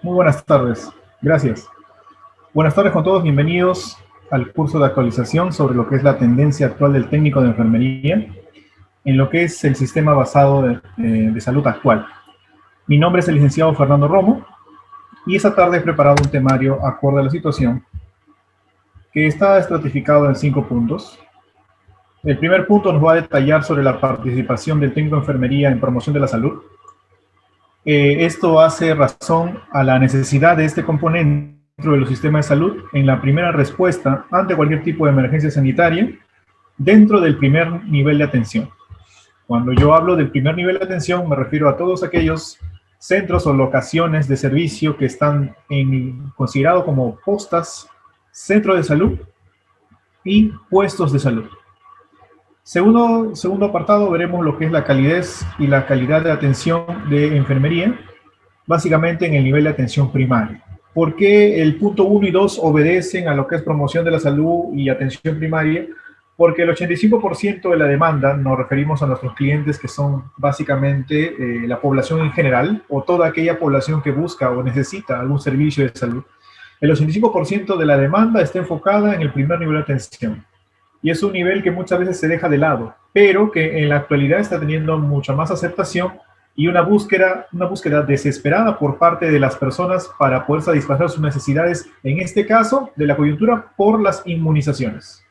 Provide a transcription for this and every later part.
Muy buenas tardes, gracias. Buenas tardes con todos, bienvenidos al curso de actualización sobre lo que es la tendencia actual del técnico de enfermería en lo que es el sistema basado de salud actual. Mi nombre es el licenciado Fernando Romo y esta tarde he preparado un temario acorde a la situación que está estratificado en 5 puntos. El primer punto nos va a detallar sobre la participación del técnico de enfermería en promoción de la salud. Esto hace razón a la necesidad de este componente dentro de los sistemas de salud en la primera respuesta ante cualquier tipo de emergencia sanitaria dentro del primer nivel de atención. Cuando yo hablo del primer nivel de atención me refiero a todos aquellos centros o locaciones de servicio que están considerados como postas, centros de salud y puestos de salud. Segundo apartado, veremos lo que es la calidez y la calidad de atención de enfermería, básicamente en el nivel de atención primaria. ¿Por qué el punto 1 y 2 obedecen a lo que es promoción de la salud y atención primaria? Porque el 85% de la demanda, nos referimos a nuestros clientes que son básicamente la población en general o toda aquella población que busca o necesita algún servicio de salud. El 85% de la demanda está enfocada en el primer nivel de atención. Y es un nivel que muchas veces se deja de lado, pero que en la actualidad está teniendo mucha más aceptación y una búsqueda desesperada por parte de las personas para poder satisfacer sus necesidades, en este caso, de la coyuntura por las inmunizaciones.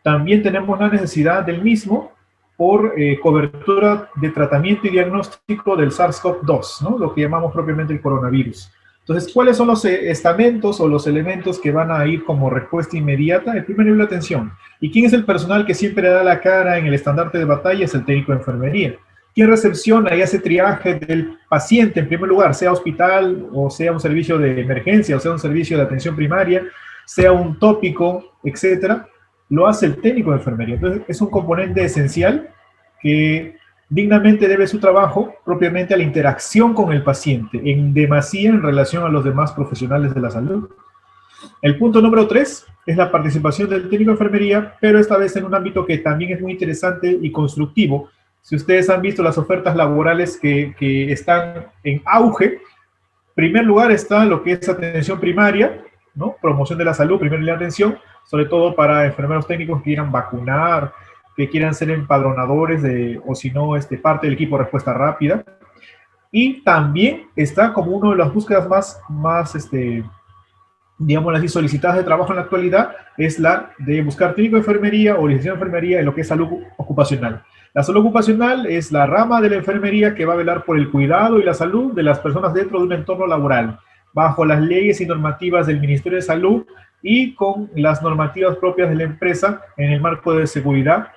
También tenemos la necesidad del mismo por cobertura de tratamiento y diagnóstico del SARS-CoV-2, ¿no? Lo que llamamos propiamente el coronavirus. Entonces, ¿cuáles son los estamentos o los elementos que van a ir como respuesta inmediata? El primer nivel de atención. ¿Y quién es el personal que siempre da la cara en el estandarte de batalla? Es el técnico de enfermería. ¿Quién recepciona y hace triaje del paciente en primer lugar, sea hospital o sea un servicio de emergencia o sea un servicio de atención primaria, sea un tópico, etcétera? Lo hace el técnico de enfermería. Entonces, es un componente esencial que dignamente debe su trabajo propiamente a la interacción con el paciente, en demasía en relación a los demás profesionales de la salud. El punto número 3 es la participación del técnico de enfermería, pero esta vez en un ámbito que también es muy interesante y constructivo. Si ustedes han visto las ofertas laborales que están en auge, en primer lugar está lo que es atención primaria, ¿no? Promoción de la salud, primera línea de atención, sobre todo para enfermeros técnicos que quieran vacunar, que quieran ser empadronadores o si no, parte del equipo de respuesta rápida. Y también está como una de las búsquedas más digamos así, solicitadas de trabajo en la actualidad, es la de buscar técnico de enfermería o licenciado de enfermería en lo que es salud ocupacional. La salud ocupacional es la rama de la enfermería que va a velar por el cuidado y la salud de las personas dentro de un entorno laboral, bajo las leyes y normativas del Ministerio de Salud y con las normativas propias de la empresa en el marco de seguridad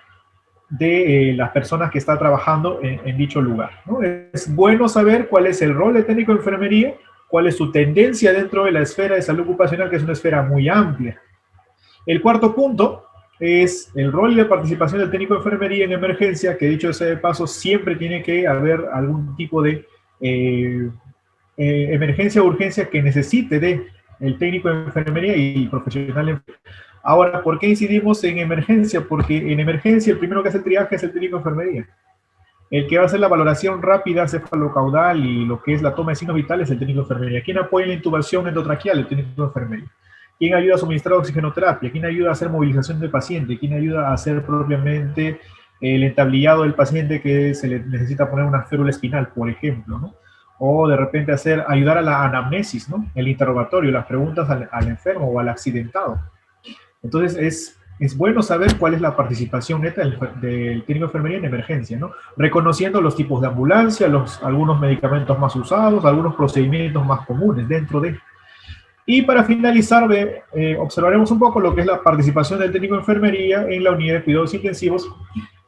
de las personas que están trabajando en dicho lugar, ¿no? Es bueno saber cuál es el rol de técnico de enfermería, cuál es su tendencia dentro de la esfera de salud ocupacional, que es una esfera muy amplia. El cuarto punto es el rol y la participación del técnico de enfermería en emergencia, que dicho sea de paso, siempre tiene que haber algún tipo de emergencia o urgencia que necesite de el técnico de enfermería y profesional. Ahora, ¿por qué incidimos en emergencia? Porque en emergencia el primero que hace el triaje es el técnico de enfermería. El que va a hacer la valoración rápida, cefalocaudal y lo que es la toma de signos vitales es el técnico de enfermería. ¿Quién apoya la intubación endotraqueal? El técnico de enfermería. ¿Quién ayuda a suministrar oxigenoterapia? ¿Quién ayuda a hacer movilización del paciente? ¿Quién ayuda a hacer propiamente el entablillado del paciente que se le necesita poner una férula espinal, por ejemplo, ¿no? O de repente ayudar a la anamnesis, ¿no? El interrogatorio, las preguntas al enfermo o al accidentado. Entonces es bueno saber cuál es la participación neta del técnico de enfermería en emergencia, ¿no? Reconociendo los tipos de ambulancia, algunos medicamentos más usados, algunos procedimientos más comunes dentro de. Y para finalizar, observaremos un poco lo que es la participación del técnico de enfermería en la unidad de cuidados intensivos,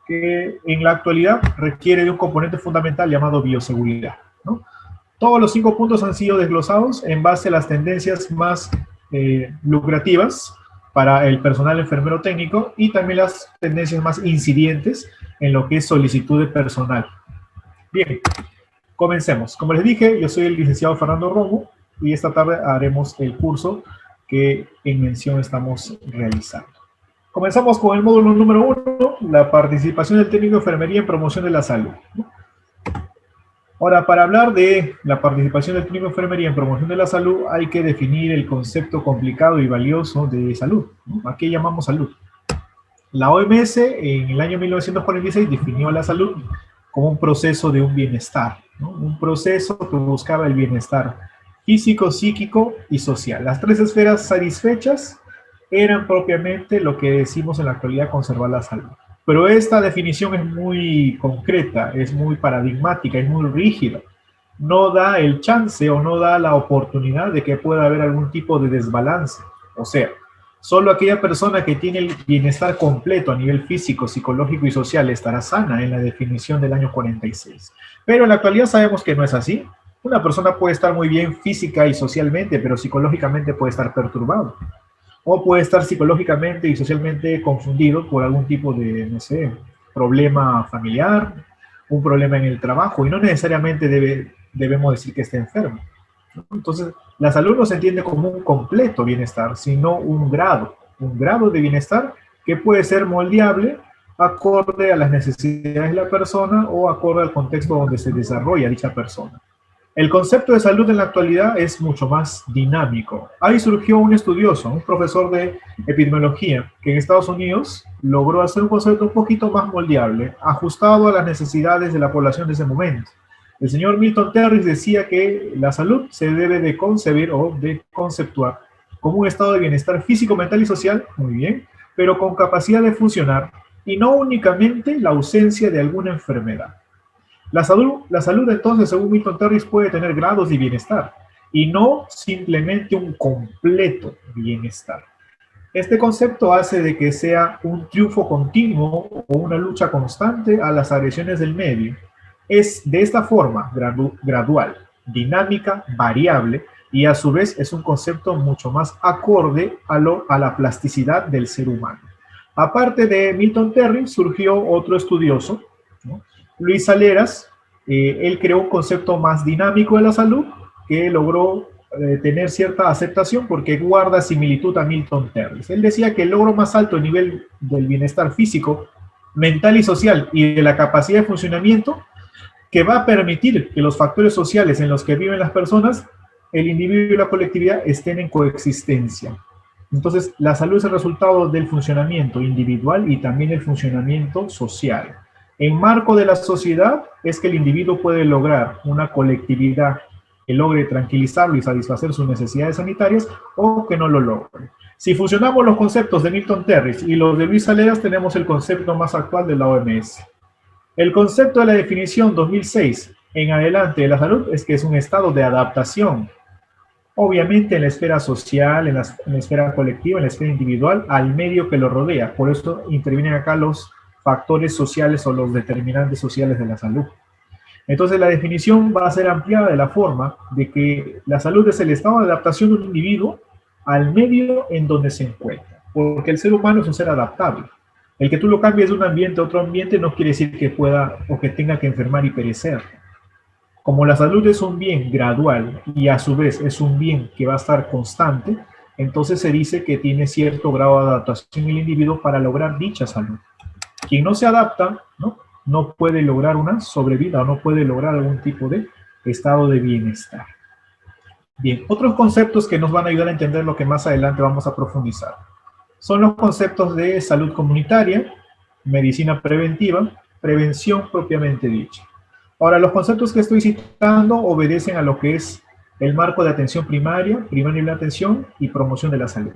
que en la actualidad requiere de un componente fundamental llamado bioseguridad, ¿no? Todos los 5 puntos han sido desglosados en base a las tendencias más lucrativas para el personal enfermero técnico y también las tendencias más incidentes en lo que es solicitud de personal. Bien, comencemos. Como les dije, yo soy el licenciado Fernando Romo y esta tarde haremos el curso que en mención estamos realizando. Comenzamos con el módulo número 1, la participación del técnico de enfermería en promoción de la salud. Ahora, para hablar de la participación del turismo enfermería en promoción de la salud, hay que definir el concepto complicado y valioso de salud, ¿no? ¿A qué llamamos salud? La OMS en el año 1946 definió la salud como un proceso de un bienestar, ¿no? Un proceso que buscaba el bienestar físico, psíquico y social. Las tres esferas satisfechas eran propiamente lo que decimos en la actualidad conservar la salud. Pero esta definición es muy concreta, es muy paradigmática, es muy rígida. No da el chance o no da la oportunidad de que pueda haber algún tipo de desbalance. O sea, solo aquella persona que tiene el bienestar completo a nivel físico, psicológico y social estará sana en la definición del año 46. Pero en la actualidad sabemos que no es así. Una persona puede estar muy bien física y socialmente, pero psicológicamente puede estar perturbado. O puede estar psicológicamente y socialmente confundido por algún tipo de, no sé, problema familiar, un problema en el trabajo, y no necesariamente debemos decir que esté enfermo. Entonces, la salud no se entiende como un completo bienestar, sino un grado de bienestar que puede ser moldeable acorde a las necesidades de la persona o acorde al contexto donde se desarrolla dicha persona. El concepto de salud en la actualidad es mucho más dinámico. Ahí surgió un estudioso, un profesor de epidemiología, que en Estados Unidos logró hacer un concepto un poquito más moldeable, ajustado a las necesidades de la población de ese momento. El señor Milton Terris decía que la salud se debe de concebir o de conceptuar como un estado de bienestar físico, mental y social, muy bien, pero con capacidad de funcionar y no únicamente la ausencia de alguna enfermedad. La salud entonces, según Milton Terris, puede tener grados de bienestar y no simplemente un completo bienestar. Este concepto hace de que sea un triunfo continuo o una lucha constante a las agresiones del medio. Es de esta forma gradual, dinámica, variable y a su vez es un concepto mucho más acorde a la plasticidad del ser humano. Aparte de Milton Terry, surgió otro estudioso, ¿no? Luis Saleras. Él creó un concepto más dinámico de la salud que logró tener cierta aceptación porque guarda similitud a Milton Terry. Él decía que el logro más alto a nivel del bienestar físico, mental y social y de la capacidad de funcionamiento que va a permitir que los factores sociales en los que viven las personas, el individuo y la colectividad estén en coexistencia. Entonces, la salud es el resultado del funcionamiento individual y también el funcionamiento social. En marco de la sociedad es que el individuo puede lograr una colectividad que logre tranquilizarlo y satisfacer sus necesidades sanitarias o que no lo logre. Si fusionamos los conceptos de Milton Terris y los de Luis Saleras, tenemos el concepto más actual de la OMS. El concepto de la definición 2006 en adelante de la salud es que es un estado de adaptación, obviamente en la esfera social, en la esfera colectiva, en la esfera individual, al medio que lo rodea. Por eso intervienen acá los factores sociales o los determinantes sociales de la salud. Entonces la definición va a ser ampliada de la forma de que la salud es el estado de adaptación de un individuo al medio en donde se encuentra, porque el ser humano es un ser adaptable. El que tú lo cambies de un ambiente a otro ambiente no quiere decir que pueda o que tenga que enfermar y perecer. Como la salud es un bien gradual y a su vez es un bien que va a estar constante, entonces se dice que tiene cierto grado de adaptación el individuo para lograr dicha salud. Quien no se adapta, no puede lograr una sobrevida o no puede lograr algún tipo de estado de bienestar. Bien, otros conceptos que nos van a ayudar a entender lo que más adelante vamos a profundizar son los conceptos de salud comunitaria, medicina preventiva, prevención propiamente dicha. Ahora, los conceptos que estoy citando obedecen a lo que es el marco de atención primaria, primer nivel de atención y promoción de la salud.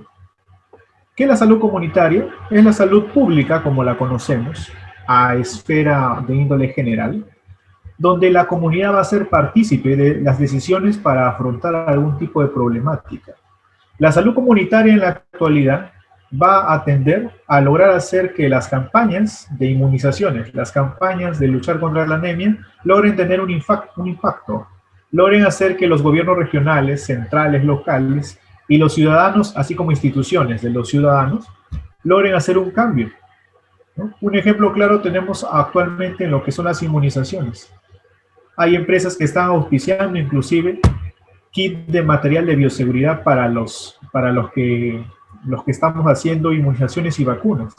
¿Qué es la salud comunitaria? Es la salud pública, como la conocemos, a esfera de índole general, donde la comunidad va a ser partícipe de las decisiones para afrontar algún tipo de problemática. La salud comunitaria en la actualidad va a tender a lograr hacer que las campañas de inmunizaciones, las campañas de luchar contra la anemia, logren tener un impacto, logren hacer que los gobiernos regionales, centrales, locales y los ciudadanos, así como instituciones de los ciudadanos, logren hacer un cambio, ¿no? Un ejemplo claro tenemos actualmente en lo que son las inmunizaciones. Hay empresas que están auspiciando inclusive kit de material de bioseguridad para los que estamos haciendo inmunizaciones y vacunas,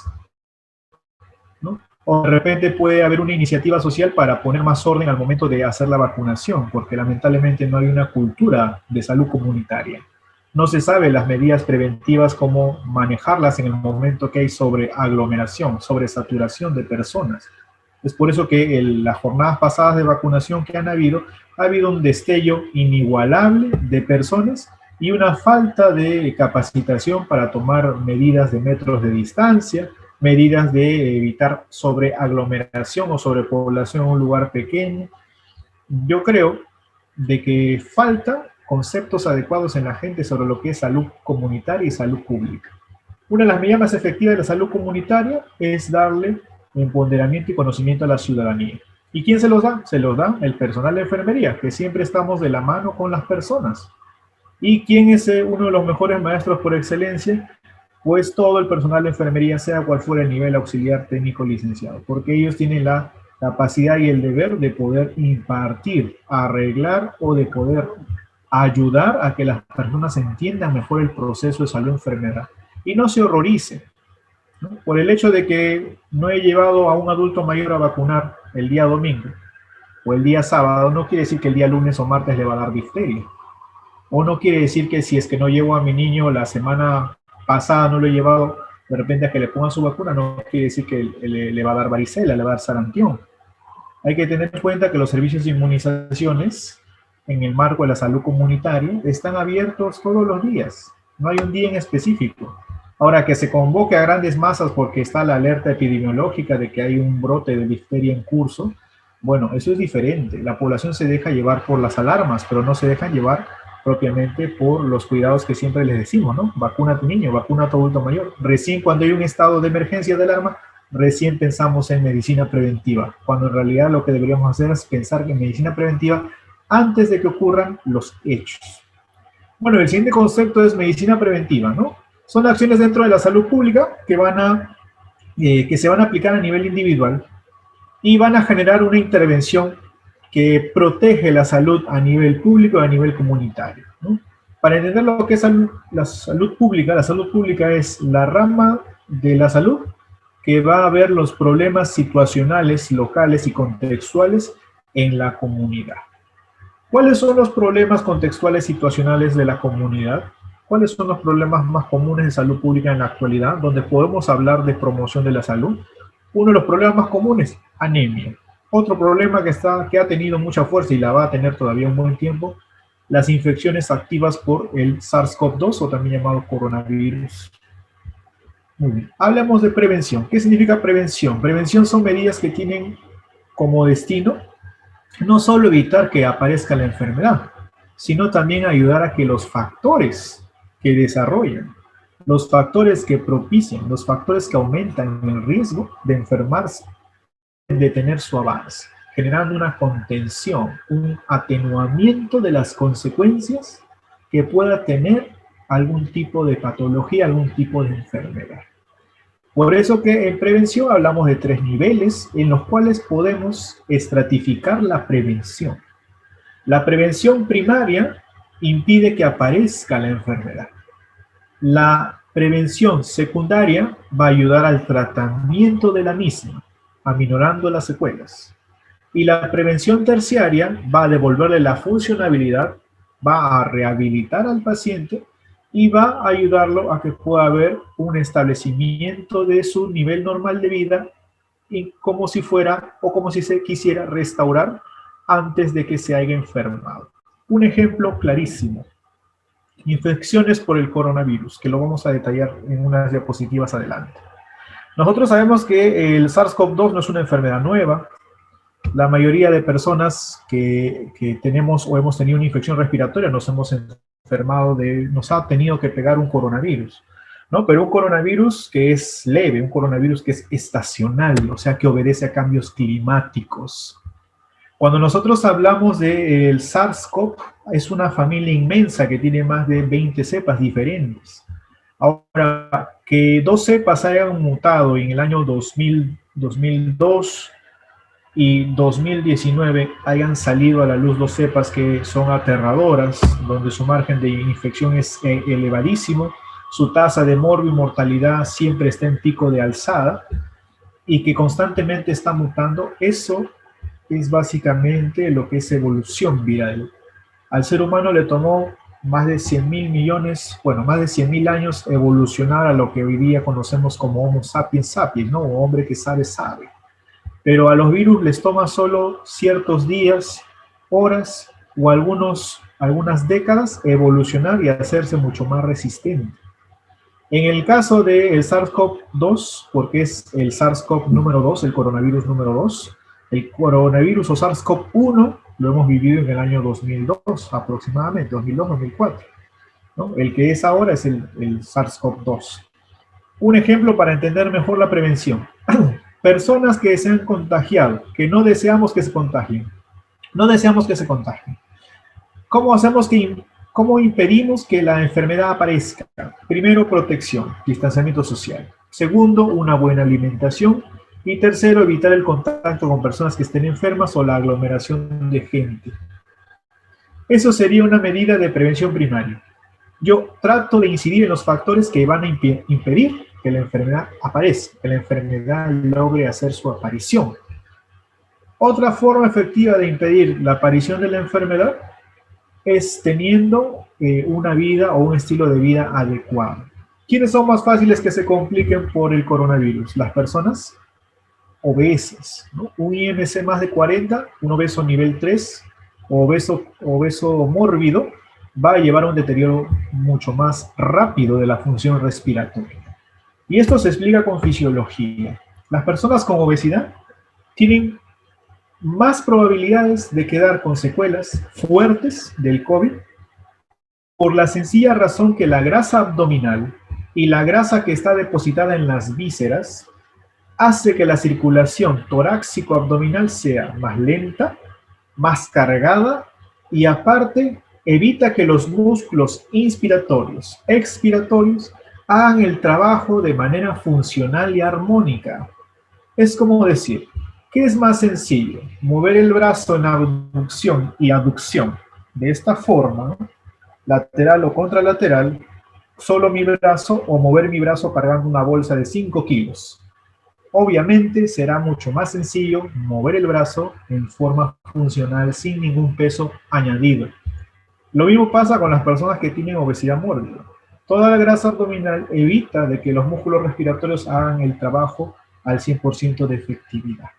¿no? O de repente puede haber una iniciativa social para poner más orden al momento de hacer la vacunación, porque lamentablemente no hay una cultura de salud comunitaria. No se sabe las medidas preventivas, cómo manejarlas en el momento que hay sobreaglomeración, sobresaturación de personas. Es por eso que en las jornadas pasadas de vacunación que ha habido un destello inigualable de personas y una falta de capacitación para tomar medidas de metros de distancia, medidas de evitar sobreaglomeración o sobrepoblación en un lugar pequeño. Yo creo de que falta conceptos adecuados en la gente sobre lo que es salud comunitaria y salud pública. Una de las medidas más efectivas de la salud comunitaria es darle empoderamiento y conocimiento a la ciudadanía. ¿Y quién se los da? Se los da el personal de enfermería, que siempre estamos de la mano con las personas. ¿Y quién es uno de los mejores maestros por excelencia? Pues todo el personal de enfermería, sea cual fuera el nivel auxiliar, técnico, licenciado, porque ellos tienen la capacidad y el deber de poder impartir, arreglar o de poder ayudar a que las personas entiendan mejor el proceso de salud-enfermedad y no se horroricen, ¿no? Por el hecho de que no he llevado a un adulto mayor a vacunar el día domingo o el día sábado, no quiere decir que el día lunes o martes le va a dar difteria. O no quiere decir que si es que no llevo a mi niño la semana pasada, no lo he llevado de repente a que le pongan su vacuna, no quiere decir que le va a dar varicela, le va a dar sarampión. Hay que tener en cuenta que los servicios de inmunizaciones en el marco de la salud comunitaria están abiertos todos los días. No hay un día en específico. Ahora, que se convoque a grandes masas porque está la alerta epidemiológica de que hay un brote de difteria en curso, bueno, eso es diferente. La población se deja llevar por las alarmas, pero no se dejan llevar propiamente por los cuidados que siempre les decimos, ¿no? Vacuna a tu niño, vacuna a tu adulto mayor. Recién cuando hay un estado de emergencia de alarma, recién pensamos en medicina preventiva, cuando en realidad lo que deberíamos hacer es pensar en medicina preventiva antes de que ocurran los hechos. Bueno, el siguiente concepto es medicina preventiva, ¿no? Son acciones dentro de la salud pública que se van a aplicar a nivel individual y van a generar una intervención que protege la salud a nivel público y a nivel comunitario, ¿no? Para entender lo que es la salud pública es la rama de la salud que va a ver los problemas situacionales, locales y contextuales en la comunidad. ¿Cuáles son los problemas contextuales situacionales de la comunidad? ¿Cuáles son los problemas más comunes de salud pública en la actualidad, donde podemos hablar de promoción de la salud? Uno de los problemas más comunes, anemia. Otro problema que ha tenido mucha fuerza y la va a tener todavía un buen tiempo, las infecciones activas por el SARS-CoV-2 o también llamado coronavirus. Muy bien. Hablamos de prevención. ¿Qué significa prevención? Prevención son medidas que tienen como destino no solo evitar que aparezca la enfermedad, sino también ayudar a que los factores que desarrollan, los factores que propician, los factores que aumentan el riesgo de enfermarse, detener su avance, generando una contención, un atenuamiento de las consecuencias que pueda tener algún tipo de patología, algún tipo de enfermedad. Por eso que en prevención hablamos de 3 niveles en los cuales podemos estratificar la prevención. La prevención primaria impide que aparezca la enfermedad. La prevención secundaria va a ayudar al tratamiento de la misma, aminorando las secuelas. Y la prevención terciaria va a devolverle la funcionabilidad, va a rehabilitar al paciente y va a ayudarlo a que pueda haber un establecimiento de su nivel normal de vida y como si fuera o como si se quisiera restaurar antes de que se haya enfermado. Un ejemplo clarísimo. Infecciones por el coronavirus, que lo vamos a detallar en unas diapositivas adelante. Nosotros sabemos que el SARS-CoV-2 no es una enfermedad nueva. La mayoría de personas que tenemos o hemos tenido una infección respiratoria nos ha tenido que pegar un coronavirus, ¿no? Pero un coronavirus que es leve, un coronavirus que es estacional, o sea, que obedece a cambios climáticos. Cuando nosotros hablamos del SARS-CoV, es una familia inmensa que tiene más de 20 cepas diferentes. Ahora, que 2 cepas hayan mutado en el año 2002 y 2019 hayan salido a la luz 2 cepas que son aterradoras, donde su margen de infección es elevadísimo, su tasa de morbo y mortalidad siempre está en pico de alzada. y que constantemente está mutando, eso es básicamente lo que es evolución viral. Al ser humano le tomó más de 100.000 millones, bueno, más de 100.000 años evolucionar a lo que hoy día conocemos como Homo sapiens sapiens, ¿no? O hombre que sabe, sabe. Pero a los virus les toma solo ciertos días, horas o algunas décadas evolucionar y hacerse mucho más resistente. En el caso del SARS-CoV-2, porque es el SARS-CoV número 2, el coronavirus número 2, el coronavirus o SARS-CoV-1 lo hemos vivido en el año 2002 aproximadamente, 2002-2004. ¿No? El que es ahora es el SARS-CoV-2. Un ejemplo para entender mejor la prevención. Personas que se han contagiado, que no deseamos que se contagien. No deseamos que se contagien. ¿Cómo impedimos que la enfermedad aparezca? Primero, protección, distanciamiento social. Segundo, una buena alimentación. Y tercero, evitar el contacto con personas que estén enfermas o la aglomeración de gente. Eso sería una medida de prevención primaria. Yo trato de incidir en los factores que van a impedir que la enfermedad aparezca, que la enfermedad logre hacer su aparición. Otra forma efectiva de impedir la aparición de la enfermedad es teniendo una vida o un estilo de vida adecuado. ¿Quiénes son más fáciles que se compliquen por el coronavirus? Las personas obesas, ¿no? Un IMC más de 40, un obeso nivel 3, obeso mórbido, va a llevar a un deterioro mucho más rápido de la función respiratoria. Y esto se explica con fisiología. Las personas con obesidad tienen más probabilidades de quedar con secuelas fuertes del COVID por la sencilla razón que la grasa abdominal y la grasa que está depositada en las vísceras hace que la circulación torácico-abdominal sea más lenta, más cargada y aparte evita que los músculos inspiratorios, expiratorios hagan el trabajo de manera funcional y armónica. Es como decir, ¿qué es más sencillo? Mover el brazo en abducción y aducción de esta forma, ¿no? Lateral o contralateral, solo mi brazo, o mover mi brazo cargando una bolsa de 5 kilos. Obviamente será mucho más sencillo mover el brazo en forma funcional sin ningún peso añadido. Lo mismo pasa con las personas que tienen obesidad mórbida. Toda la grasa abdominal evita de que los músculos respiratorios hagan el trabajo al 100% de efectividad.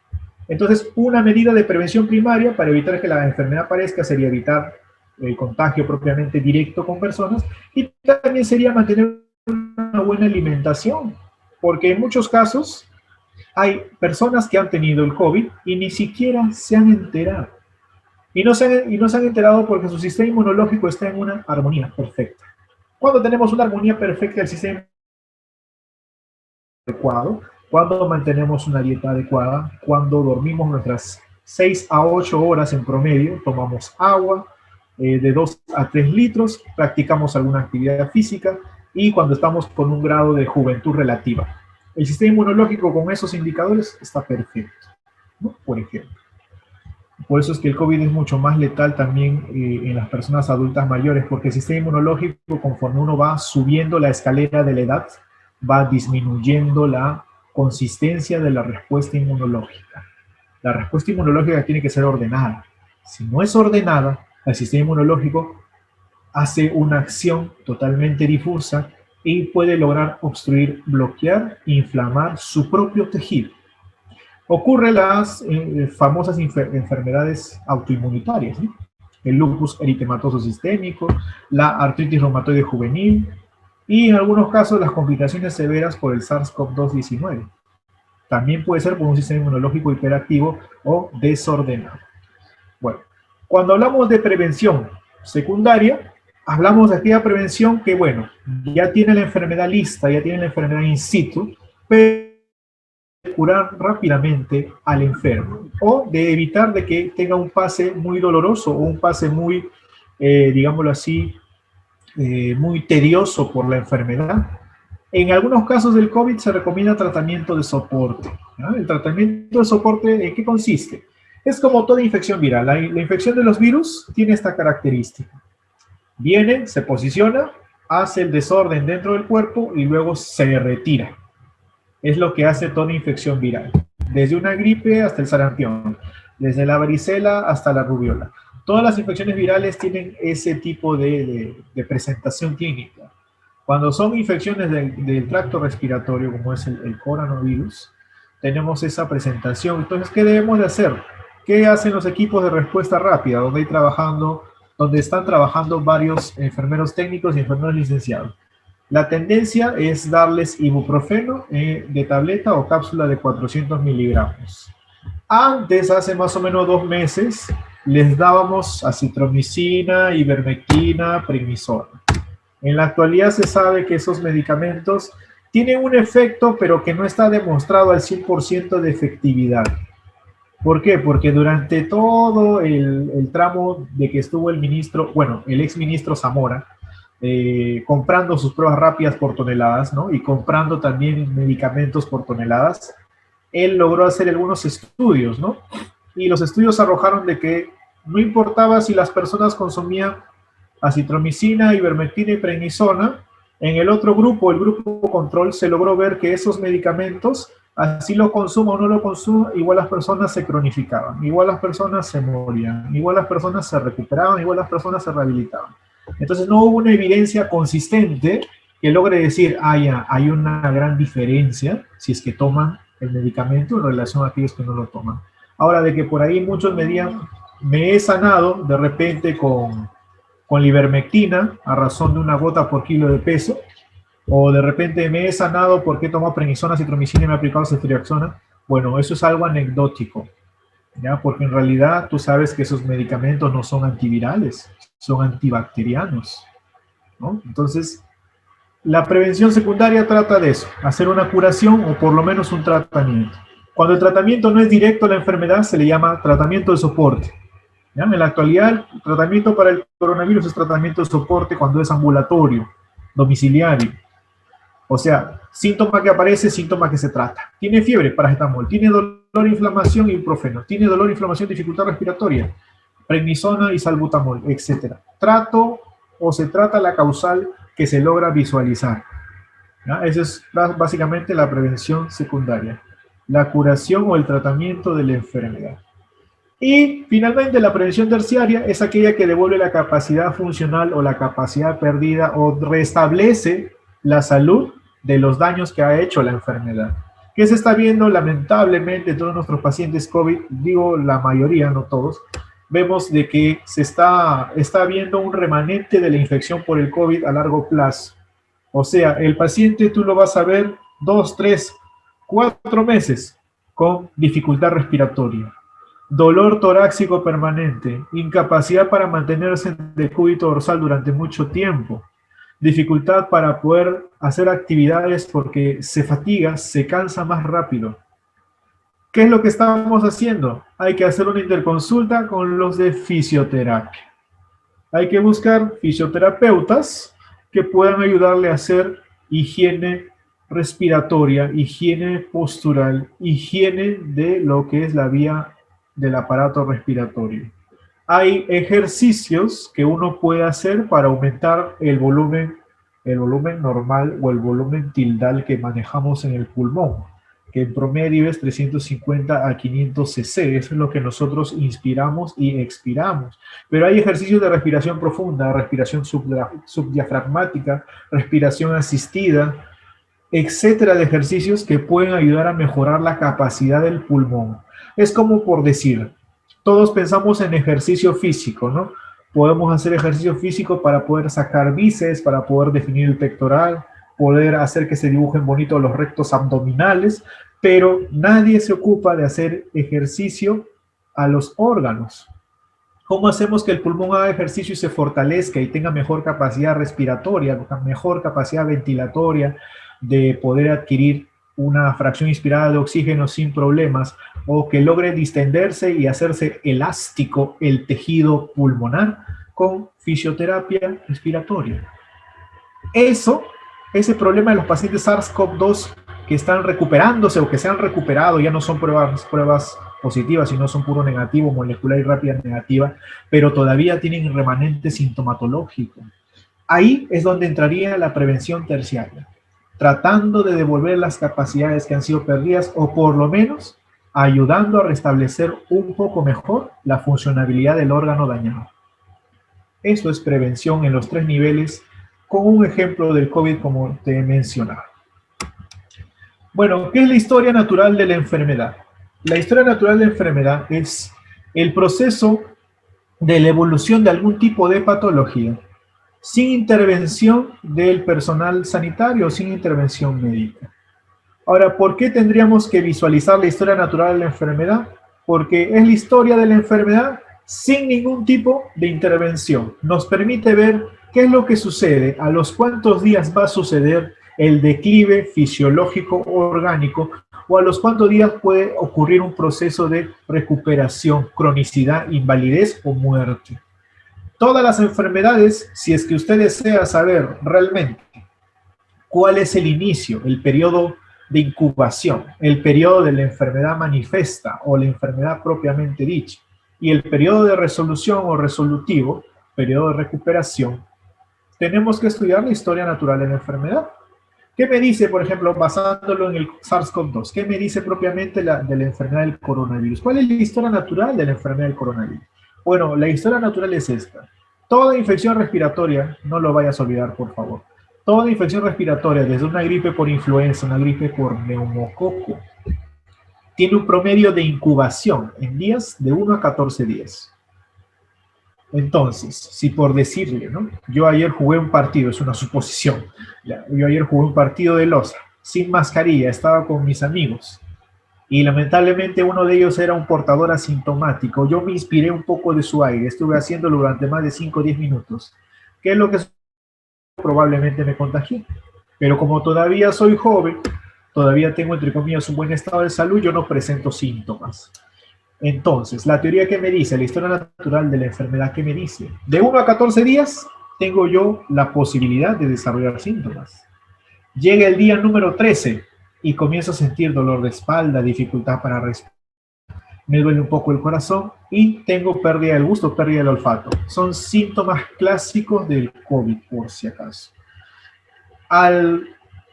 Entonces, una medida de prevención primaria para evitar que la enfermedad aparezca sería evitar el contagio propiamente directo con personas y también sería mantener una buena alimentación, porque en muchos casos hay personas que han tenido el COVID y ni siquiera se han enterado. Y no se han enterado porque su sistema inmunológico está en una armonía perfecta. Cuando tenemos una armonía perfecta del sistema adecuado, cuando mantenemos una dieta adecuada, cuando dormimos nuestras 6 a 8 horas en promedio, tomamos agua de 2 a 3 litros, practicamos alguna actividad física y cuando estamos con un grado de juventud relativa. El sistema inmunológico con esos indicadores está perfecto, ¿no? Por ejemplo. Por eso es que el COVID es mucho más letal también en las personas adultas mayores, porque el sistema inmunológico, conforme uno va subiendo la escalera de la edad, va disminuyendo la consistencia de la respuesta inmunológica. La respuesta inmunológica tiene que ser ordenada. Si no es ordenada, el sistema inmunológico hace una acción totalmente difusa y puede lograr obstruir, bloquear, inflamar su propio tejido. Ocurren las famosas enfermedades autoinmunitarias, ¿sí? El lupus eritematoso sistémico, la artritis reumatoide juvenil y en algunos casos las complicaciones severas por el SARS-CoV-2-19. También puede ser por un sistema inmunológico hiperactivo o desordenado. Bueno, cuando hablamos de prevención secundaria, hablamos de aquella prevención que, bueno, ya tiene la enfermedad lista, ya tiene la enfermedad in situ, pero curar rápidamente al enfermo o de evitar de que tenga un pase muy doloroso o un pase muy, digámoslo así, muy tedioso por la enfermedad. En algunos casos del COVID se recomienda tratamiento de soporte, ¿no? El tratamiento de soporte, ¿en qué consiste? Es como toda infección viral. La infección de los virus tiene esta característica. Viene, se posiciona, hace el desorden dentro del cuerpo y luego se retira. Es lo que hace toda infección viral, desde una gripe hasta el sarampión, desde la varicela hasta la rubiola. Todas las infecciones virales tienen ese tipo de presentación clínica. Cuando son infecciones del tracto respiratorio, como es el coronavirus, tenemos esa presentación. Entonces, ¿qué debemos de hacer? ¿Qué hacen los equipos de respuesta rápida, donde están trabajando varios enfermeros técnicos y enfermeros licenciados? La tendencia es darles ibuprofeno de tableta o cápsula de 400 miligramos. Antes, hace más o menos 2 meses, les dábamos acitromicina, ivermectina, prednisona. En la actualidad se sabe que esos medicamentos tienen un efecto, pero que no está demostrado al 100% de efectividad. ¿Por qué? Porque durante todo el tramo de que estuvo el ministro, bueno, el exministro Zamora, comprando sus pruebas rápidas por toneladas, ¿no? Y comprando también medicamentos por toneladas, él logró hacer algunos estudios, ¿no? Y los estudios arrojaron de que no importaba si las personas consumían acitromicina, ivermectina y prednisona, en el otro grupo, el grupo control, se logró ver que esos medicamentos, así lo consuma o no lo consuma, igual las personas se cronificaban, igual las personas se morían, igual las personas se recuperaban, igual las personas se rehabilitaban. Entonces no hubo una evidencia consistente que logre decir, ya, hay una gran diferencia si es que toman el medicamento en relación a aquellos que no lo toman. Ahora, de que por ahí muchos me he sanado de repente con la ivermectina a razón de una gota por kilo de peso, o de repente me he sanado porque he tomado prednisona, citromicina y me he aplicado ceftriaxona. Bueno, eso es algo anecdótico, ¿ya? Porque en realidad tú sabes que esos medicamentos no son antivirales, son antibacterianos, ¿no? Entonces, la prevención secundaria trata de eso, hacer una curación o por lo menos un tratamiento. Cuando el tratamiento no es directo a la enfermedad, se le llama tratamiento de soporte. ¿Ya? En la actualidad, el tratamiento para el coronavirus es tratamiento de soporte cuando es ambulatorio, domiciliario. O sea, síntoma que aparece, síntoma que se trata. Tiene fiebre, paracetamol. Tiene dolor, inflamación, ibuprofeno. Tiene dolor, inflamación, dificultad respiratoria, prednisona y salbutamol, etc. Trato o se trata la causal que se logra visualizar. ¿Ya? Esa es básicamente la prevención secundaria, la curación o el tratamiento de la enfermedad. Y finalmente la prevención terciaria es aquella que devuelve la capacidad funcional o la capacidad perdida o restablece la salud de los daños que ha hecho la enfermedad. ¿Qué se está viendo lamentablemente en todos nuestros pacientes COVID? Digo la mayoría, no todos. Vemos de que se está viendo un remanente de la infección por el COVID a largo plazo. O sea, el paciente tú lo vas a ver 2, 3, 4 meses con dificultad respiratoria, dolor torácico permanente, incapacidad para mantenerse en decúbito dorsal durante mucho tiempo, dificultad para poder hacer actividades porque se fatiga, se cansa más rápido. ¿Qué es lo que estamos haciendo? Hay que hacer una interconsulta con los de fisioterapia. Hay que buscar fisioterapeutas que puedan ayudarle a hacer higiene respiratoria, higiene postural, higiene de lo que es la vía del aparato respiratorio. Hay ejercicios que uno puede hacer para aumentar el volumen normal o el volumen tildal que manejamos en el pulmón, que en promedio es 350 a 500 cc. Eso es lo que nosotros inspiramos y expiramos. Pero hay ejercicios de respiración profunda, respiración subdiafragmática, respiración asistida, etcétera, de ejercicios que pueden ayudar a mejorar la capacidad del pulmón. Es como por decir, todos pensamos en ejercicio físico, ¿no? Podemos hacer ejercicio físico para poder sacar bíceps, para poder definir el pectoral, poder hacer que se dibujen bonitos los rectos abdominales, pero nadie se ocupa de hacer ejercicio a los órganos. ¿Cómo hacemos que el pulmón haga ejercicio y se fortalezca y tenga mejor capacidad respiratoria, mejor capacidad ventilatoria, de poder adquirir una fracción inspirada de oxígeno sin problemas, o que logre distenderse y hacerse elástico el tejido pulmonar con fisioterapia respiratoria? Ese problema de los pacientes SARS-CoV-2 que están recuperándose o que se han recuperado, ya no son pruebas positivas, sino son puro negativo, molecular y rápida negativa, pero todavía tienen remanente sintomatológico. Ahí es donde entraría la prevención terciaria. tratando de devolver las capacidades que han sido perdidas o por lo menos ayudando a restablecer un poco mejor la funcionalidad del órgano dañado. Eso es prevención en los 3 niveles, con un ejemplo del COVID como te he mencionado. Bueno, ¿qué es la historia natural de la enfermedad? La historia natural de la enfermedad es el proceso de la evolución de algún tipo de patología sin intervención del personal sanitario, sin intervención médica. Ahora, ¿por qué tendríamos que visualizar la historia natural de la enfermedad? Porque es la historia de la enfermedad sin ningún tipo de intervención. Nos permite ver qué es lo que sucede, a los cuántos días va a suceder el declive fisiológico orgánico o a los cuántos días puede ocurrir un proceso de recuperación, cronicidad, invalidez o muerte. Todas las enfermedades, si es que usted desea saber realmente cuál es el inicio, el periodo de incubación, el periodo de la enfermedad manifiesta o la enfermedad propiamente dicha, y el periodo de resolución o resolutivo, periodo de recuperación, tenemos que estudiar la historia natural de la enfermedad. ¿Qué me dice, por ejemplo, basándolo en el SARS-CoV-2? ¿Qué me dice propiamente de la enfermedad del coronavirus? ¿Cuál es la historia natural de la enfermedad del coronavirus? Bueno, la historia natural es esta. Toda infección respiratoria, no lo vayas a olvidar, por favor. Toda infección respiratoria, desde una gripe por influenza, una gripe por neumococo, tiene un promedio de incubación en días de 1 a 14 días. Entonces, si por decirle, ¿no? Yo ayer jugué un partido, es una suposición, yo ayer jugué un partido de losa, sin mascarilla, estaba con mis amigos, y lamentablemente uno de ellos era un portador asintomático. Yo me inspiré un poco de su aire, estuve haciéndolo durante más de 5 o 10 minutos. ¿Qué es lo que probablemente me contagié? Pero como todavía soy joven, todavía tengo, entre comillas, un buen estado de salud, yo no presento síntomas. Entonces, la teoría que me dice, la historia natural de la enfermedad que me dice, de 1 a 14 días tengo yo la posibilidad de desarrollar síntomas. Llega el día número 13 y comienzo a sentir dolor de espalda, dificultad para respirar, me duele un poco el corazón y tengo pérdida del gusto, pérdida del olfato. Son síntomas clásicos del COVID, por si acaso. Al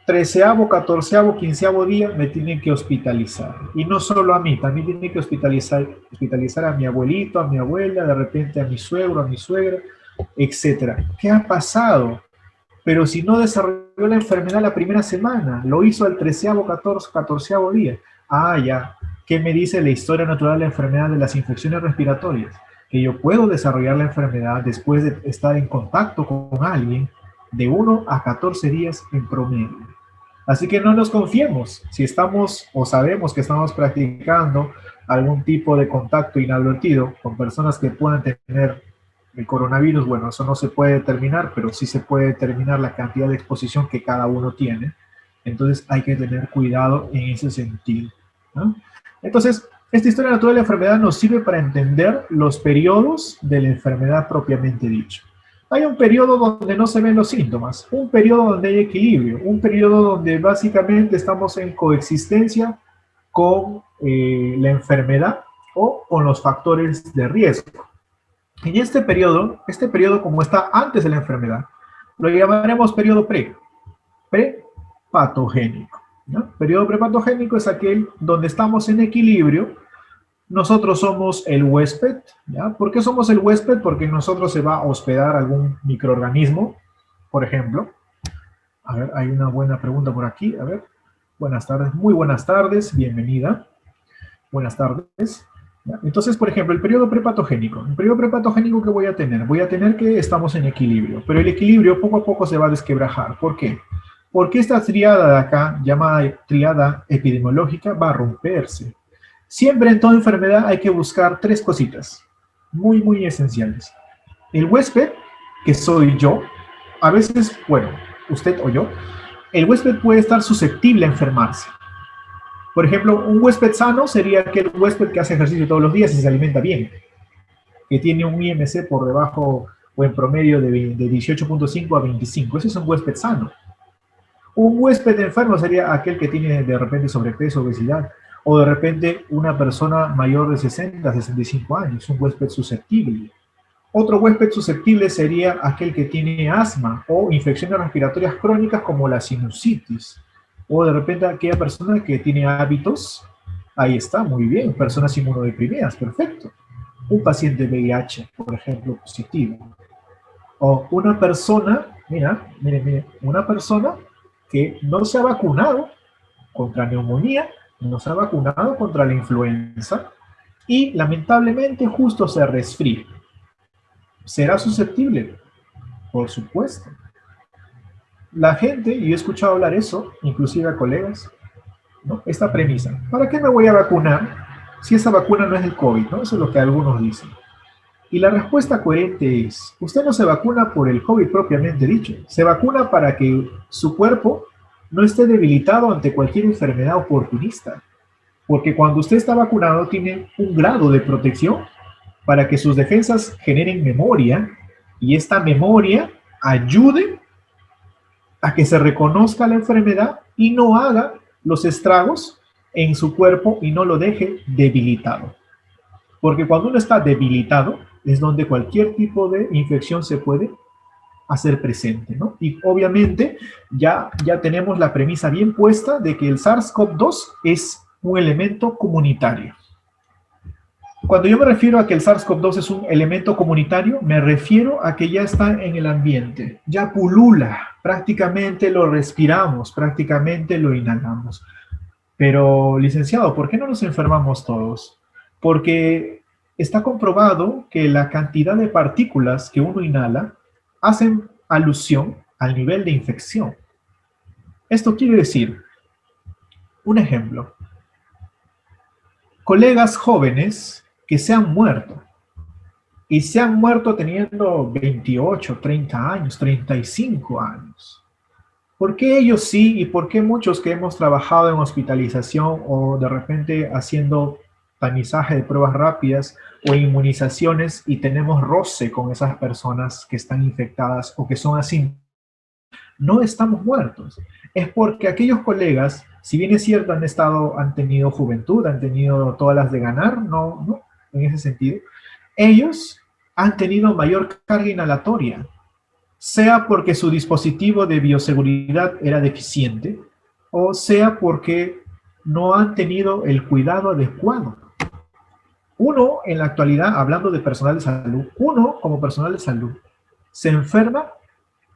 13º, 14º, 15º día me tienen que hospitalizar. Y no solo a mí, también tienen que hospitalizar a mi abuelito, a mi abuela, de repente a mi suegro, a mi suegra, etc. ¿Qué ha pasado? Pero si no desarrolló la enfermedad la primera semana, lo hizo al 13º, 14º día. Ah, ya. ¿Qué me dice la historia natural de la enfermedad de las infecciones respiratorias? Que yo puedo desarrollar la enfermedad después de estar en contacto con alguien de 1 a 14 días en promedio. Así que no nos confiemos. Si estamos o sabemos que estamos practicando algún tipo de contacto inadvertido con personas que puedan tener el coronavirus, bueno, eso no se puede determinar, pero sí se puede determinar la cantidad de exposición que cada uno tiene. Entonces hay que tener cuidado en ese sentido, ¿no? Entonces, esta historia natural de la enfermedad nos sirve para entender los periodos de la enfermedad propiamente dicho. Hay un periodo donde no se ven los síntomas, un periodo donde hay equilibrio, un periodo donde básicamente estamos en coexistencia con la enfermedad o con los factores de riesgo. En este periodo como está antes de la enfermedad, lo llamaremos periodo prepatogénico, ¿no? Periodo prepatogénico es aquel donde estamos en equilibrio. Nosotros somos el huésped, ¿ya? ¿Por qué somos el huésped? Porque nosotros se va a hospedar algún microorganismo, por ejemplo. A ver, hay una buena pregunta por aquí. A ver, buenas tardes, muy buenas tardes, bienvenida. Buenas tardes. ¿Ya? Entonces, por ejemplo, el periodo prepatogénico. El periodo prepatogénico que voy a tener que estamos en equilibrio, pero el equilibrio poco a poco se va a desquebrajar. ¿Por qué? Porque esta tríada de acá, llamada tríada epidemiológica, va a romperse. Siempre en toda enfermedad hay que buscar 3 cositas muy, muy esenciales. El huésped, que soy yo, a veces, bueno, usted o yo, el huésped puede estar susceptible a enfermarse. Por ejemplo, un huésped sano sería aquel huésped que hace ejercicio todos los días y se alimenta bien, que tiene un IMC por debajo o en promedio de 18.5 a 25. Ese es un huésped sano. Un huésped enfermo sería aquel que tiene de repente sobrepeso, obesidad, o de repente una persona mayor de 60 a 65 años, un huésped susceptible. Otro huésped susceptible sería aquel que tiene asma o infecciones respiratorias crónicas como la sinusitis. O de repente aquella persona que tiene hábitos, ahí está, muy bien, personas inmunodeprimidas, perfecto. Un paciente VIH, por ejemplo, positivo. O una persona, mire, una persona que no se ha vacunado contra neumonía, no se ha vacunado contra la influenza y lamentablemente justo se resfría. ¿Será susceptible? Por supuesto. La gente, y he escuchado hablar eso, inclusive a colegas, ¿no? Esta premisa, ¿para qué me voy a vacunar si esa vacuna no es el COVID? ¿No? Eso es lo que algunos dicen. Y la respuesta coherente es, usted no se vacuna por el COVID propiamente dicho, se vacuna para que su cuerpo no esté debilitado ante cualquier enfermedad oportunista. Porque cuando usted está vacunado tiene un grado de protección para que sus defensas generen memoria y esta memoria ayude a que se reconozca la enfermedad y no haga los estragos en su cuerpo y no lo deje debilitado. Porque cuando uno está debilitado es donde cualquier tipo de infección se puede hacer presente, ¿no? Y obviamente ya tenemos la premisa bien puesta de que el SARS-CoV-2 es un elemento comunitario. Cuando yo me refiero a que el SARS-CoV-2 es un elemento comunitario, me refiero a que ya está en el ambiente, ya pulula, prácticamente lo respiramos, prácticamente lo inhalamos. Pero, licenciado, ¿por qué no nos enfermamos todos? Porque está comprobado que la cantidad de partículas que uno inhala hacen alusión al nivel de infección. Esto quiere decir, un ejemplo, colegas jóvenes que se han muerto, y se han muerto teniendo 28, 30 años, 35 años. ¿Por qué ellos sí y por qué muchos que hemos trabajado en hospitalización o de repente haciendo tamizaje de pruebas rápidas o inmunizaciones y tenemos roce con esas personas que están infectadas o que son así, no estamos muertos? Es porque aquellos colegas, si bien es cierto, han tenido juventud, han tenido todas las de ganar, no, en ese sentido, ellos han tenido mayor carga inhalatoria, sea porque su dispositivo de bioseguridad era deficiente, o sea porque no han tenido el cuidado adecuado. Uno, en la actualidad, hablando de personal de salud, uno como personal de salud se enferma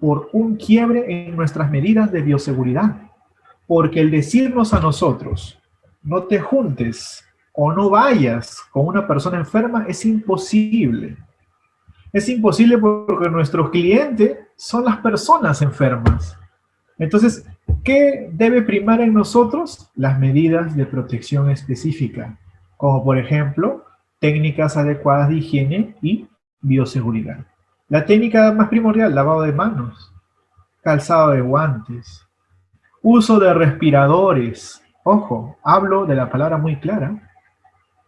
por un quiebre en nuestras medidas de bioseguridad. Porque el decirnos a nosotros, no te juntes o no vayas con una persona enferma es imposible. Es imposible porque nuestros clientes son las personas enfermas. Entonces, ¿qué debe primar en nosotros? Las medidas de protección específica, como por ejemplo, técnicas adecuadas de higiene y bioseguridad. La técnica más primordial, lavado de manos, calzado de guantes, uso de respiradores. Ojo, hablo de la palabra muy clara,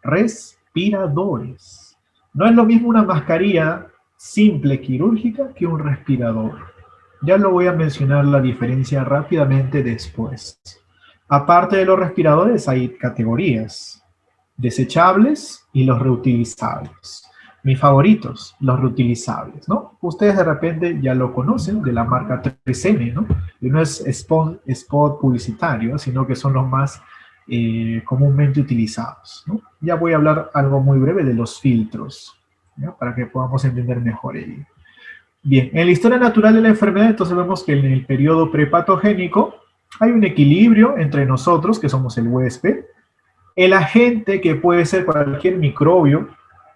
respiradores. No es lo mismo una mascarilla simple quirúrgica que un respirador. Ya lo voy a mencionar la diferencia rápidamente después. Aparte de los respiradores hay categorías, desechables y los reutilizables. Mis favoritos, los reutilizables, ¿no? Ustedes de repente ya lo conocen de la marca 3M, ¿no? Y no es spot publicitario, sino que son los más comúnmente utilizados, ¿no? Ya voy a hablar algo muy breve de los filtros, ¿ya? Para que podamos entender mejor ello. Bien, en la historia natural de la enfermedad, entonces vemos que en el periodo prepatogénico hay un equilibrio entre nosotros, que somos el huésped, el agente, que puede ser cualquier microbio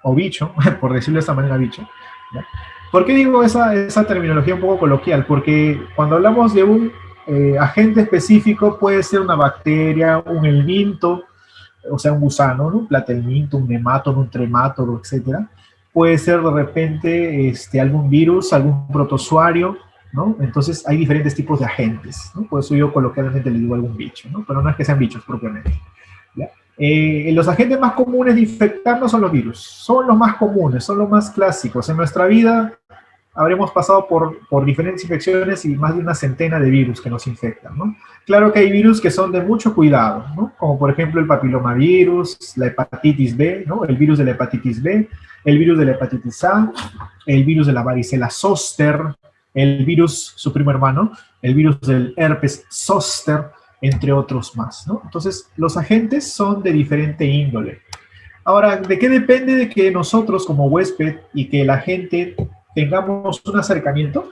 o bicho, por decirlo de esta manera, bicho, ¿ya? ¿Por qué digo esa terminología un poco coloquial? Porque cuando hablamos de un agente específico, puede ser una bacteria, un helminto, o sea, un gusano, ¿no? Un platelminto, un nemátodo, un tremátodo, etcétera. Puede ser de repente algún virus, algún protozoario, ¿no? Entonces hay diferentes tipos de agentes, ¿no? Por eso yo coloquialmente le digo algún bicho, ¿no? Pero no es que sean bichos propiamente, ¿ya? Los agentes más comunes de infectarnos son los virus, son los más comunes, son los más clásicos. En nuestra vida habremos pasado por diferentes infecciones y más de una centena de virus que nos infectan, ¿no? Claro que hay virus que son de mucho cuidado, ¿no? Como por ejemplo el papilomavirus, la hepatitis B, ¿no? El virus de la hepatitis B, el virus de la hepatitis A, el virus de la varicela zoster, el virus, su primo hermano, el virus del herpes zoster, entre otros más, ¿no? Entonces, los agentes son de diferente índole. Ahora, ¿de qué depende de que nosotros como huésped y que el agente tengamos un acercamiento?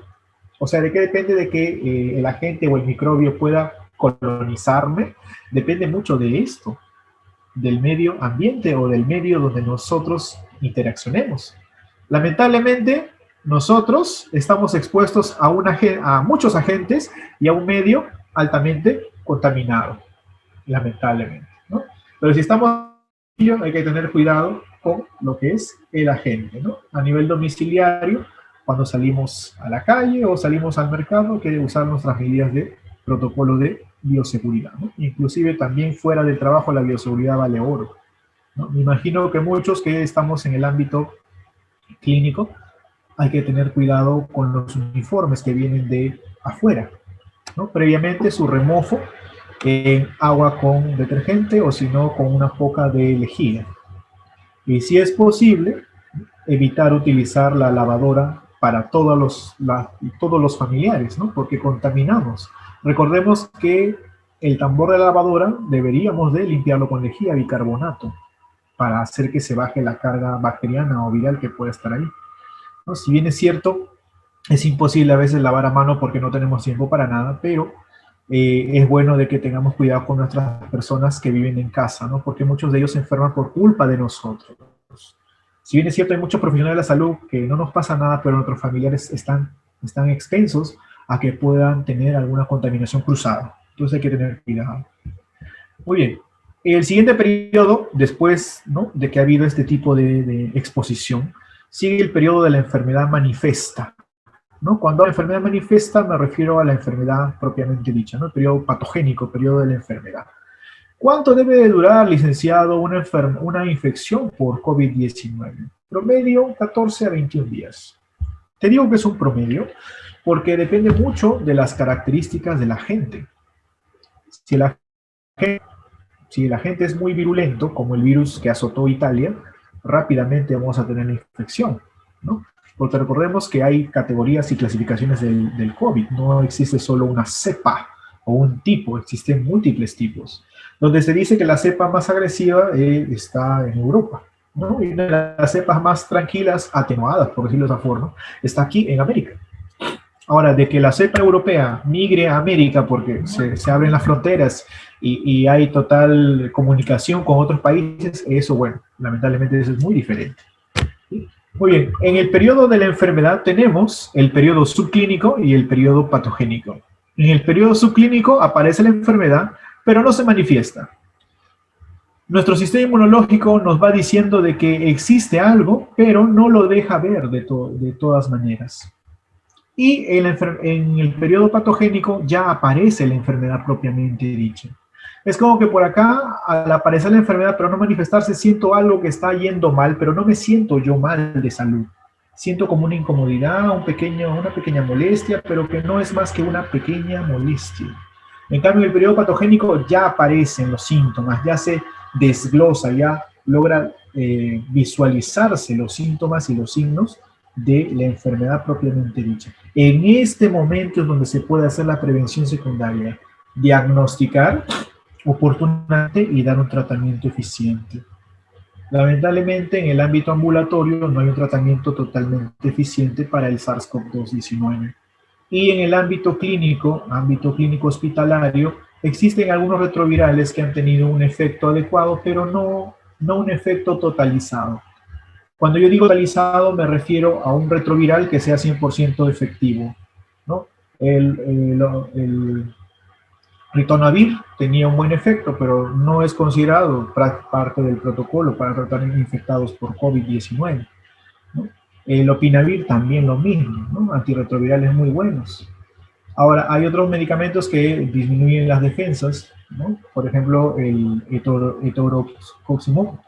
O sea, ¿de qué depende de que el agente o el microbio pueda colonizarme? Depende mucho de esto, del medio ambiente o del medio donde nosotros interaccionemos. Lamentablemente, nosotros estamos expuestos a muchos agentes y a un medio altamente contaminado, lamentablemente, ¿no? Pero si estamos, hay que tener cuidado con lo que es el agente, ¿no? A nivel domiciliario, cuando salimos a la calle o salimos al mercado, hay que usar nuestras medidas de protocolo de bioseguridad, ¿no? Inclusive también fuera del trabajo la bioseguridad vale oro, ¿no? Me imagino que muchos que estamos en el ámbito clínico hay que tener cuidado con los uniformes que vienen de afuera, ¿no? Previamente su remojo en agua con detergente o si no con una poca de lejía. Y si es posible, evitar utilizar la lavadora para todos los familiares, ¿no? Porque contaminamos. Recordemos que el tambor de la lavadora deberíamos de limpiarlo con lejía, bicarbonato, para hacer que se baje la carga bacteriana o viral que pueda estar ahí, ¿no? Si bien es cierto, es imposible a veces lavar a mano porque no tenemos tiempo para nada, pero es bueno de que tengamos cuidado con nuestras personas que viven en casa, ¿no? Porque muchos de ellos se enferman por culpa de nosotros. Si bien es cierto, hay muchos profesionales de la salud que no nos pasa nada, pero nuestros familiares están expensos a que puedan tener alguna contaminación cruzada. Entonces hay que tener cuidado. Muy bien. El siguiente periodo, después, ¿no?, de que ha habido este tipo de exposición, sigue el periodo de la enfermedad manifiesta, ¿no? Cuando la enfermedad manifiesta me refiero a la enfermedad propiamente dicha, ¿no? El periodo patogénico, periodo de la enfermedad. ¿Cuánto debe de durar, licenciado, una infección por COVID-19? Promedio, 14 a 21 días. Te digo que es un promedio porque depende mucho de las características de la gente. Si el agente es muy virulento, como el virus que azotó Italia, rápidamente vamos a tener la infección, ¿no? Porque recordemos que hay categorías y clasificaciones del COVID. No existe solo una cepa o un tipo, existen múltiples tipos. Donde se dice que la cepa más agresiva está en Europa, ¿no? Y una de las cepas más tranquilas, atenuadas, por decirlo de esa forma, está aquí en América. Ahora, de que la cepa europea migre a América porque se abren las fronteras y hay total comunicación con otros países, eso, bueno, lamentablemente eso es muy diferente. Muy bien, en el periodo de la enfermedad tenemos el periodo subclínico y el periodo patogénico. En el periodo subclínico aparece la enfermedad, pero no se manifiesta. Nuestro sistema inmunológico nos va diciendo de que existe algo, pero no lo deja ver de todas maneras. Y en el periodo patogénico ya aparece la enfermedad propiamente dicha. Es como que por acá, al aparecer la enfermedad, pero no manifestarse, siento algo que está yendo mal, pero no me siento yo mal de salud. Siento como una incomodidad, una pequeña molestia, pero que no es más que una pequeña molestia. En cambio, en el periodo patogénico ya aparecen los síntomas, ya se desglosa, ya logra visualizarse los síntomas y los signos de la enfermedad propiamente dicha. En este momento es donde se puede hacer la prevención secundaria, diagnosticar oportunamente y dar un tratamiento eficiente. Lamentablemente, en el ámbito ambulatorio no hay un tratamiento totalmente eficiente para el SARS-CoV-2-19. Y en el ámbito clínico hospitalario, existen algunos retrovirales que han tenido un efecto adecuado, pero no un efecto totalizado. Cuando yo digo totalizado, me refiero a un retroviral que sea 100% efectivo, ¿no? El ritonavir tenía un buen efecto, pero no es considerado parte del protocolo para tratar infectados por COVID-19, ¿no? El opinavir también lo mismo, ¿no? Antirretrovirales muy buenos. Ahora, hay otros medicamentos que disminuyen las defensas, ¿no? Por ejemplo, el etorocoximab,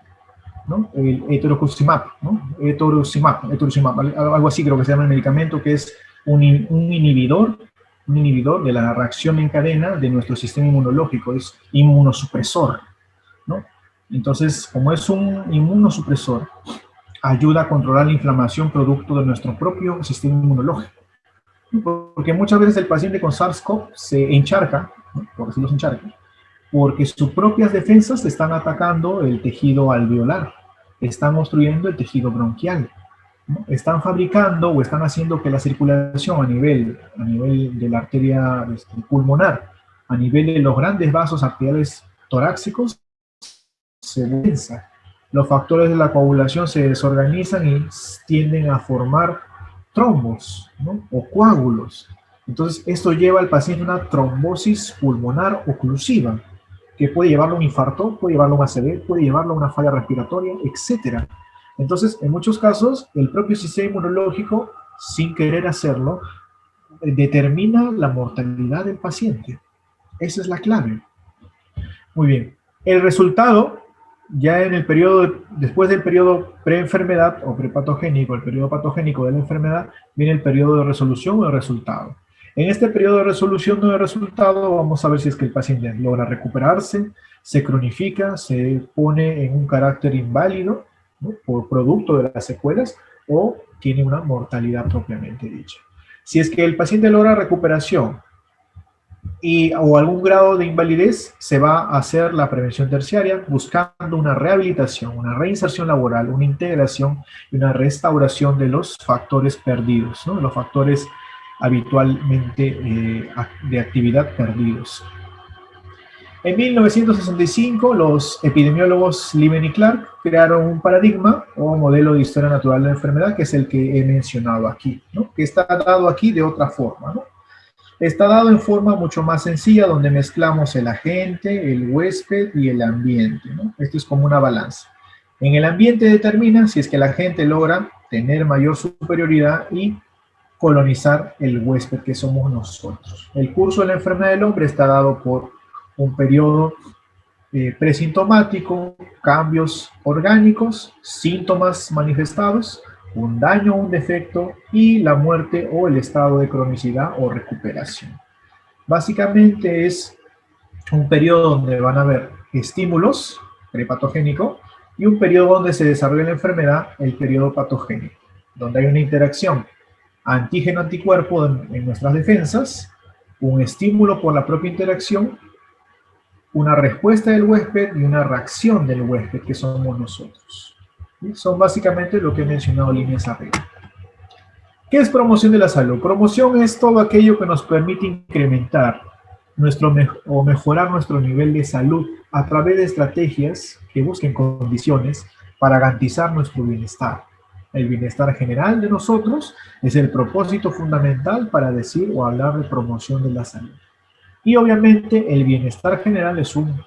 ¿no? El etorocimab, ¿no? Etorocimab, algo así creo que se llama el medicamento, que es un inhibidor un inhibidor de la reacción en cadena de nuestro sistema inmunológico, es inmunosupresor, ¿no? Entonces, como es un inmunosupresor, ayuda a controlar la inflamación producto de nuestro propio sistema inmunológico. Porque muchas veces el paciente con SARS-CoV se encharca, ¿no? Por decirlo, se encharca, porque sus propias defensas están atacando el tejido alveolar, están obstruyendo el tejido bronquial, ¿no? Están fabricando o están haciendo que la circulación a nivel de la arteria pulmonar, a nivel de los grandes vasos arteriales torácicos, se densa. Los factores de la coagulación se desorganizan y tienden a formar trombos, ¿no? O coágulos. Entonces, esto lleva al paciente a una trombosis pulmonar oclusiva, que puede llevarlo a un infarto, puede llevarlo a un ACV, puede llevarlo a una falla respiratoria, etc. Entonces, en muchos casos, el propio sistema inmunológico, sin querer hacerlo, determina la mortalidad del paciente. Esa es la clave. Muy bien. El resultado, ya en el periodo, después del periodo preenfermedad o prepatogénico, el periodo patogénico de la enfermedad, viene el periodo de resolución o de resultado. En este periodo de resolución o de resultado, vamos a ver si es que el paciente logra recuperarse, se cronifica, se pone en un carácter inválido, ¿no? Por producto de las secuelas, o tiene una mortalidad propiamente dicha. Si es que el paciente logra recuperación o algún grado de invalidez, se va a hacer la prevención terciaria buscando una rehabilitación, una reinserción laboral, una integración y una restauración de los factores perdidos, ¿no? Los factores habitualmente de actividad perdidos. En 1965, los epidemiólogos Lieben y Clark crearon un paradigma o modelo de historia natural de la enfermedad, que es el que he mencionado aquí, ¿no? Que está dado aquí de otra forma, ¿no? Está dado en forma mucho más sencilla, donde mezclamos el agente, el huésped y el ambiente, ¿no? Esto es como una balanza. En el ambiente determina si es que el agente logra tener mayor superioridad y colonizar el huésped que somos nosotros. El curso de la enfermedad del hombre está dado por un periodo presintomático, cambios orgánicos, síntomas manifestados, un daño o un defecto y la muerte o el estado de cronicidad o recuperación. Básicamente es un periodo donde van a haber estímulos prepatogénico y un periodo donde se desarrolla la enfermedad, el periodo patogénico, donde hay una interacción antígeno-anticuerpo en nuestras defensas, un estímulo por la propia interacción, una respuesta del huésped y una reacción del huésped, que somos nosotros. ¿Sí? Son básicamente lo que he mencionado líneas arriba. ¿Qué es promoción de la salud? Promoción es todo aquello que nos permite incrementar o mejorar nuestro nivel de salud a través de estrategias que busquen condiciones para garantizar nuestro bienestar. El bienestar general de nosotros es el propósito fundamental para decir o hablar de promoción de la salud. Y obviamente el bienestar general es un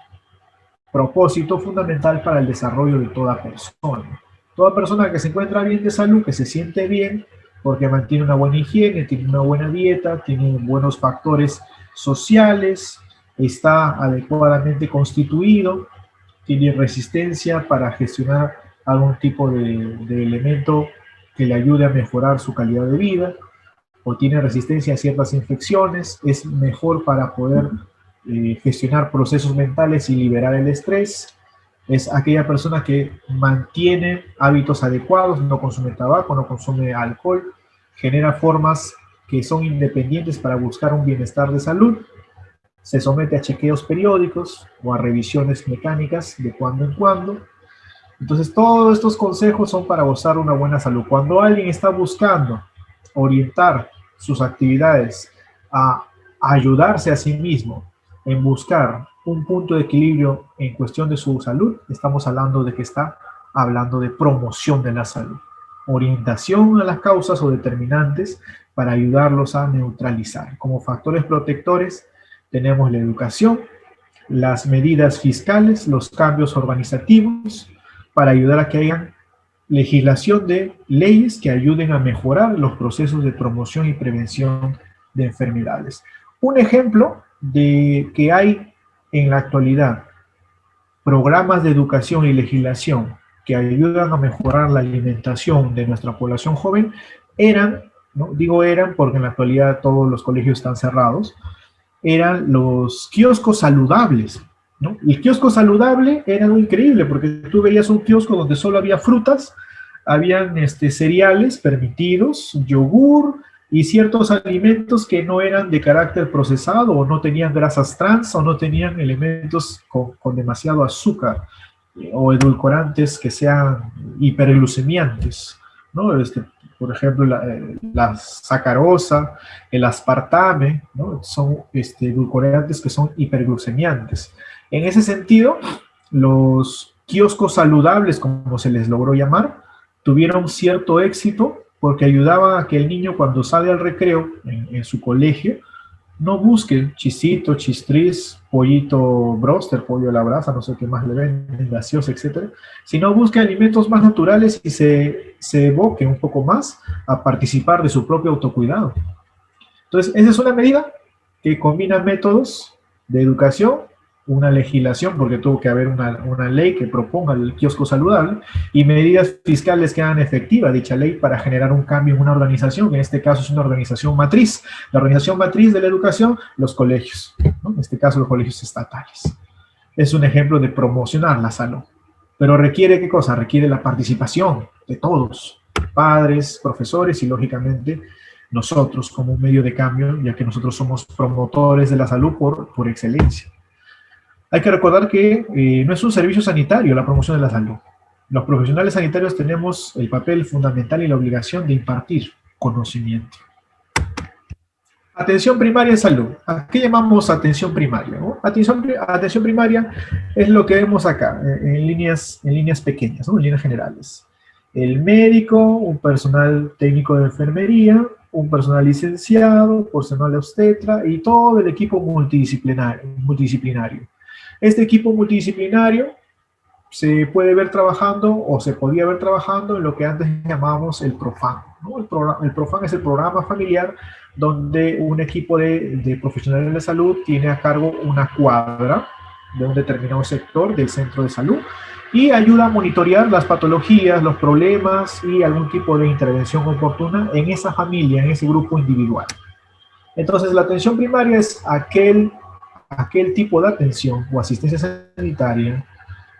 propósito fundamental para el desarrollo de toda persona. Toda persona que se encuentra bien de salud, que se siente bien, porque mantiene una buena higiene, tiene una buena dieta, tiene buenos factores sociales, está adecuadamente constituido, tiene resistencia para gestionar algún tipo de elemento que le ayude a mejorar su calidad de vida, o tiene resistencia a ciertas infecciones, es mejor para poder gestionar procesos mentales y liberar el estrés. Es aquella persona que mantiene hábitos adecuados, no consume tabaco, no consume alcohol, genera formas que son independientes para buscar un bienestar de salud, se somete a chequeos periódicos o a revisiones mecánicas de cuando en cuando. Entonces, todos estos consejos son para gozar una buena salud. Cuando alguien está buscando orientar sus actividades a ayudarse a sí mismo en buscar un punto de equilibrio en cuestión de su salud, estamos hablando de que está hablando de promoción de la salud. Orientación a las causas o determinantes para ayudarlos a neutralizar. Como factores protectores tenemos la educación, las medidas fiscales, los cambios organizativos, para ayudar a que haya legislación de leyes que ayuden a mejorar los procesos de promoción y prevención de enfermedades. Un ejemplo de que hay en la actualidad programas de educación y legislación que ayudan a mejorar la alimentación de nuestra población joven eran ¿no? Digo eran porque en la actualidad todos los colegios están cerrados, eran los kioscos saludables, ¿no? El kiosco saludable era algo increíble porque tú veías un kiosco donde solo había frutas, habían cereales permitidos, yogur y ciertos alimentos que no eran de carácter procesado o no tenían grasas trans o no tenían elementos con demasiado azúcar o edulcorantes que sean hiperglucemiantes, ¿no? Por ejemplo, la sacarosa, el aspartame, ¿no? Son edulcorantes que son hiperglucemiantes. En ese sentido, los kioscos saludables, como se les logró llamar, tuvieron cierto éxito porque ayudaban a que el niño cuando sale al recreo en su colegio no busque chisito, chistriz, pollito broster, pollo a la brasa, no sé qué más le venden, gaseosa, etcétera, sino busque alimentos más naturales y se evoque un poco más a participar de su propio autocuidado. Entonces, esa es una medida que combina métodos de educación, una legislación, porque tuvo que haber una ley que proponga el kiosco saludable, y medidas fiscales que hagan efectiva dicha ley para generar un cambio en una organización, que en este caso es una organización matriz. La organización matriz de la educación, los colegios, ¿no? En este caso los colegios estatales. Es un ejemplo de promocionar la salud. Pero requiere, ¿qué cosa? Requiere la participación de todos, padres, profesores y, lógicamente, nosotros como un medio de cambio, ya que nosotros somos promotores de la salud por excelencia. Hay que recordar que no es un servicio sanitario la promoción de la salud. Los profesionales sanitarios tenemos el papel fundamental y la obligación de impartir conocimiento. Atención primaria en salud. ¿A qué llamamos atención primaria? ¿No? Atención primaria es lo que vemos acá, en líneas pequeñas, ¿no? En líneas generales. El médico, un personal técnico de enfermería, un personal licenciado, personal obstetra y todo el equipo multidisciplinario. Este equipo multidisciplinario se puede ver trabajando o se podía ver trabajando en lo que antes llamábamos el PROFAM, ¿no? El PROFAM es el programa familiar donde un equipo de profesionales de salud tiene a cargo una cuadra de un determinado sector del centro de salud y ayuda a monitorear las patologías, los problemas y algún tipo de intervención oportuna en esa familia, en ese grupo individual. Entonces, la atención primaria es aquel tipo de atención o asistencia sanitaria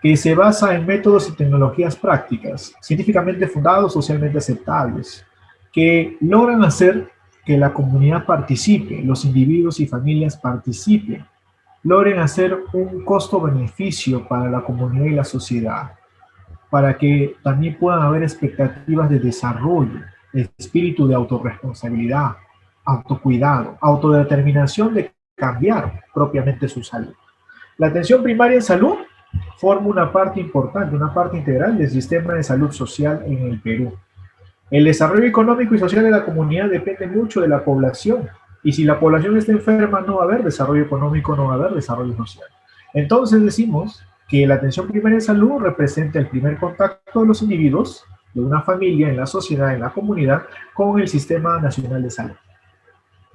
que se basa en métodos y tecnologías prácticas, científicamente fundados, socialmente aceptables, que logran hacer que la comunidad participe, los individuos y familias participen, logren hacer un costo-beneficio para la comunidad y la sociedad, para que también puedan haber expectativas de desarrollo, espíritu de autorresponsabilidad, autocuidado, autodeterminación de cambiar propiamente su salud. La atención primaria en salud forma una parte importante, una parte integral del sistema de salud social en el Perú. El desarrollo económico y social de la comunidad depende mucho de la población, y si la población está enferma no va a haber desarrollo económico, no va a haber desarrollo social. Entonces decimos que la atención primaria en salud representa el primer contacto de los individuos, de una familia, en la sociedad, en la comunidad, con el Sistema Nacional de Salud.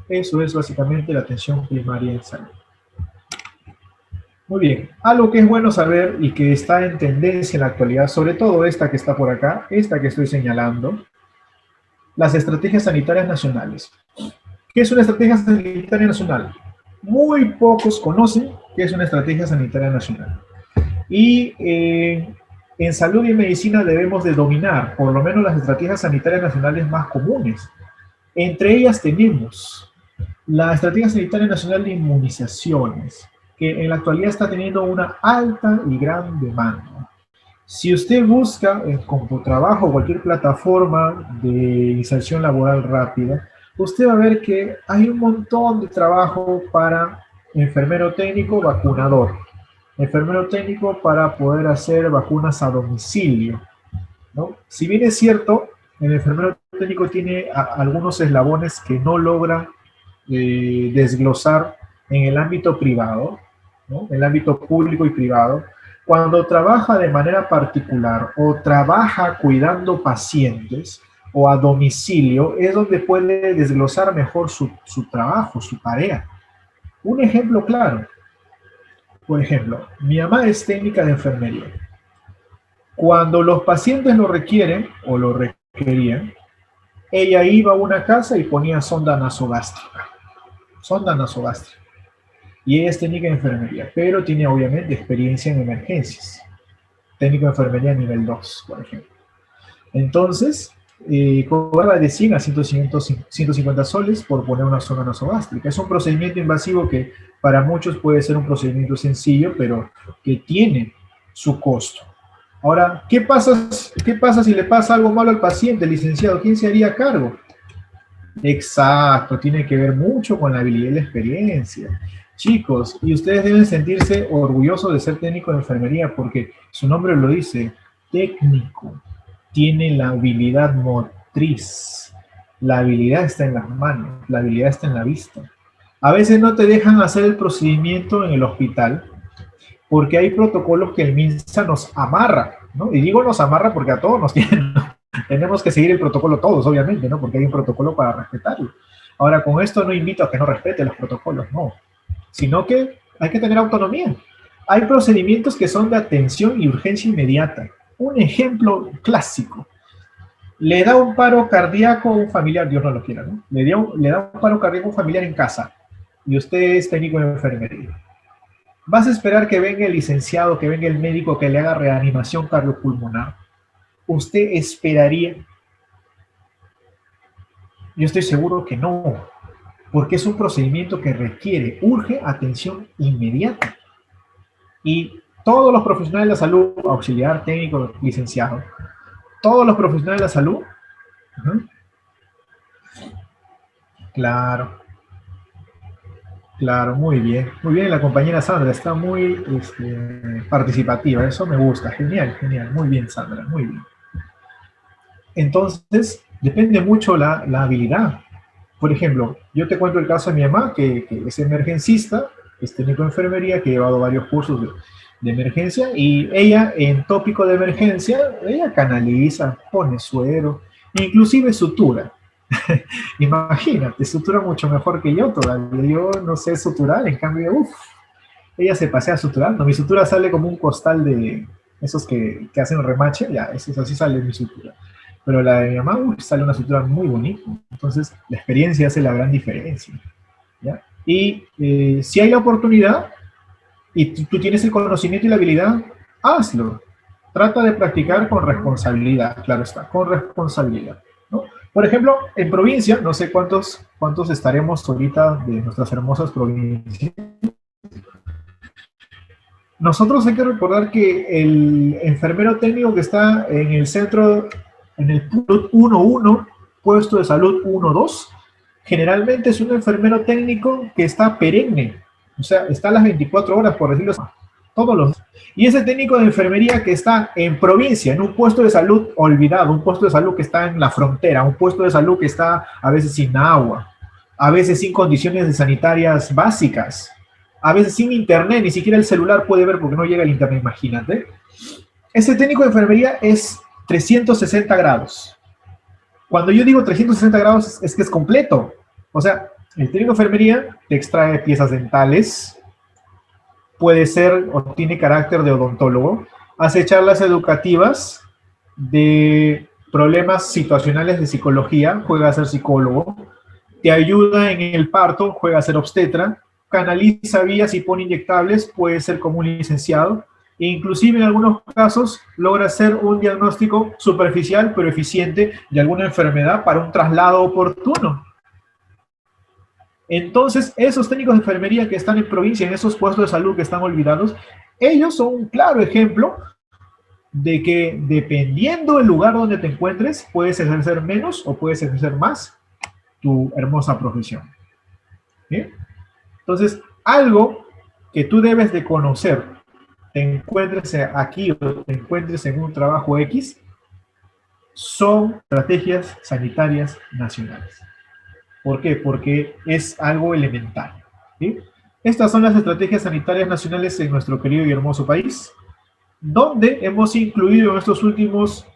Eso es básicamente la atención primaria en salud. Muy bien, algo que es bueno saber y que está en tendencia en la actualidad, sobre todo esta que está por acá, esta que estoy señalando, las estrategias sanitarias nacionales. ¿Qué es una estrategia sanitaria nacional? Muy pocos conocen qué es una estrategia sanitaria nacional. Y en salud y medicina debemos de dominar por lo menos las estrategias sanitarias nacionales más comunes. Entre ellas tenemos la Estrategia Sanitaria Nacional de Inmunizaciones, que en la actualidad está teniendo una alta y gran demanda. Si usted busca en CompuTrabajo o cualquier plataforma de inserción laboral rápida, usted va a ver que hay un montón de trabajo para enfermero técnico vacunador, enfermero técnico para poder hacer vacunas a domicilio, ¿no? Si bien es cierto, el enfermero técnico tiene algunos eslabones que no logra desglosar en el ámbito privado, ¿no? En el ámbito público y privado. Cuando trabaja de manera particular o trabaja cuidando pacientes o a domicilio, es donde puede desglosar mejor su trabajo, su tarea. Un ejemplo claro, por ejemplo, mi mamá es técnica de enfermería. Cuando los pacientes lo requieren o lo requerían, ella iba a una casa y ponía sonda nasogástrica. Sonda nasogástrica. Y ella es técnica de enfermería, pero tiene obviamente experiencia en emergencias. Técnico de enfermería nivel 2, por ejemplo. Entonces, cobraba de 100 a 150 soles por poner una sonda nasogástrica. Es un procedimiento invasivo que para muchos puede ser un procedimiento sencillo, pero que tiene su costo. Ahora, qué pasa si le pasa algo malo al paciente, licenciado? ¿Quién se haría cargo? Exacto, tiene que ver mucho con la habilidad y la experiencia. Chicos, y ustedes deben sentirse orgullosos de ser técnico de enfermería porque su nombre lo dice, técnico. Tiene la habilidad motriz. La habilidad está en las manos, la habilidad está en la vista. A veces no te dejan hacer el procedimiento en el hospital porque hay protocolos que el MINSA nos amarra, ¿no? Y digo nos amarra porque a todos nos tienen, tenemos que seguir el protocolo todos, obviamente, ¿no? Porque hay un protocolo para respetarlo. Ahora, con esto no invito a que no respete los protocolos, no, sino que hay que tener autonomía. Hay procedimientos que son de atención y urgencia inmediata. Un ejemplo clásico. Le da un paro cardíaco a un familiar, Dios no lo quiera, ¿no? Le da un paro cardíaco a un familiar en casa y usted es técnico de enfermería. ¿Vas a esperar que venga el licenciado, que venga el médico, que le haga reanimación cardiopulmonar? ¿Usted esperaría? Yo estoy seguro que no, porque es un procedimiento que requiere, urge atención inmediata. Y todos los profesionales de la salud, auxiliar, técnico, licenciado, todos los profesionales de la salud, claro, claro, muy bien, la compañera Sandra está muy participativa, eso me gusta, genial, genial, muy bien Sandra, muy bien. Entonces, depende mucho la habilidad. Por ejemplo, yo te cuento el caso de mi mamá, que es emergencista, es técnico de enfermería, que ha llevado varios cursos de emergencia, y ella en tópico de emergencia, ella canaliza, pone suero, inclusive sutura. Imagínate, sutura mucho mejor que yo todavía. Yo no sé suturar, en cambio, ella se pasea suturando. Mi sutura sale como un costal de esos que hacen remache, ya, eso, así sale mi sutura. Pero la de mi mamá, sale una sutura muy bonita. Entonces, la experiencia hace la gran diferencia. ¿Ya? Y si hay la oportunidad y tú tienes el conocimiento y la habilidad, hazlo. Trata de practicar con responsabilidad, claro está, con responsabilidad, ¿no? Por ejemplo, en provincia, no sé cuántos estaremos ahorita de nuestras hermosas provincias. Nosotros hay que recordar que el enfermero técnico que está en el centro, en el punto 1-1, puesto de salud 1-2, generalmente es un enfermero técnico que está perenne, o sea, está a las 24 horas, por decirlo así, todos los días. Y ese técnico de enfermería que está en provincia, en un puesto de salud olvidado, un puesto de salud que está en la frontera, un puesto de salud que está a veces sin agua, a veces sin condiciones sanitarias básicas, a veces sin internet, ni siquiera el celular puede ver porque no llega el internet, imagínate. Ese técnico de enfermería es 360 grados. Cuando yo digo 360 grados es que es completo. O sea, el técnico de enfermería te extrae piezas dentales, puede ser o tiene carácter de odontólogo, hace charlas educativas de problemas situacionales de psicología, juega a ser psicólogo, te ayuda en el parto, juega a ser obstetra, canaliza vías y pone inyectables, puede ser como un licenciado, e inclusive en algunos casos logra hacer un diagnóstico superficial pero eficiente de alguna enfermedad para un traslado oportuno. Entonces, esos técnicos de enfermería que están en provincia, en esos puestos de salud que están olvidados, ellos son un claro ejemplo de que dependiendo del lugar donde te encuentres, puedes ejercer menos o puedes ejercer más tu hermosa profesión. ¿Sí? Entonces, algo que tú debes de conocer, te encuentres aquí o te encuentres en un trabajo X, son estrategias sanitarias nacionales. ¿Por qué? Porque es algo elemental. ¿Sí? Estas son las estrategias sanitarias nacionales en nuestro querido y hermoso país, donde hemos incluido en estos últimos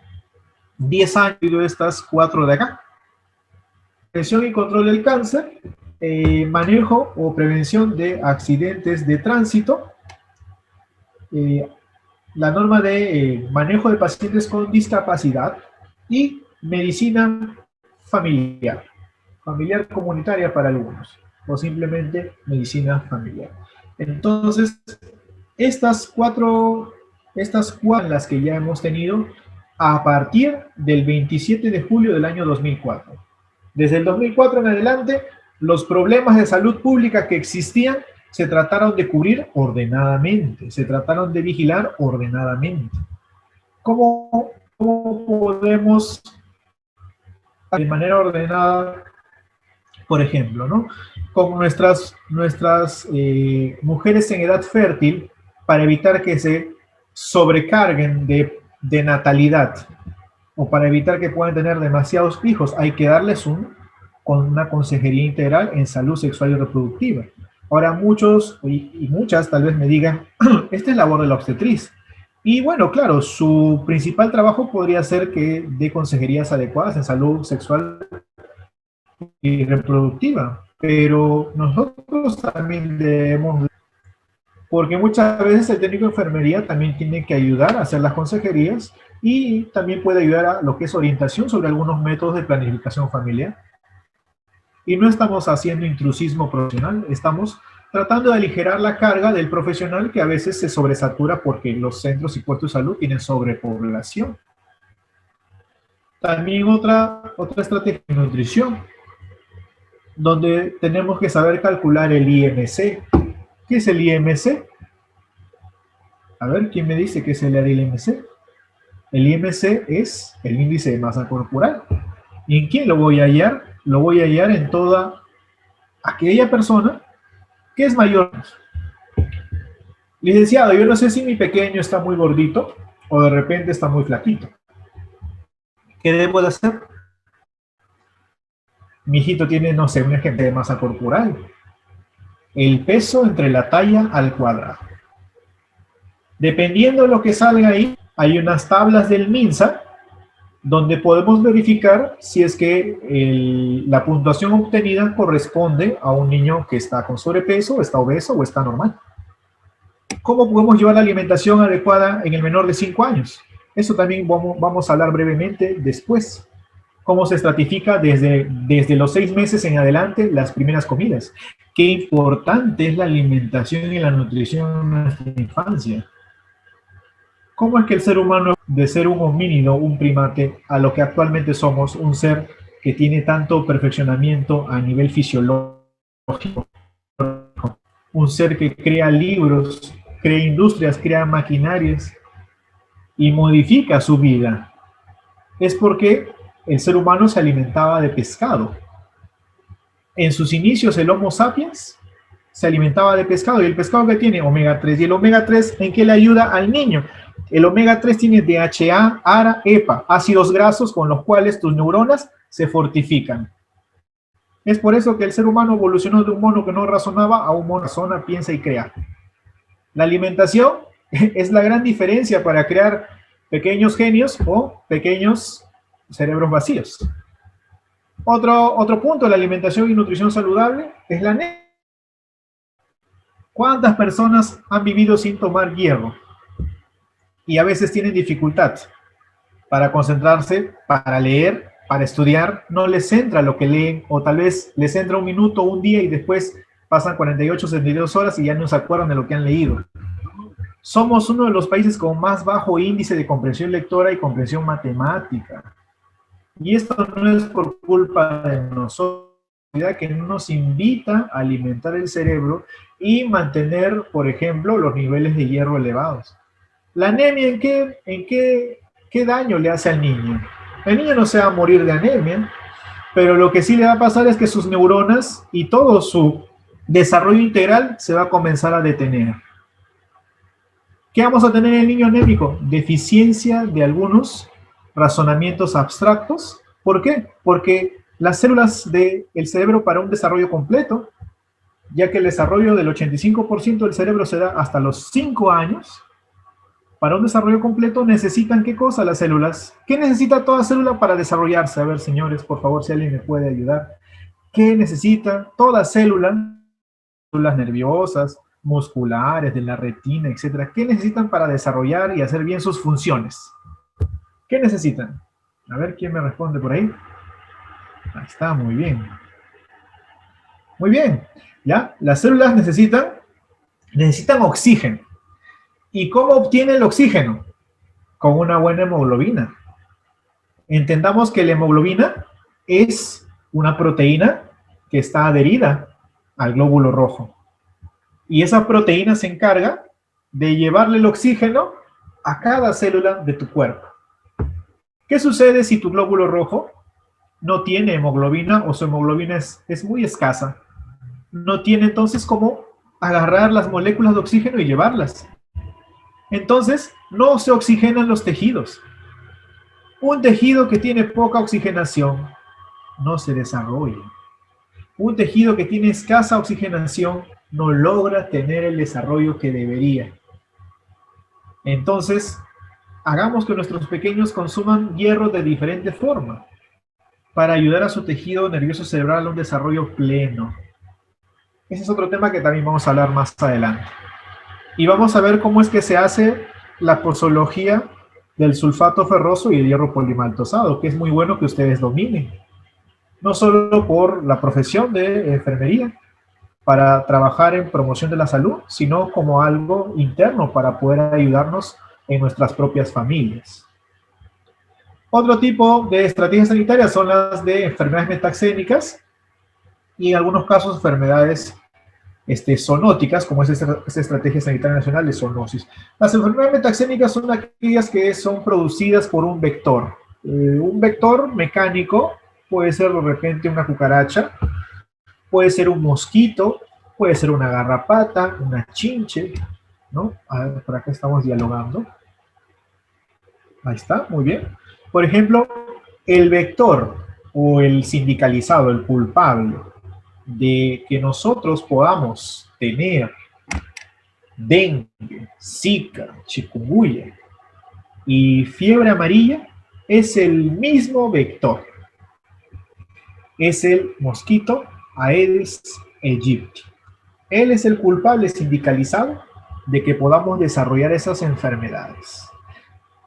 10 años de estas 4 de acá. Prevención y control del cáncer, manejo o prevención de accidentes de tránsito, la norma de manejo de pacientes con discapacidad y medicina familiar. Familiar comunitaria para algunos, o simplemente medicina familiar. Entonces, estas cuatro las que ya hemos tenido a partir del 27 de julio del año 2004. Desde el 2004 en adelante, los problemas de salud pública que existían se trataron de cubrir ordenadamente, se trataron de vigilar ordenadamente. ¿Cómo podemos, de manera ordenada, por ejemplo, ¿no? Con nuestras mujeres en edad fértil, para evitar que se sobrecarguen de natalidad o para evitar que puedan tener demasiados hijos, hay que darles con una consejería integral en salud sexual y reproductiva. Ahora muchos y muchas tal vez me digan, esta es labor de la obstetriz. Y bueno, claro, su principal trabajo podría ser que dé consejerías adecuadas en salud sexual y reproductiva, pero nosotros también debemos, porque muchas veces el técnico de enfermería también tiene que ayudar a hacer las consejerías y también puede ayudar a lo que es orientación sobre algunos métodos de planificación familiar. Y no estamos haciendo intrusismo profesional, estamos tratando de aligerar la carga del profesional que a veces se sobresatura porque los centros y puestos de salud tienen sobrepoblación. También otra estrategia de nutrición, donde tenemos que saber calcular el IMC. ¿Qué es el IMC? A ver, ¿quién me dice qué es el IMC? El IMC es el índice de masa corporal. ¿Y en quién lo voy a hallar? Lo voy a hallar en toda aquella persona que es mayor. Licenciado, yo no sé si mi pequeño está muy gordito o de repente está muy flaquito. ¿Qué debo de hacer? Mi hijito tiene, no sé, un ejemplo de masa corporal. El peso entre la talla al cuadrado. Dependiendo de lo que salga ahí, hay unas tablas del MINSA donde podemos verificar si es que la puntuación obtenida corresponde a un niño que está con sobrepeso, está obeso o está normal. ¿Cómo podemos llevar la alimentación adecuada en el menor de 5 años? Eso también vamos a hablar brevemente después. Cómo se estratifica desde los 6 meses en adelante las primeras comidas. Qué importante es la alimentación y la nutrición en nuestra infancia. ¿Cómo es que el ser humano, de ser un homínido, un primate, a lo que actualmente somos, un ser que tiene tanto perfeccionamiento a nivel fisiológico, un ser que crea libros, crea industrias, crea maquinarias y modifica su vida? Es porque el ser humano se alimentaba de pescado. En sus inicios, el Homo sapiens se alimentaba de pescado. ¿Y el pescado que tiene? Omega 3. ¿Y el omega 3 en qué le ayuda al niño? El omega 3 tiene DHA, ARA, EPA, ácidos grasos con los cuales tus neuronas se fortifican. Es por eso que el ser humano evolucionó de un mono que no razonaba a un mono que razona, piensa y crea. La alimentación es la gran diferencia para crear pequeños genios o pequeños cerebros vacíos. Otro punto de la alimentación y nutrición saludable es la anemia. ¿Cuántas personas han vivido sin tomar hierro? Y a veces tienen dificultad para concentrarse, para leer, para estudiar. No les entra lo que leen, o tal vez les entra un minuto, un día, y después pasan 48, 72 horas y ya no se acuerdan de lo que han leído. Somos uno de los países con más bajo índice de comprensión lectora y comprensión matemática. Y esto no es por culpa de nosotros, que no nos invita a alimentar el cerebro y mantener, por ejemplo, los niveles de hierro elevados. ¿La anemia en qué daño le hace al niño? El niño no se va a morir de anemia, pero lo que sí le va a pasar es que sus neuronas y todo su desarrollo integral se va a comenzar a detener. ¿Qué vamos a tener en el niño anémico? Deficiencia de algunos razonamientos abstractos. ¿Por qué? Porque las células del cerebro para un desarrollo completo, ya que el desarrollo del 85% del cerebro se da hasta los 5 años, para un desarrollo completo necesitan ¿qué cosa las células? ¿Qué necesita toda célula para desarrollarse? A ver, señores, por favor, si alguien me puede ayudar. ¿Qué necesita toda célula? Células nerviosas, musculares, de la retina, etcétera. ¿Qué necesitan para desarrollar y hacer bien sus funciones? ¿Qué necesitan? A ver, ¿quién me responde por ahí? Ahí está, muy bien. Muy bien, ¿ya? Las células necesitan oxígeno. ¿Y cómo obtiene el oxígeno? Con una buena hemoglobina. Entendamos que la hemoglobina es una proteína que está adherida al glóbulo rojo. Y esa proteína se encarga de llevarle el oxígeno a cada célula de tu cuerpo. ¿Qué sucede si tu glóbulo rojo no tiene hemoglobina o su hemoglobina es muy escasa? No tiene entonces cómo agarrar las moléculas de oxígeno y llevarlas. Entonces, no se oxigenan los tejidos. Un tejido que tiene poca oxigenación no se desarrolla. Un tejido que tiene escasa oxigenación no logra tener el desarrollo que debería. Entonces, hagamos que nuestros pequeños consuman hierro de diferente forma para ayudar a su tejido nervioso cerebral a un desarrollo pleno. Ese es otro tema que también vamos a hablar más adelante. Y vamos a ver cómo es que se hace la posología del sulfato ferroso y el hierro polimaltosado, que es muy bueno que ustedes dominen. No solo por la profesión de enfermería, para trabajar en promoción de la salud, sino como algo interno para poder ayudarnos en nuestras propias familias. Otro tipo de estrategias sanitarias son las de enfermedades metaxénicas y en algunos casos enfermedades zoonóticas, como es esta estrategia sanitaria nacional de zoonosis. Las enfermedades metaxénicas son aquellas que son producidas por un vector. Un vector mecánico puede ser de repente una cucaracha, puede ser un mosquito, puede ser una garrapata, una chinche, ¿no? A ver, por acá estamos dialogando. Ahí está, muy bien. Por ejemplo, el vector o el sindicalizado, el culpable de que nosotros podamos tener dengue, zika, chikungunya y fiebre amarilla es el mismo vector. Es el mosquito Aedes aegypti. Él es el culpable sindicalizado de que podamos desarrollar esas enfermedades.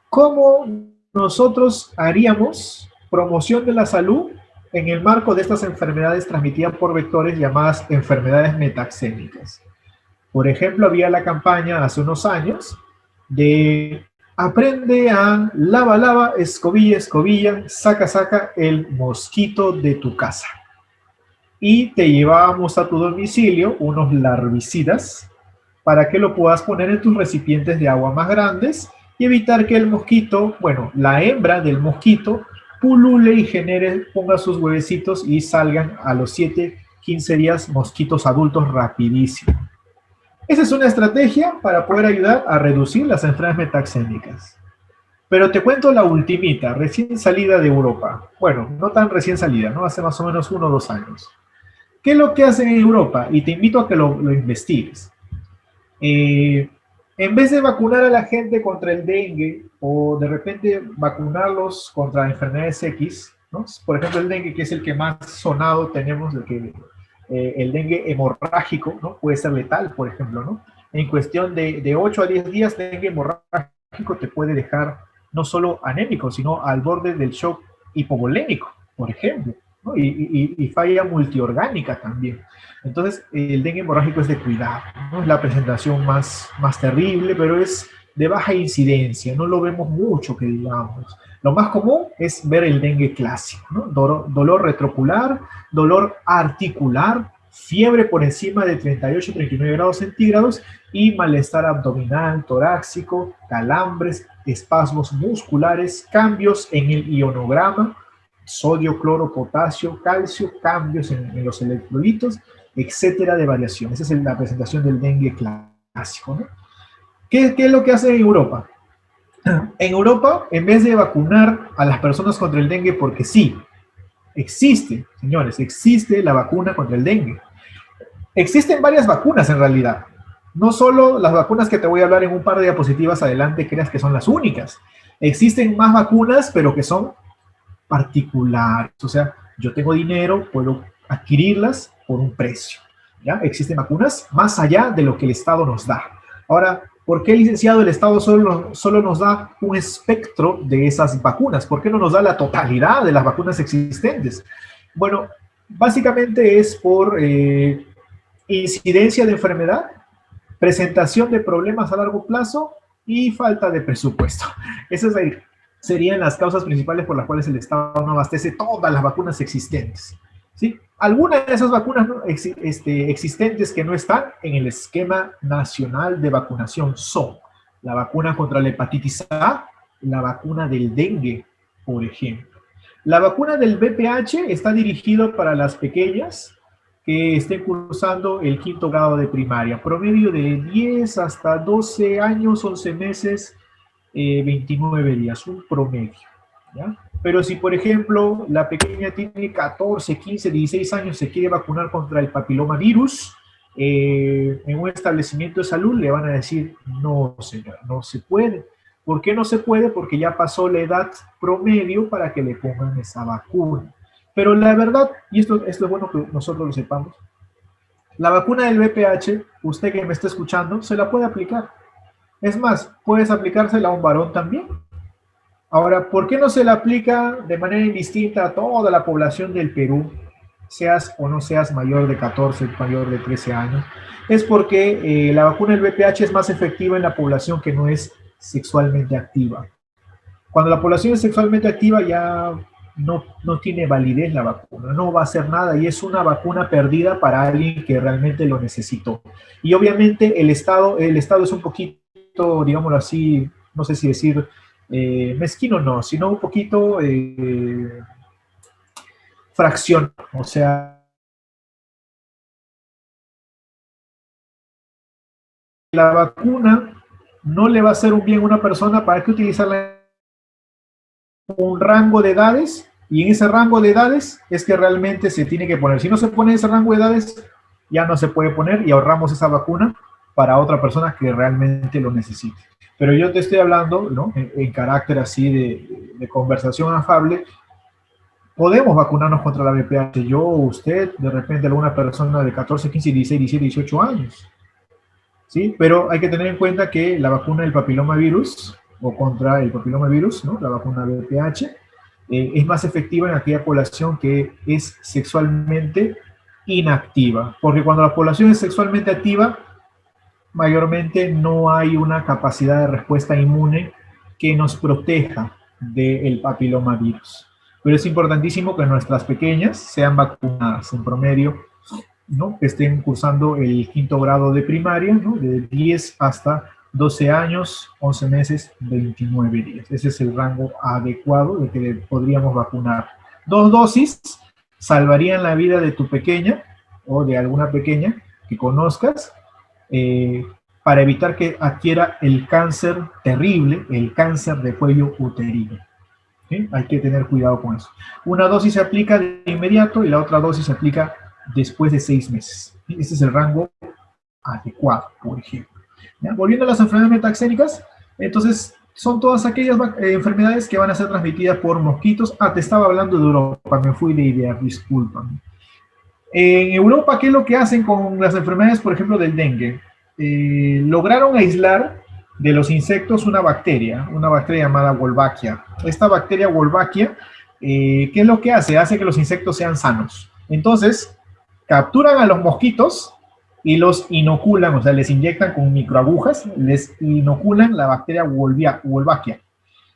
¿Cómo nosotros haríamos promoción de la salud en el marco de estas enfermedades transmitidas por vectores llamadas enfermedades metaxémicas? Por ejemplo, había la campaña hace unos años de aprende a lava, lava, escobilla, escobilla, saca, saca el mosquito de tu casa. Y te llevábamos a tu domicilio unos larvicidas para que lo puedas poner en tus recipientes de agua más grandes y evitar que el mosquito, bueno, la hembra del mosquito, pulule y genere, ponga sus huevecitos y salgan a los 7-15 días mosquitos adultos rapidísimo. Esa es una estrategia para poder ayudar a reducir las enfermedades metaxémicas. Pero te cuento la ultimita, recién salida de Europa. Bueno, no tan recién salida, ¿no? Hace más o menos 1 o 2 años. ¿Qué es lo que hacen en Europa? Y te invito a que lo investigues. En vez de vacunar a la gente contra el dengue o de repente vacunarlos contra enfermedades X, ¿no? Por ejemplo, el dengue, que es el que más sonado tenemos, el dengue hemorrágico, ¿no? Puede ser letal, por ejemplo, ¿no? En cuestión de 8 a 10 días, dengue hemorrágico te puede dejar no solo anémico, sino al borde del shock hipovolémico, por ejemplo, ¿no? Y falla multiorgánica también. Entonces, el dengue hemorrágico es de cuidado, ¿no? Es la presentación más terrible, pero es de baja incidencia, no lo vemos mucho, que digamos. Lo más común es ver el dengue clásico, ¿no? Dolor retrocular, dolor articular, fiebre por encima de 38-39 grados centígrados y malestar abdominal, torácico, calambres, espasmos musculares, cambios en el ionograma, sodio, cloro, potasio, calcio, cambios en los electrolitos, etcétera, de variación. Esa es la presentación del dengue clásico, ¿no? ¿Qué es lo que hace en Europa? En Europa, en vez de vacunar a las personas contra el dengue, porque sí, existe, señores, existe la vacuna contra el dengue. Existen varias vacunas en realidad. No solo las vacunas que te voy a hablar en un par de diapositivas adelante, creas que son las únicas. Existen más vacunas, pero que son particulares. O sea, yo tengo dinero, puedo adquirirlas por un precio, ¿ya? Existen vacunas más allá de lo que el Estado nos da. Ahora, ¿por qué, licenciado, el Estado solo nos da un espectro de esas vacunas? ¿Por qué no nos da la totalidad de las vacunas existentes? Bueno, básicamente es por incidencia de enfermedad, presentación de problemas a largo plazo y falta de presupuesto. Esas serían las causas principales por las cuales el Estado no abastece todas las vacunas existentes. ¿Sí? Algunas de esas vacunas existentes que no están en el esquema nacional de vacunación son la vacuna contra la hepatitis A, la vacuna del dengue, por ejemplo. La vacuna del VPH está dirigida para las pequeñas que estén cursando el quinto grado de primaria, promedio de 10 hasta 12 años, 11 meses, 29 días, un promedio. ¿Ya? Pero si, por ejemplo, la pequeña tiene 14, 15, 16 años, se quiere vacunar contra el papilomavirus, en un establecimiento de salud le van a decir, no, señora, no se puede. ¿Por qué no se puede? Porque ya pasó la edad promedio para que le pongan esa vacuna. Pero la verdad, y esto es bueno que nosotros lo sepamos, la vacuna del VPH, usted que me está escuchando, se la puede aplicar. Es más, puedes aplicársela a un varón también. Ahora, ¿por qué no se la aplica de manera indistinta a toda la población del Perú, seas o no seas mayor de 14, mayor de 13 años? Es porque la vacuna del VPH es más efectiva en la población que no es sexualmente activa. Cuando la población es sexualmente activa ya no tiene validez la vacuna, no va a hacer nada y es una vacuna perdida para alguien que realmente lo necesitó. Y obviamente el Estado es un poquito, digámoslo así, no sé si decir mezquino no, sino un poquito fracción, o sea, la vacuna no le va a hacer un bien a una persona, ¿para qué utilizarla en un rango de edades? Y en ese rango de edades es que realmente se tiene que poner. Si no se pone en ese rango de edades, ya no se puede poner y ahorramos esa vacuna para otra persona que realmente lo necesite. Pero yo te estoy hablando, ¿no? En carácter así de conversación afable. Podemos vacunarnos contra la VPH. Yo, usted, de repente alguna persona de 14, 15, 16, 17, 18 años. ¿Sí? Pero hay que tener en cuenta que la vacuna del papilomavirus o contra el papilomavirus, ¿no? La vacuna VPH, es más efectiva en aquella población que es sexualmente inactiva. Porque cuando la población es sexualmente activa, mayormente no hay una capacidad de respuesta inmune que nos proteja del papilomavirus. Pero es importantísimo que nuestras pequeñas sean vacunadas en promedio, ¿no? Que estén cursando el quinto grado de primaria, ¿no? De 10 hasta 12 años, 11 meses, 29 días. Ese es el rango adecuado de que podríamos vacunar. 2 dosis salvarían la vida de tu pequeña o de alguna pequeña que conozcas, para evitar que adquiera el cáncer terrible, el cáncer de cuello uterino. ¿Sí? Hay que tener cuidado con eso. Una dosis se aplica de inmediato y la otra dosis se aplica después de 6 meses. ¿Sí? Ese es el rango adecuado, por ejemplo. ¿Ya? Volviendo a las enfermedades metaxénicas, entonces son todas aquellas enfermedades que van a ser transmitidas por mosquitos. Te estaba hablando de Europa, me fui de idea, discúlpame. En Europa, ¿qué es lo que hacen con las enfermedades, por ejemplo, del dengue? Lograron aislar de los insectos una bacteria llamada Wolbachia. Esta bacteria Wolbachia, ¿qué es lo que hace? Hace que los insectos sean sanos. Entonces, capturan a los mosquitos y los inoculan, o sea, les inyectan con microagujas, les inoculan la bacteria Wolbachia.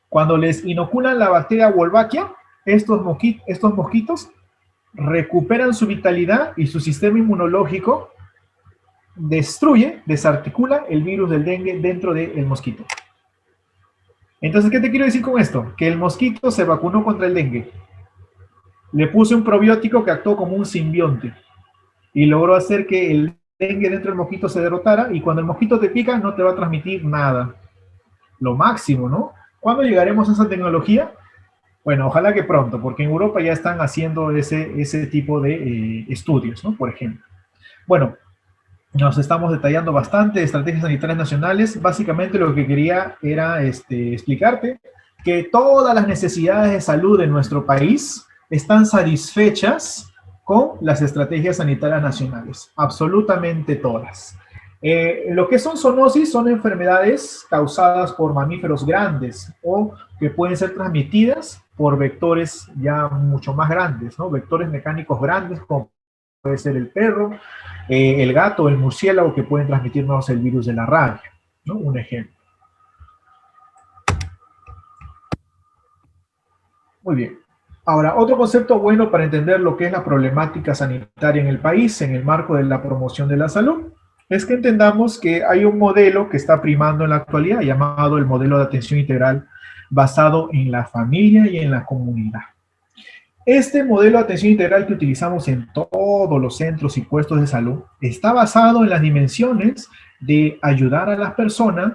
Cuando les inoculan la bacteria Wolbachia, estos mosquitos recuperan su vitalidad y su sistema inmunológico desarticula el virus del dengue dentro del mosquito. Entonces, ¿qué te quiero decir con esto? Que el mosquito se vacunó contra el dengue. Le puse un probiótico que actuó como un simbionte y logró hacer que el dengue dentro del mosquito se derrotara y cuando el mosquito te pica no te va a transmitir nada. Lo máximo, ¿no? ¿Cuándo llegaremos a esa tecnología? Bueno, ojalá que pronto, porque en Europa ya están haciendo ese tipo de estudios, ¿no? Por ejemplo. Bueno, nos estamos detallando bastante estrategias sanitarias nacionales. Básicamente lo que quería era explicarte que todas las necesidades de salud de nuestro país están satisfechas con las estrategias sanitarias nacionales. Absolutamente todas. Lo que son zoonosis son enfermedades causadas por mamíferos grandes o que pueden ser transmitidas por vectores ya mucho más grandes, ¿no? Vectores mecánicos grandes como puede ser el perro, el gato, el murciélago, que pueden transmitirnos el virus de la rabia, ¿no? Un ejemplo. Muy bien. Ahora, otro concepto bueno para entender lo que es la problemática sanitaria en el país en el marco de la promoción de la salud es que entendamos que hay un modelo que está primando en la actualidad llamado el modelo de atención integral basado en la familia y en la comunidad. Este modelo de atención integral que utilizamos en todos los centros y puestos de salud está basado en las dimensiones de ayudar a las personas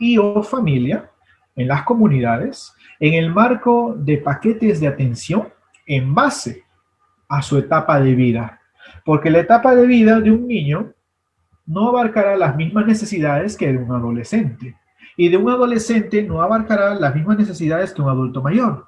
y o familia en las comunidades en el marco de paquetes de atención en base a su etapa de vida. Porque la etapa de vida de un niño no abarcará las mismas necesidades que de un adolescente. Y de un adolescente no abarcará las mismas necesidades que un adulto mayor.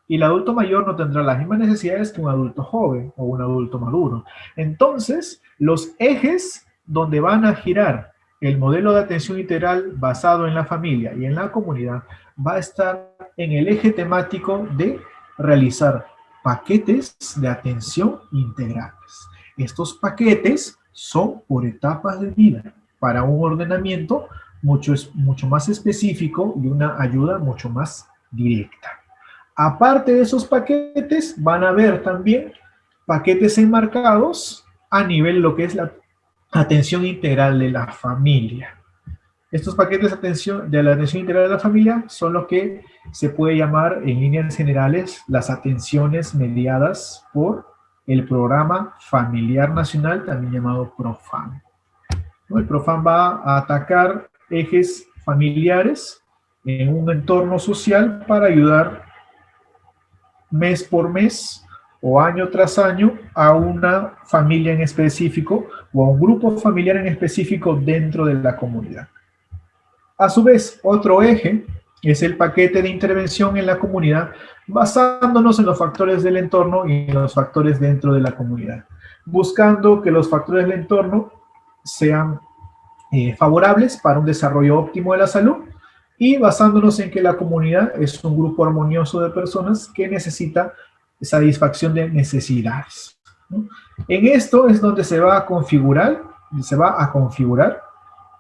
Y el adulto mayor no tendrá las mismas necesidades que un adulto joven o un adulto maduro. Entonces, los ejes donde van a girar el modelo de atención integral basado en la familia y en la comunidad va a estar en el eje temático de realizar paquetes de atención integrales. Estos paquetes son por etapas de vida para un ordenamiento mucho más específico y una ayuda mucho más directa. Aparte de esos paquetes, van a haber también paquetes enmarcados a nivel lo que es la atención integral de la familia. Estos paquetes de la atención integral de la familia son los que se puede llamar en líneas generales las atenciones mediadas por el Programa Familiar Nacional, también llamado PROFAM. El PROFAM va a atacar ejes familiares en un entorno social para ayudar mes por mes o año tras año a una familia en específico o a un grupo familiar en específico dentro de la comunidad. A su vez, otro eje es el paquete de intervención en la comunidad basándonos en los factores del entorno y en los factores dentro de la comunidad, buscando que los factores del entorno sean favorables para un desarrollo óptimo de la salud y basándonos en que la comunidad es un grupo armonioso de personas que necesita satisfacción de necesidades, ¿no? En esto es donde se va a configurar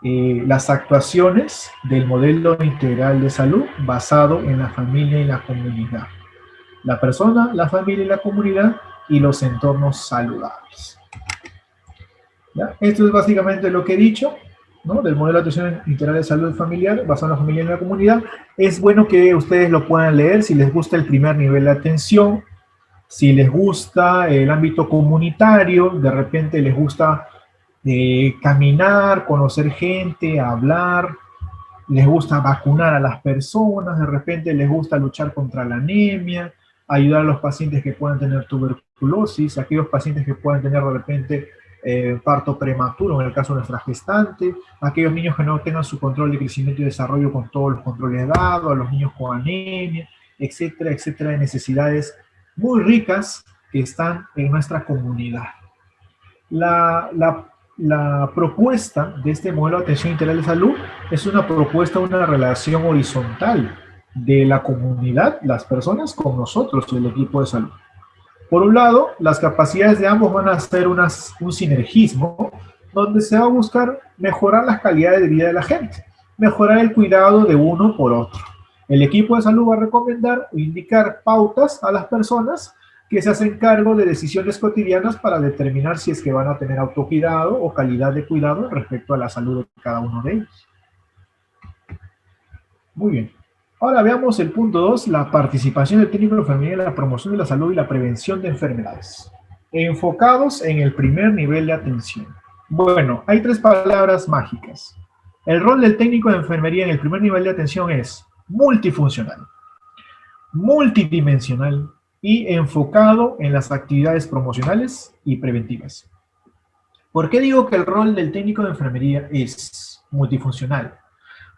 las actuaciones del modelo integral de salud basado en la familia y la comunidad. La persona, la familia y la comunidad y los entornos saludables. ¿Ya? Esto es básicamente lo que he dicho, ¿no? Del modelo de atención integral de salud familiar basado en la familia y en la comunidad. Es bueno que ustedes lo puedan leer si les gusta el primer nivel de atención, si les gusta el ámbito comunitario, de repente les gusta caminar, conocer gente, hablar, les gusta vacunar a las personas, de repente les gusta luchar contra la anemia, ayudar a los pacientes que puedan tener tuberculosis, aquellos pacientes que puedan tener de repente parto prematuro en el caso de nuestra gestante, aquellos niños que no tengan su control de crecimiento y desarrollo con todos los controles dados, a los niños con anemia, etcétera, etcétera, de necesidades muy ricas que están en nuestra comunidad. La propuesta de este modelo de atención integral de salud es una propuesta, una relación horizontal de la comunidad, las personas, con nosotros, el equipo de salud. Por un lado, las capacidades de ambos van a hacer un sinergismo donde se va a buscar mejorar las calidades de vida de la gente, mejorar el cuidado de uno por otro. El equipo de salud va a recomendar o indicar pautas a las personas que se hacen cargo de decisiones cotidianas para determinar si es que van a tener autocuidado o calidad de cuidado respecto a la salud de cada uno de ellos. Muy bien. Ahora veamos el punto 2, la participación del técnico enfermería en la promoción de la salud y la prevención de enfermedades, enfocados en el primer nivel de atención. Bueno, hay 3 palabras mágicas. El rol del técnico de enfermería en el primer nivel de atención es multifuncional, multidimensional y enfocado en las actividades promocionales y preventivas. ¿Por qué digo que el rol del técnico de enfermería es multifuncional?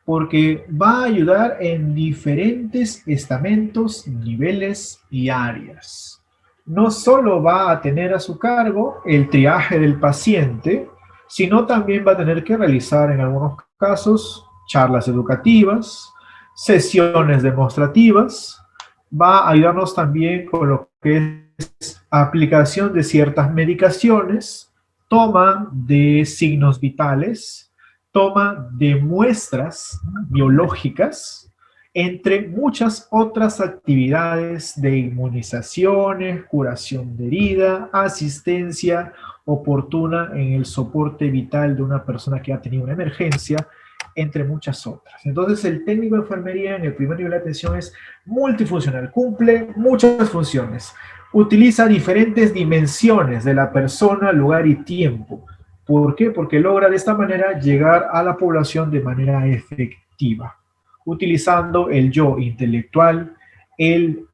Porque va a ayudar en diferentes estamentos, niveles y áreas. No solo va a tener a su cargo el triaje del paciente, sino también va a tener que realizar en algunos casos charlas educativas, sesiones demostrativas, va a ayudarnos también con lo que es aplicación de ciertas medicaciones, toma de signos vitales, toma de muestras biológicas, entre muchas otras actividades de inmunizaciones, curación de herida, asistencia oportuna en el soporte vital de una persona que ha tenido una emergencia, entre muchas otras. Entonces, el técnico de enfermería en el primer nivel de atención es multifuncional, cumple muchas funciones, utiliza diferentes dimensiones de la persona, lugar y tiempo. ¿Por qué? Porque logra de esta manera llegar a la población de manera efectiva, utilizando el yo intelectual, el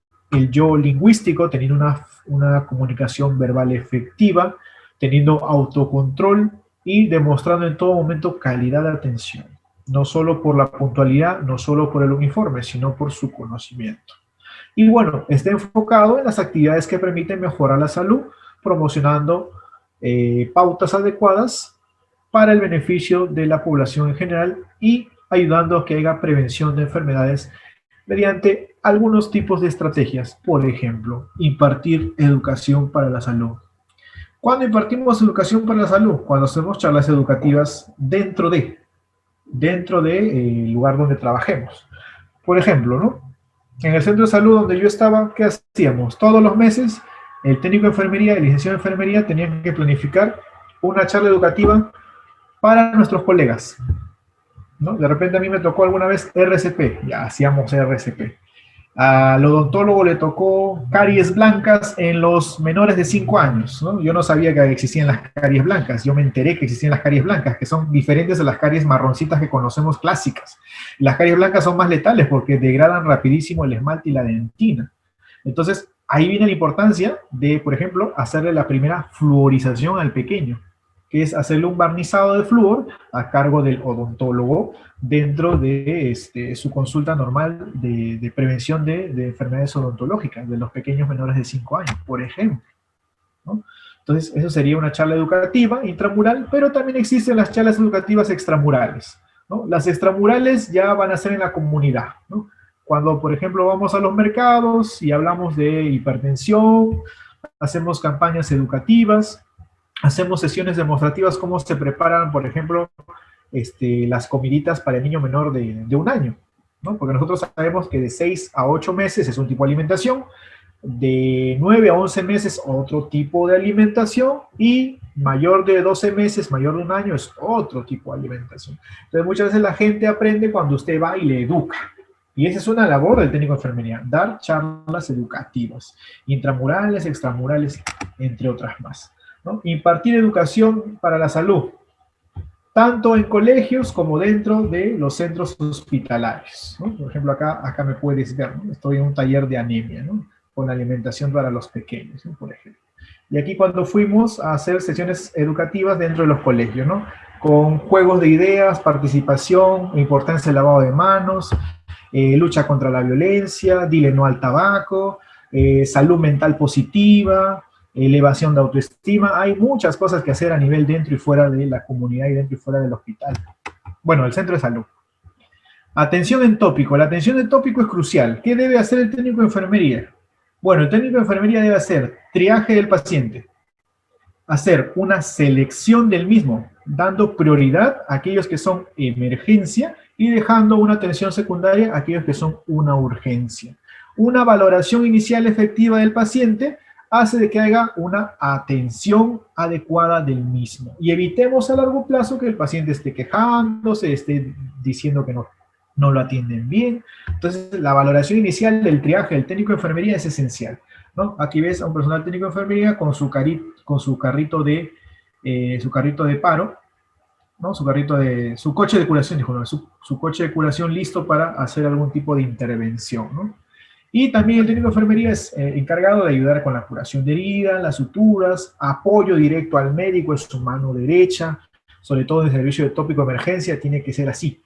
yo lingüístico, teniendo una comunicación verbal efectiva, teniendo autocontrol y demostrando en todo momento calidad de atención, no solo por la puntualidad, no solo por el uniforme, sino por su conocimiento. Y bueno, está enfocado en las actividades que permiten mejorar la salud, promocionando pautas adecuadas para el beneficio de la población en general y ayudando a que haya prevención de enfermedades mediante algunos tipos de estrategias. Por ejemplo, impartir educación para la salud. ¿Cuándo impartimos educación para la salud? Cuando hacemos charlas educativas dentro de lugar donde trabajemos. Por ejemplo, ¿no? En el centro de salud donde yo estaba, ¿qué hacíamos? Todos los meses, el técnico de enfermería y el licenciado de enfermería tenían que planificar una charla educativa para nuestros colegas, ¿no? De repente a mí me tocó alguna vez RCP, ya hacíamos RCP. Al odontólogo le tocó caries blancas en los menores de 5 años, ¿no? Yo no sabía que existían las caries blancas, yo me enteré que existían las caries blancas, que son diferentes a las caries marroncitas que conocemos clásicas. Las caries blancas son más letales porque degradan rapidísimo el esmalte y la dentina. Entonces, ahí viene la importancia de, por ejemplo, hacerle la primera fluorización al pequeño, que es hacerle un barnizado de flúor a cargo del odontólogo dentro de su consulta normal de prevención de enfermedades odontológicas de los pequeños menores de 5 años, por ejemplo, ¿no? Entonces, eso sería una charla educativa intramural, pero también existen las charlas educativas extramurales, ¿no? Las extramurales ya van a ser en la comunidad, ¿no? Cuando, por ejemplo, vamos a los mercados y hablamos de hipertensión, hacemos campañas educativas, hacemos sesiones demostrativas, cómo se preparan, por ejemplo, las comiditas para el niño menor de 1 año, ¿no? Porque nosotros sabemos que de 6 a 8 meses es un tipo de alimentación, de 9 a 11 meses otro tipo de alimentación y mayor de 12 meses, mayor de 1 año es otro tipo de alimentación. Entonces muchas veces la gente aprende cuando usted va y le educa. Y esa es una labor del técnico de enfermería, dar charlas educativas, intramurales, extramurales, entre otras más, ¿no? Impartir educación para la salud, tanto en colegios como dentro de los centros hospitalarios, ¿no? Por ejemplo, acá me puedes ver, ¿no? Estoy en un taller de anemia, ¿no? Con alimentación para los pequeños, ¿no? Por ejemplo. Y aquí cuando fuimos a hacer sesiones educativas dentro de los colegios, ¿no? Con juegos de ideas, participación, importancia del lavado de manos, lucha contra la violencia, dile no al tabaco, salud mental positiva, elevación de autoestima. Hay muchas cosas que hacer a nivel dentro y fuera de la comunidad y dentro y fuera del hospital. Bueno, el centro de salud. Atención en tópico. La atención en tópico es crucial. ¿Qué debe hacer el técnico de enfermería? Bueno, el técnico de enfermería debe hacer triaje del paciente, hacer una selección del mismo, dando prioridad a aquellos que son emergencia y dejando una atención secundaria a aquellos que son una urgencia. Una valoración inicial efectiva del paciente hace de que haya una atención adecuada del mismo. Y evitemos a largo plazo que el paciente esté quejándose, esté diciendo que no lo atienden bien. Entonces, la valoración inicial del triaje del técnico de enfermería es esencial, ¿no? Aquí ves a un personal técnico de enfermería con su carrito de paro, ¿no? Su coche de curación, su coche de curación listo para hacer algún tipo de intervención, ¿no? Y también el técnico de enfermería es encargado de ayudar con la curación de heridas, las suturas, apoyo directo al médico, es su mano derecha, sobre todo en el servicio de tópico de emergencia, tiene que ser así.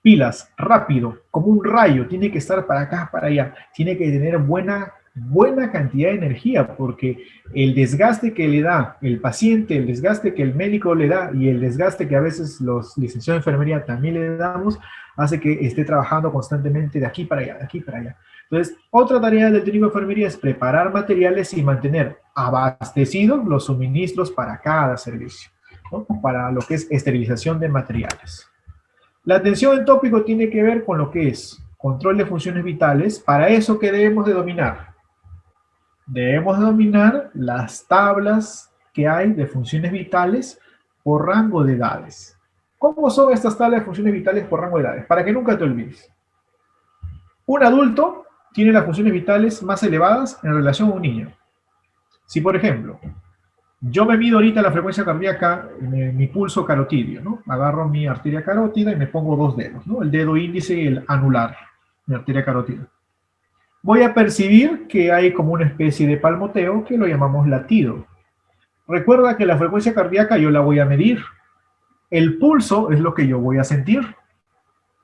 Pilas, rápido, como un rayo, tiene que estar para acá, para allá, tiene que tener buena buena cantidad de energía, porque el desgaste que le da el paciente, el desgaste que el médico le da y el desgaste que a veces los licenciados de enfermería también le damos, hace que esté trabajando constantemente de aquí para allá, de aquí para allá. Entonces, otra tarea del técnico de enfermería es preparar materiales y mantener abastecidos los suministros para cada servicio, ¿no? Para lo que es esterilización de materiales. La atención en tópico tiene que ver con lo que es control de funciones vitales. Para eso, ¿qué debemos de dominar? Debemos de dominar las tablas que hay de funciones vitales por rango de edades. ¿Cómo son estas tablas de funciones vitales por rango de edades? Para que nunca te olvides. Un adulto tiene las funciones vitales más elevadas en relación a un niño. Si, por ejemplo, yo me mido ahorita la frecuencia cardíaca, mi pulso carotidio, ¿no? Agarro mi arteria carótida y me pongo dos dedos, ¿no? El dedo índice y el anular, mi arteria carótida. Voy a percibir que hay como una especie de palmoteo que lo llamamos latido. Recuerda que la frecuencia cardíaca yo la voy a medir. El pulso es lo que yo voy a sentir.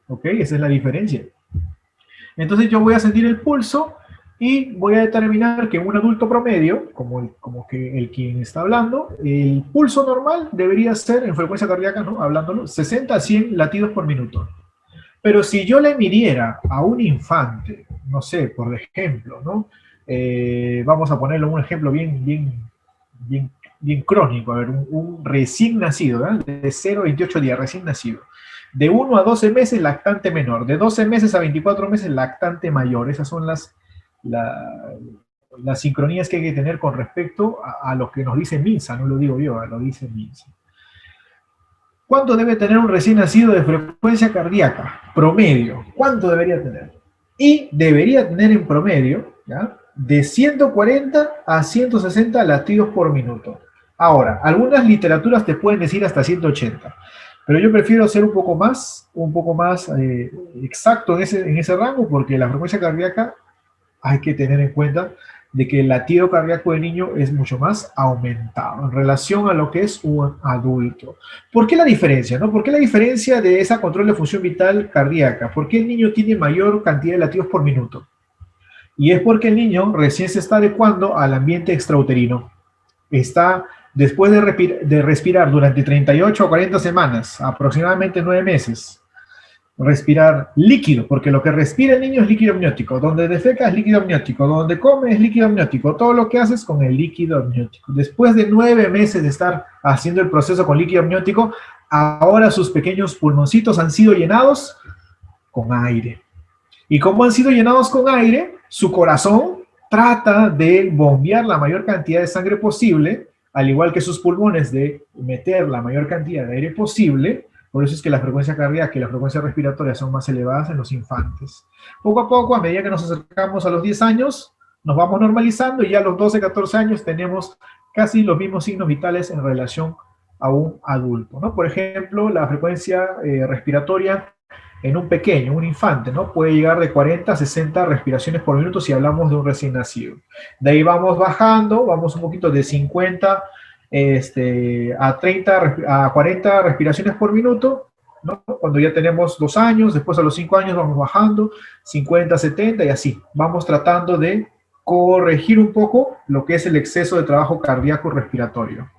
¿Ok? Esa es la diferencia. Entonces yo voy a sentir el pulso y voy a determinar que en un adulto promedio, como que el quien está hablando, el pulso normal debería ser, en frecuencia cardíaca, ¿no? Hablándolo, 60 a 100 latidos por minuto. Pero si yo le midiera a un infante, no sé, por ejemplo, ¿no? Vamos a ponerle un ejemplo bien crónico, a ver, un recién nacido, ¿verdad? De 0 a 28 días, recién nacido. De 1 a 12 meses, lactante menor. De 12 meses a 24 meses, lactante mayor. Esas son las sincronías que hay que tener con respecto a lo que nos dice MINSA, no lo digo yo, lo dice MINSA. ¿Cuánto debe tener un recién nacido de frecuencia cardíaca? Promedio. ¿Cuánto debería tener? Y debería tener en promedio, ¿ya?, de 140 a 160 latidos por minuto. Ahora, algunas literaturas te pueden decir hasta 180, pero yo prefiero ser un poco más exacto en ese rango, porque la frecuencia cardíaca hay que tener en cuenta de que el latido cardíaco del niño es mucho más aumentado en relación a lo que es un adulto. ¿Por qué la diferencia, no? ¿Por qué la diferencia de esa control de función vital cardíaca? ¿Por qué el niño tiene mayor cantidad de latidos por minuto? Y es porque el niño recién se está adecuando al ambiente extrauterino. Está, después de respirar durante 38 o 40 semanas, aproximadamente 9 meses, respirar líquido, porque lo que respira el niño es líquido amniótico, donde defeca es líquido amniótico, donde come es líquido amniótico, todo lo que haces con el líquido amniótico. Después de 9 meses de estar haciendo el proceso con líquido amniótico, ahora sus pequeños pulmoncitos han sido llenados con aire. Y como han sido llenados con aire, su corazón trata de bombear la mayor cantidad de sangre posible, al igual que sus pulmones de meter la mayor cantidad de aire posible. Por eso es que la frecuencia cardíaca y la frecuencia respiratoria son más elevadas en los infantes. Poco a poco, a medida que nos acercamos a los 10 años, nos vamos normalizando y ya a los 12, 14 años tenemos casi los mismos signos vitales en relación a un adulto, ¿no? Por ejemplo, la frecuencia respiratoria en un pequeño, un infante, ¿no?, puede llegar de 40 a 60 respiraciones por minuto si hablamos de un recién nacido. De ahí vamos bajando, vamos un poquito de 50 a 40 respiraciones por minuto, ¿no? Cuando ya tenemos 2 años, después a los 5 años vamos bajando, 50, 70 y así. Vamos tratando de corregir un poco lo que es el exceso de trabajo cardíaco respiratorio.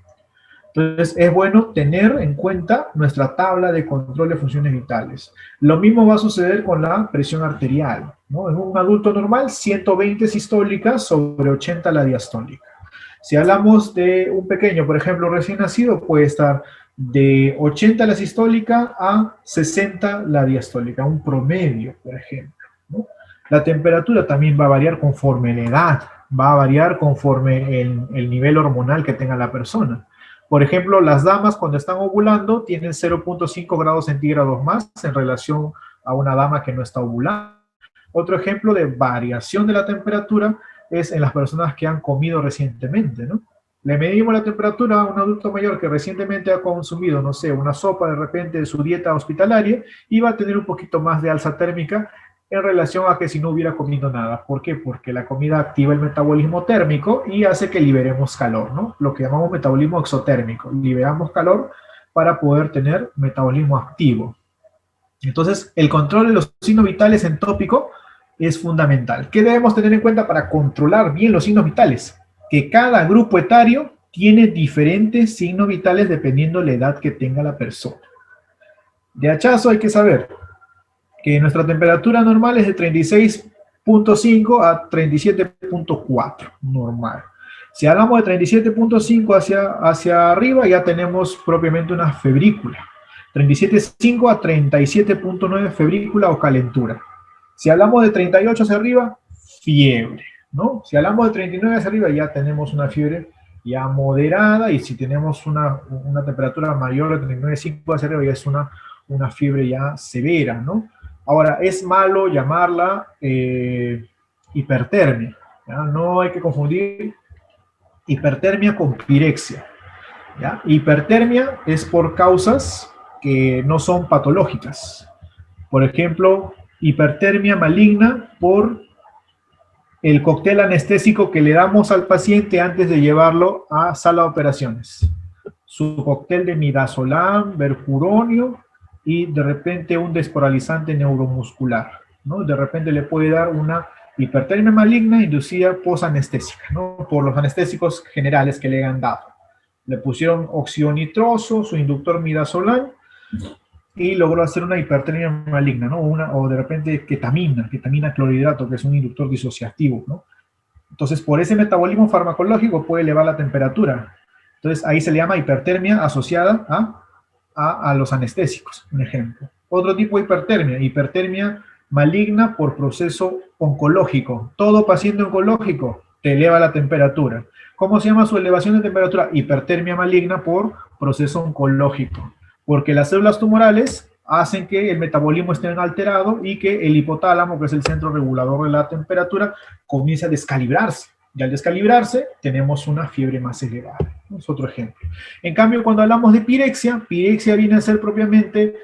Entonces, es bueno tener en cuenta nuestra tabla de control de funciones vitales. Lo mismo va a suceder con la presión arterial, ¿no? En un adulto normal, 120 sistólicas sobre 80 la diastólica. Si hablamos de un pequeño, por ejemplo, recién nacido, puede estar de 80 la sistólica a 60 la diastólica, un promedio, por ejemplo, ¿no? La temperatura también va a variar conforme la edad, va a variar conforme el nivel hormonal que tenga la persona. Por ejemplo, las damas cuando están ovulando tienen 0.5 grados centígrados más en relación a una dama que no está ovulando. Otro ejemplo de variación de la temperatura es en las personas que han comido recientemente, ¿no? Le medimos la temperatura a un adulto mayor que recientemente ha consumido, no sé, una sopa de repente de su dieta hospitalaria y va a tener un poquito más de alza térmica en relación a que si no hubiera comido nada. ¿Por qué? Porque la comida activa el metabolismo térmico y hace que liberemos calor, ¿no? Lo que llamamos metabolismo exotérmico. Liberamos calor para poder tener metabolismo activo. Entonces, el control de los signos vitales en tópico es fundamental. ¿Qué debemos tener en cuenta para controlar bien los signos vitales? Que cada grupo etario tiene diferentes signos vitales dependiendo de la edad que tenga la persona. De hachazo hay que saber que nuestra temperatura normal es de 36.5 a 37.4, normal. Si hablamos de 37.5 hacia arriba, ya tenemos propiamente una febrícula. 37.5 a 37.9, febrícula o calentura. Si hablamos de 38 hacia arriba, fiebre, ¿no? Si hablamos de 39 hacia arriba, ya tenemos una fiebre ya moderada, y si tenemos una temperatura mayor de 39.5 hacia arriba, ya es una fiebre ya severa, ¿no? Ahora, es malo llamarla hipertermia, ¿ya? No hay que confundir hipertermia con pirexia, ¿ya? Hipertermia es por causas que no son patológicas. Por ejemplo, hipertermia maligna por el cóctel anestésico que le damos al paciente antes de llevarlo a sala de operaciones. Su cóctel de midazolam, vercuronio y de repente un desporalizante neuromuscular, ¿no? De repente le puede dar una hipertermia maligna inducida posanestésica, ¿no? Por los anestésicos generales que le han dado. Le pusieron óxido nitroso, su inductor midazolam, y logró hacer una hipertermia maligna, ¿no? O de repente ketamina clorhidrato, que es un inductor disociativo, ¿no? Entonces, por ese metabolismo farmacológico puede elevar la temperatura. Entonces, ahí se le llama hipertermia asociada a los anestésicos, un ejemplo. Otro tipo de hipertermia maligna por proceso oncológico. Todo paciente oncológico te eleva la temperatura. ¿Cómo se llama su elevación de temperatura? Hipertermia maligna por proceso oncológico. Porque las células tumorales hacen que el metabolismo esté alterado y que el hipotálamo, que es el centro regulador de la temperatura, comience a descalibrarse. Y al descalibrarse, tenemos una fiebre más elevada. Es otro ejemplo. En cambio, cuando hablamos de pirexia viene a ser propiamente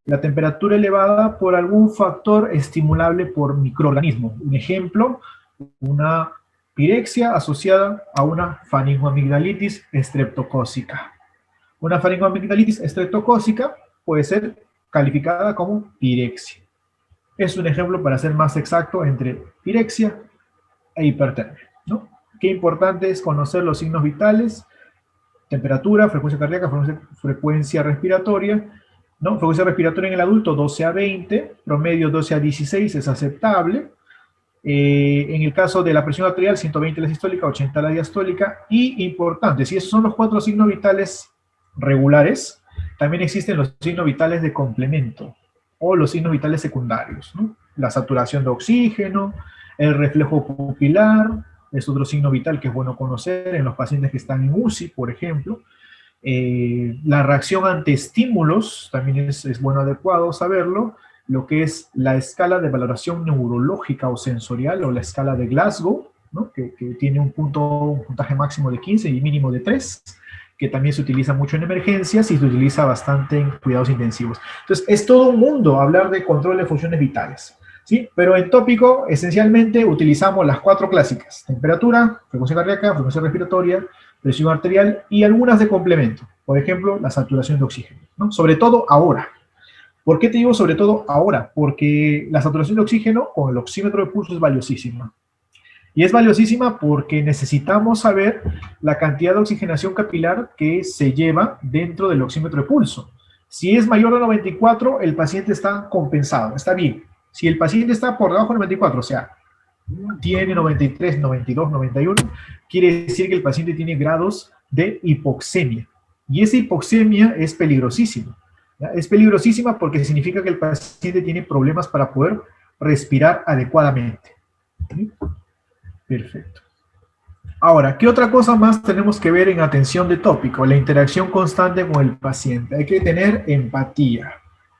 la temperatura elevada por algún factor estimulable por microorganismo. Un ejemplo, una pirexia asociada a una faringoamigdalitis estreptocócica. Una faringoamigdalitis estreptocócica puede ser calificada como pirexia. Es un ejemplo, para ser más exacto, entre pirexia e hipertermia, ¿no? Qué importante es conocer los signos vitales: temperatura, frecuencia cardíaca, frecuencia respiratoria, ¿no? Frecuencia respiratoria en el adulto 12 a 20, promedio 12 a 16 es aceptable. En el caso de la presión arterial, 120 la sistólica, 80 la diastólica. Y importante, si esos son los 4 signos vitales regulares, también existen los signos vitales de complemento o los signos vitales secundarios, ¿no? La saturación de oxígeno, el reflejo pupilar, es otro signo vital que es bueno conocer en los pacientes que están en UCI, por ejemplo. La reacción ante estímulos, también es bueno, adecuado saberlo. Lo que es la escala de valoración neurológica o sensorial, o la escala de Glasgow, ¿no? que tiene un puntaje máximo de 15 y mínimo de 3, que también se utiliza mucho en emergencias y se utiliza bastante en cuidados intensivos. Entonces, es todo un mundo hablar de control de funciones vitales, ¿sí? Pero en tópico, esencialmente, utilizamos las 4 clásicas: temperatura, frecuencia cardíaca, frecuencia respiratoria, presión arterial y algunas de complemento. Por ejemplo, la saturación de oxígeno, ¿no? Sobre todo ahora. ¿Por qué te digo sobre todo ahora? Porque la saturación de oxígeno con el oxímetro de pulso es valiosísima. Y es valiosísima porque necesitamos saber la cantidad de oxigenación capilar que se lleva dentro del oxímetro de pulso. Si es mayor a 94, el paciente está compensado, está bien. Si el paciente está por debajo de 94, o sea, tiene 93, 92, 91, quiere decir que el paciente tiene grados de hipoxemia. Y esa hipoxemia es peligrosísima. ¿Ya? Es peligrosísima porque significa que el paciente tiene problemas para poder respirar adecuadamente. ¿Sí? Perfecto. Ahora, ¿qué otra cosa más tenemos que ver en atención de tópico? La interacción constante con el paciente. Hay que tener empatía,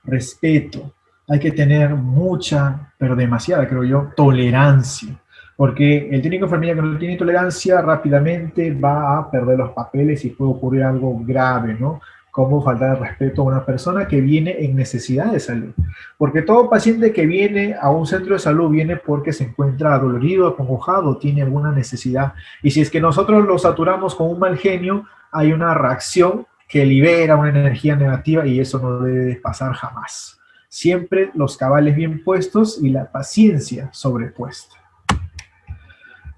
respeto, hay que tener mucha, pero demasiada, creo yo, tolerancia. Porque el técnico de enfermería que no tiene tolerancia rápidamente va a perder los papeles y puede ocurrir algo grave, ¿no? Como faltar el respeto a una persona que viene en necesidad de salud. Porque todo paciente que viene a un centro de salud viene porque se encuentra adolorido, acongojado, tiene alguna necesidad. Y si es que nosotros lo saturamos con un mal genio, hay una reacción que libera una energía negativa y eso no debe pasar jamás. Siempre los cabales bien puestos y la paciencia sobrepuesta.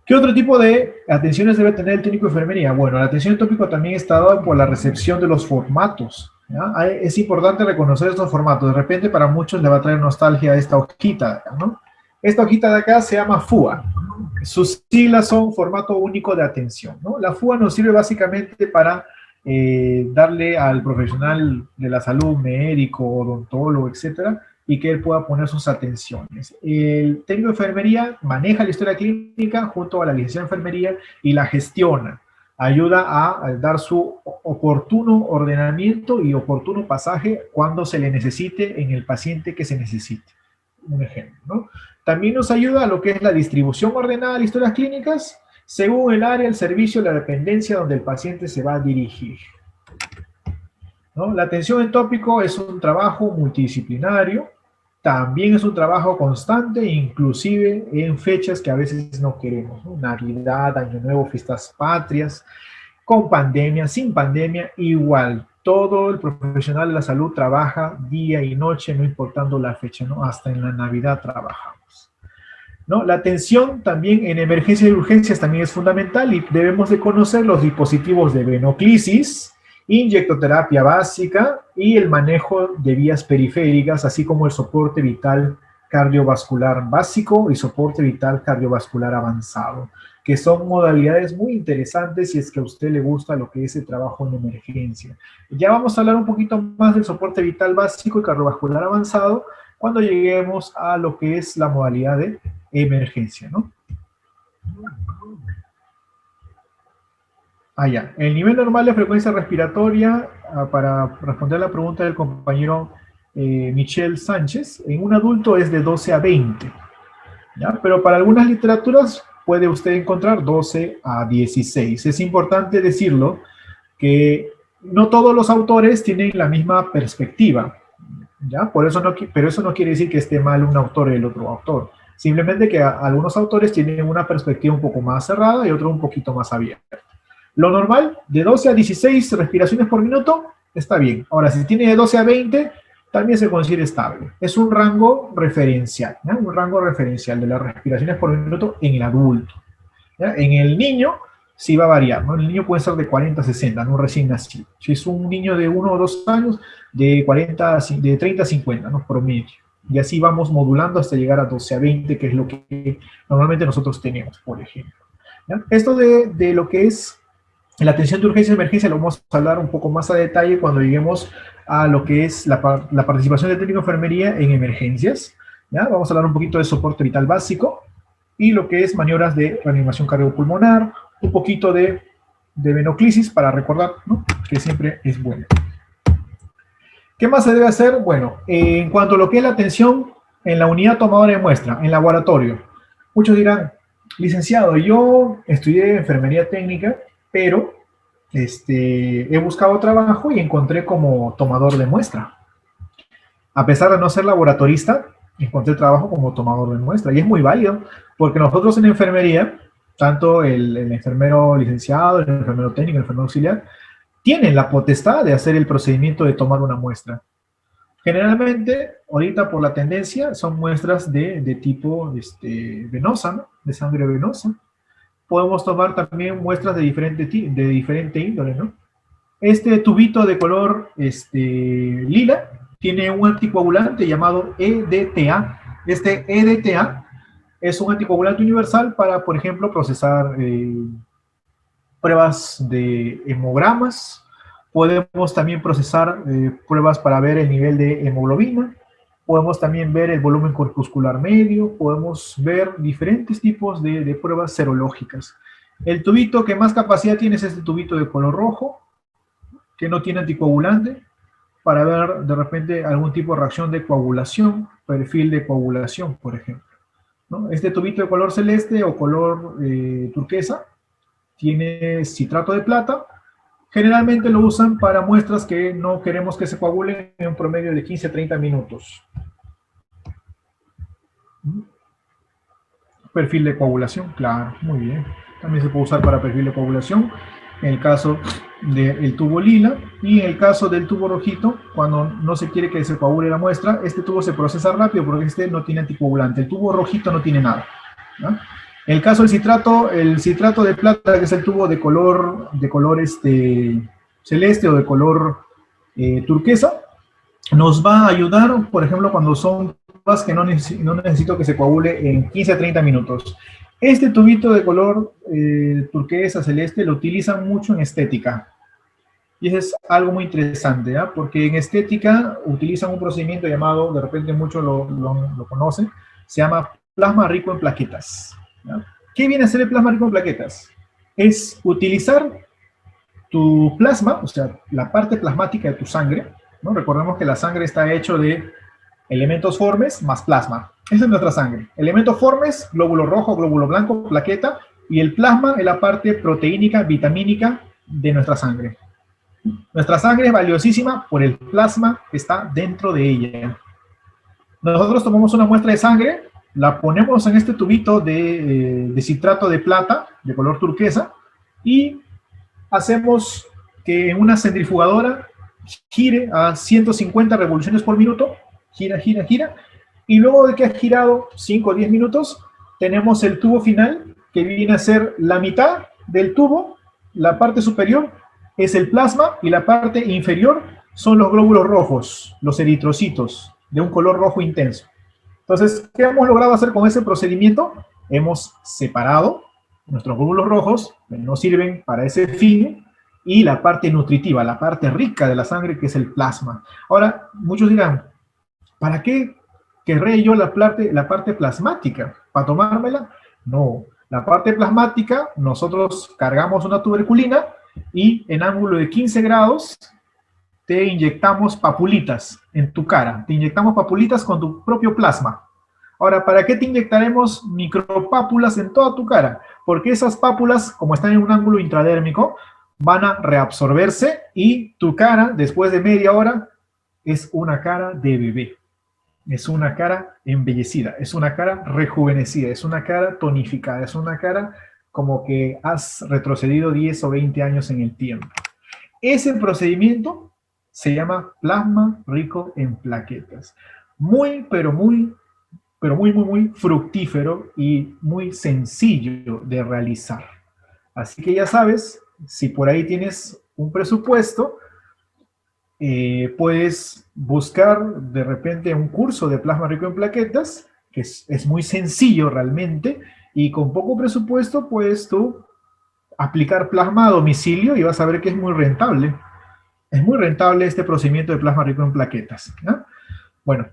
¿Qué otro tipo de atenciones debe tener el técnico de enfermería? Bueno, la atención tópico también está dada por la recepción de los formatos. ¿Ya? Es importante reconocer estos formatos. De repente para muchos le va a traer nostalgia esta hojita de acá, ¿no? Esta hojita de acá se llama FUA. Sus siglas son formato único de atención, ¿no? La FUA nos sirve básicamente para darle al profesional de la salud, médico, odontólogo, etcétera, y que él pueda poner sus atenciones. El técnico de enfermería maneja la historia clínica junto a la licenciada de enfermería y la gestiona. Ayuda a dar su oportuno ordenamiento y oportuno pasaje cuando se le necesite en el paciente que se necesite. Un ejemplo, ¿no? También nos ayuda a lo que es la distribución ordenada de historias clínicas según el área, el servicio, la dependencia donde el paciente se va a dirigir, ¿no? La atención en tópico es un trabajo multidisciplinario, también es un trabajo constante, inclusive en fechas que a veces no queremos, ¿no? Navidad, Año Nuevo, fiestas patrias, con pandemia, sin pandemia, igual. Todo el profesional de la salud trabaja día y noche, no importando la fecha, ¿no? Hasta en la Navidad trabajamos, ¿no? La atención también en emergencias y urgencias también es fundamental y debemos de conocer los dispositivos de venoclisis, inyectoterapia básica y el manejo de vías periféricas, así como el soporte vital cardiovascular básico y soporte vital cardiovascular avanzado, que son modalidades muy interesantes si es que a usted le gusta lo que es el trabajo en emergencia. Ya vamos a hablar un poquito más del soporte vital básico y cardiovascular avanzado cuando lleguemos a lo que es la modalidad de emergencia, ¿no? Ya. El nivel normal de frecuencia respiratoria, para responder a la pregunta del compañero Michel Sánchez, en un adulto es de 12 a 20, ¿ya? Pero para algunas literaturas puede usted encontrar 12 a 16. Es importante decirlo que no todos los autores tienen la misma perspectiva, ¿ya? Pero eso no quiere decir que esté mal un autor y el otro autor. Simplemente que algunos autores tienen una perspectiva un poco más cerrada y otro un poquito más abierta. Lo normal, de 12 a 16 respiraciones por minuto, está bien. Ahora, si tiene de 12 a 20, también se considera estable. Es un rango referencial, ¿ya? Un rango referencial de las respiraciones por minuto en el adulto, ¿ya? En el niño sí va a variar, ¿no? El niño puede ser de 40 a 60, no recién nacido. Si es un niño de 1 o 2 años, de 30 a 50, ¿no? Promedio. Y así vamos modulando hasta llegar a 12 a 20, que es lo que normalmente nosotros tenemos, por ejemplo, ¿ya? Esto de lo que es la atención de urgencia y emergencia lo vamos a hablar un poco más a detalle cuando lleguemos a lo que es la participación del técnico de enfermería en emergencias, ¿ya? Vamos a hablar un poquito de soporte vital básico y lo que es maniobras de reanimación cardiopulmonar, un poquito de venoclisis para recordar, ¿no? Que siempre es bueno. ¿Qué más se debe hacer? Bueno, en cuanto a lo que es la atención en la unidad tomadora de muestra, en laboratorio, muchos dirán, licenciado, yo estudié enfermería técnica, pero he buscado trabajo y encontré como tomador de muestra. A pesar de no ser laboratorista, encontré trabajo como tomador de muestra. Y es muy válido, porque nosotros en enfermería, tanto el enfermero licenciado, el enfermero técnico, el enfermero auxiliar, tienen la potestad de hacer el procedimiento de tomar una muestra. Generalmente, ahorita por la tendencia, son muestras de tipo venosa, ¿no? De sangre venosa. Podemos tomar también muestras de diferente índole, ¿no? Este tubito de color lila tiene un anticoagulante llamado EDTA. Este EDTA es un anticoagulante universal para, por ejemplo, procesar pruebas de hemogramas. Podemos también procesar pruebas para ver el nivel de hemoglobina. Podemos también ver el volumen corpuscular medio, podemos ver diferentes tipos de pruebas serológicas. El tubito que más capacidad tiene es este tubito de color rojo, que no tiene anticoagulante, para ver de repente algún tipo de reacción de coagulación, perfil de coagulación, por ejemplo, ¿no? Este tubito de color celeste o color turquesa tiene citrato de plata. Generalmente lo usan para muestras que no queremos que se coagulen en un promedio de 15 a 30 minutos. Perfil de coagulación, claro, muy bien. También se puede usar para perfil de coagulación. En el caso del tubo lila, y en el caso del tubo rojito, cuando no se quiere que se coagule la muestra, este tubo se procesa rápido porque este no tiene anticoagulante. El tubo rojito no tiene nada, ¿no? En el caso del citrato, el citrato de plata, que es el tubo de color celeste o de color turquesa, nos va a ayudar, por ejemplo, cuando son pruebas que no necesito que se coagule en 15 a 30 minutos. Este tubito de color turquesa, celeste, lo utilizan mucho en estética. Y eso es algo muy interesante, ¿ya? Porque en estética utilizan un procedimiento llamado, de repente muchos lo conocen, se llama plasma rico en plaquetas, ¿ya? ¿Qué viene a ser el plasma rico en plaquetas? Es utilizar tu plasma, o sea, la parte plasmática de tu sangre, ¿no? Recordemos que la sangre está hecho de elementos formes más plasma. Esa es nuestra sangre. Elementos formes, glóbulo rojo, glóbulo blanco, plaqueta, y el plasma es la parte proteínica, vitamínica de nuestra sangre. Nuestra sangre es valiosísima por el plasma que está dentro de ella. Nosotros tomamos una muestra de sangre, la ponemos en este tubito de citrato de plata, de color turquesa, y hacemos que en una centrifugadora gire a 150 revoluciones por minuto, gira, gira, gira, y luego de que ha girado 5 o 10 minutos, tenemos el tubo final, que viene a ser la mitad del tubo, la parte superior es el plasma, y la parte inferior son los glóbulos rojos, los eritrocitos, de un color rojo intenso. Entonces, ¿qué hemos logrado hacer con ese procedimiento? Hemos separado nuestros glóbulos rojos, que no sirven para ese fin, y la parte nutritiva, la parte rica de la sangre, que es el plasma. Ahora, muchos dirán, ¿para qué querré yo la parte plasmática? ¿Para tomármela? No. La parte plasmática, nosotros cargamos una tuberculina y en ángulo de 15 grados te inyectamos papulitas en tu cara. Te inyectamos papulitas con tu propio plasma. Ahora, ¿para qué te inyectaremos micropápulas en toda tu cara? Porque esas pápulas, como están en un ángulo intradérmico, van a reabsorberse y tu cara, después de media hora, es una cara de bebé. Es una cara embellecida, es una cara rejuvenecida, es una cara tonificada, es una cara como que has retrocedido 10 o 20 años en el tiempo. Ese procedimiento se llama plasma rico en plaquetas. Muy, pero muy fructífero y muy sencillo de realizar. Así que ya sabes, si por ahí tienes un presupuesto, puedes buscar de repente un curso de plasma rico en plaquetas, que es muy sencillo realmente, y con poco presupuesto puedes tú aplicar plasma a domicilio y vas a ver que es muy rentable. Es muy rentable este procedimiento de plasma rico en plaquetas, ¿no? Bueno,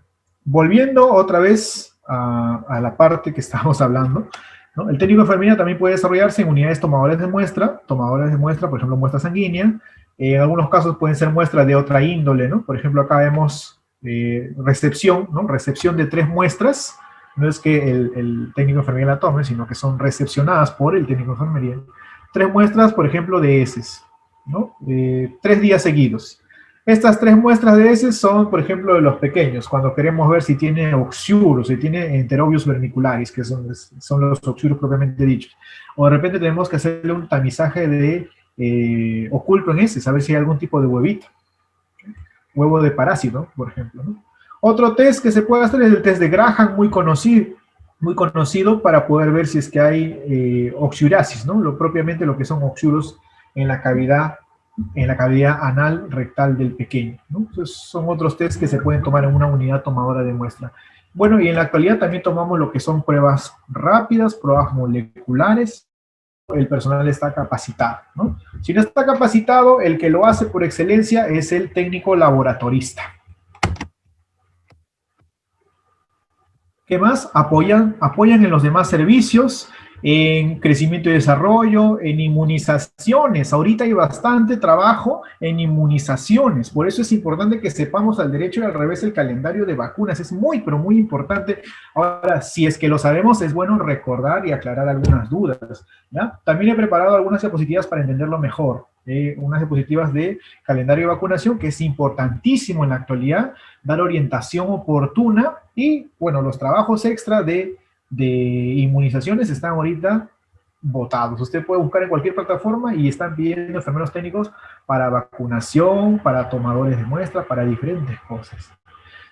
volviendo otra vez a la parte que estábamos hablando, ¿no? El técnico de enfermería también puede desarrollarse en unidades tomadoras de muestra, por ejemplo, muestra sanguínea. En algunos casos pueden ser muestras de otra índole, ¿no? Por ejemplo, acá vemos recepción, ¿no? Recepción de 3 muestras. No es que el técnico de enfermería la tome, sino que son recepcionadas por el técnico de enfermería. 3 muestras, por ejemplo, de heces, ¿no? 3 días seguidos. Estas 3 muestras de heces son, por ejemplo, de los pequeños, cuando queremos ver si tiene oxuros, si tiene enterobius vermicularis, que son los oxuros propiamente dichos. O de repente tenemos que hacerle un tamizaje de oculto en heces, a ver si hay algún tipo de huevito. Huevo de parásito, por ejemplo, ¿no? Otro test que se puede hacer es el test de Graham, muy conocido para poder ver si es que hay oxurasis, ¿no? Propiamente lo que son oxuros en la cavidad anal rectal del pequeño, ¿no? Entonces, son otros test que se pueden tomar en una unidad tomadora de muestra. Bueno, y en la actualidad también tomamos lo que son pruebas rápidas, pruebas moleculares. El personal está capacitado, ¿no? Si no está capacitado, el que lo hace por excelencia es el técnico laboratorista. ¿Qué más? Apoyan en los demás servicios, en crecimiento y desarrollo, en inmunizaciones. Ahorita hay bastante trabajo en inmunizaciones. Por eso es importante que sepamos al derecho y al revés el calendario de vacunas. Es muy, pero muy importante. Ahora, si es que lo sabemos, es bueno recordar y aclarar algunas dudas, ¿ya? También he preparado algunas diapositivas para entenderlo mejor. Unas diapositivas de calendario de vacunación, que es importantísimo en la actualidad, dar orientación oportuna y, bueno, los trabajos extra de inmunizaciones están ahorita botados. Usted puede buscar en cualquier plataforma y están pidiendo enfermeros técnicos para vacunación, para tomadores de muestras, para diferentes cosas.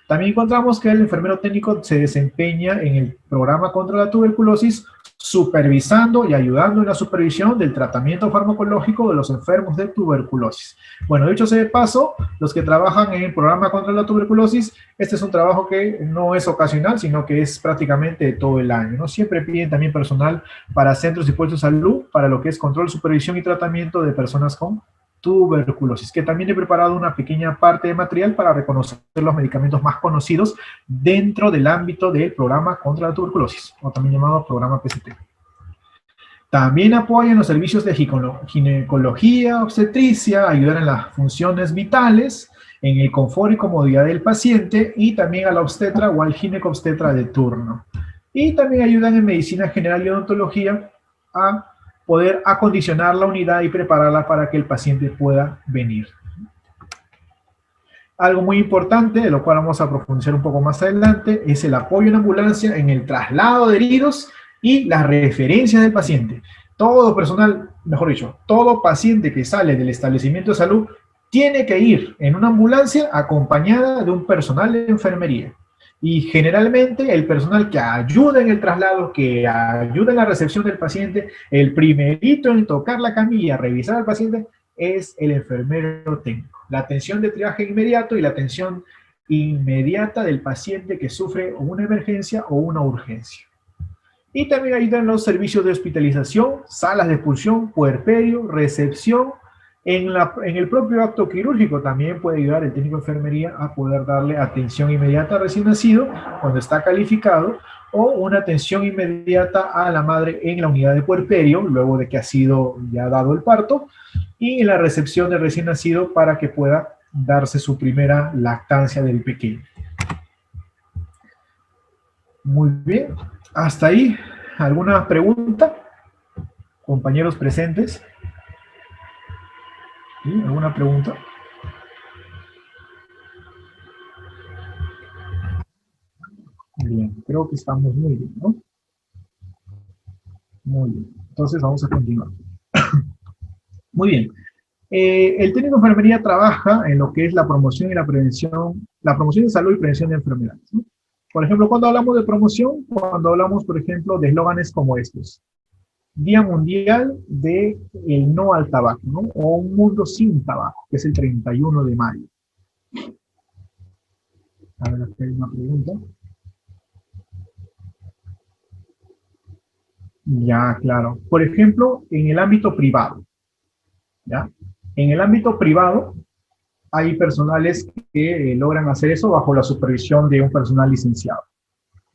También encontramos que el enfermero técnico se desempeña en el programa contra la tuberculosis, supervisando y ayudando en la supervisión del tratamiento farmacológico de los enfermos de tuberculosis. Bueno, dicho sea de paso, los que trabajan en el programa contra la tuberculosis, este es un trabajo que no es ocasional, sino que es prácticamente todo el año, ¿no? Siempre piden también personal para centros y puestos de salud, para lo que es control, supervisión y tratamiento de personas con tuberculosis, que también he preparado una pequeña parte de material para reconocer los medicamentos más conocidos dentro del ámbito del programa contra la tuberculosis, o también llamado programa PCT. También apoyan los servicios de ginecología, obstetricia, ayudan en las funciones vitales, en el confort y comodidad del paciente, y también a la obstetra o al ginecobstetra de turno. Y también ayudan en medicina general y odontología a poder acondicionar la unidad y prepararla para que el paciente pueda venir. Algo muy importante, de lo cual vamos a profundizar un poco más adelante, es el apoyo en ambulancia en el traslado de heridos y las referencias del paciente. Todo personal, mejor dicho, todo paciente que sale del establecimiento de salud tiene que ir en una ambulancia acompañada de un personal de enfermería. Y generalmente el personal que ayuda en el traslado, que ayuda en la recepción del paciente, el primerito en tocar la camilla, revisar al paciente, es el enfermero técnico. La atención de triaje inmediato y la atención inmediata del paciente que sufre una emergencia o una urgencia. Y también ayudan los servicios de hospitalización, salas de expulsión, puerperio, recepción. En el propio acto quirúrgico también puede ayudar el técnico de enfermería a poder darle atención inmediata al recién nacido cuando está calificado, o una atención inmediata a la madre en la unidad de puerperio luego de que ha sido ya dado el parto, y en la recepción del recién nacido para que pueda darse su primera lactancia del pequeño. Muy bien, hasta ahí. ¿Alguna pregunta? Compañeros presentes. ¿Sí? ¿Alguna pregunta? Bien, creo que estamos muy bien, ¿no? Muy bien. Entonces vamos a continuar. Muy bien. El técnico de enfermería trabaja en lo que es la promoción y la prevención, la promoción de salud y prevención de enfermedades, ¿no? Por ejemplo, cuando hablamos de promoción, cuando hablamos, por ejemplo, de eslóganes como estos: Día Mundial de el No al Tabaco, ¿no? O Un Mundo Sin Tabaco, que es el 31 de mayo. A ver, aquí hay una pregunta. Ya, claro. Por ejemplo, en el ámbito privado, ¿ya? En el ámbito privado hay personales que logran hacer eso bajo la supervisión de un personal licenciado.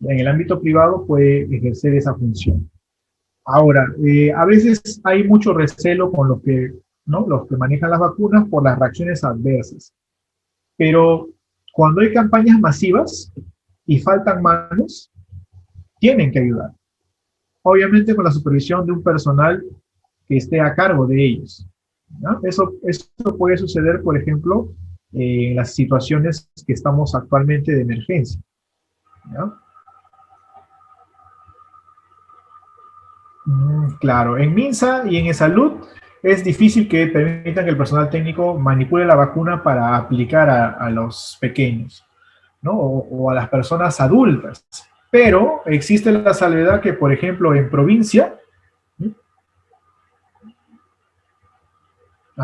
En el ámbito privado puede ejercer esa función. Ahora, a veces hay mucho recelo con los que, ¿no?, los que manejan las vacunas por las reacciones adversas. Pero cuando hay campañas masivas y faltan manos, tienen que ayudar. Obviamente con la supervisión de un personal que esté a cargo de ellos, ¿no? Eso puede suceder, por ejemplo, en las situaciones que estamos actualmente de emergencia, ¿no? Claro, en MINSA y en eSalud es difícil que permitan que el personal técnico manipule la vacuna para aplicar a los pequeños, ¿no? O a las personas adultas. Pero existe la salvedad que, por ejemplo, en provincia...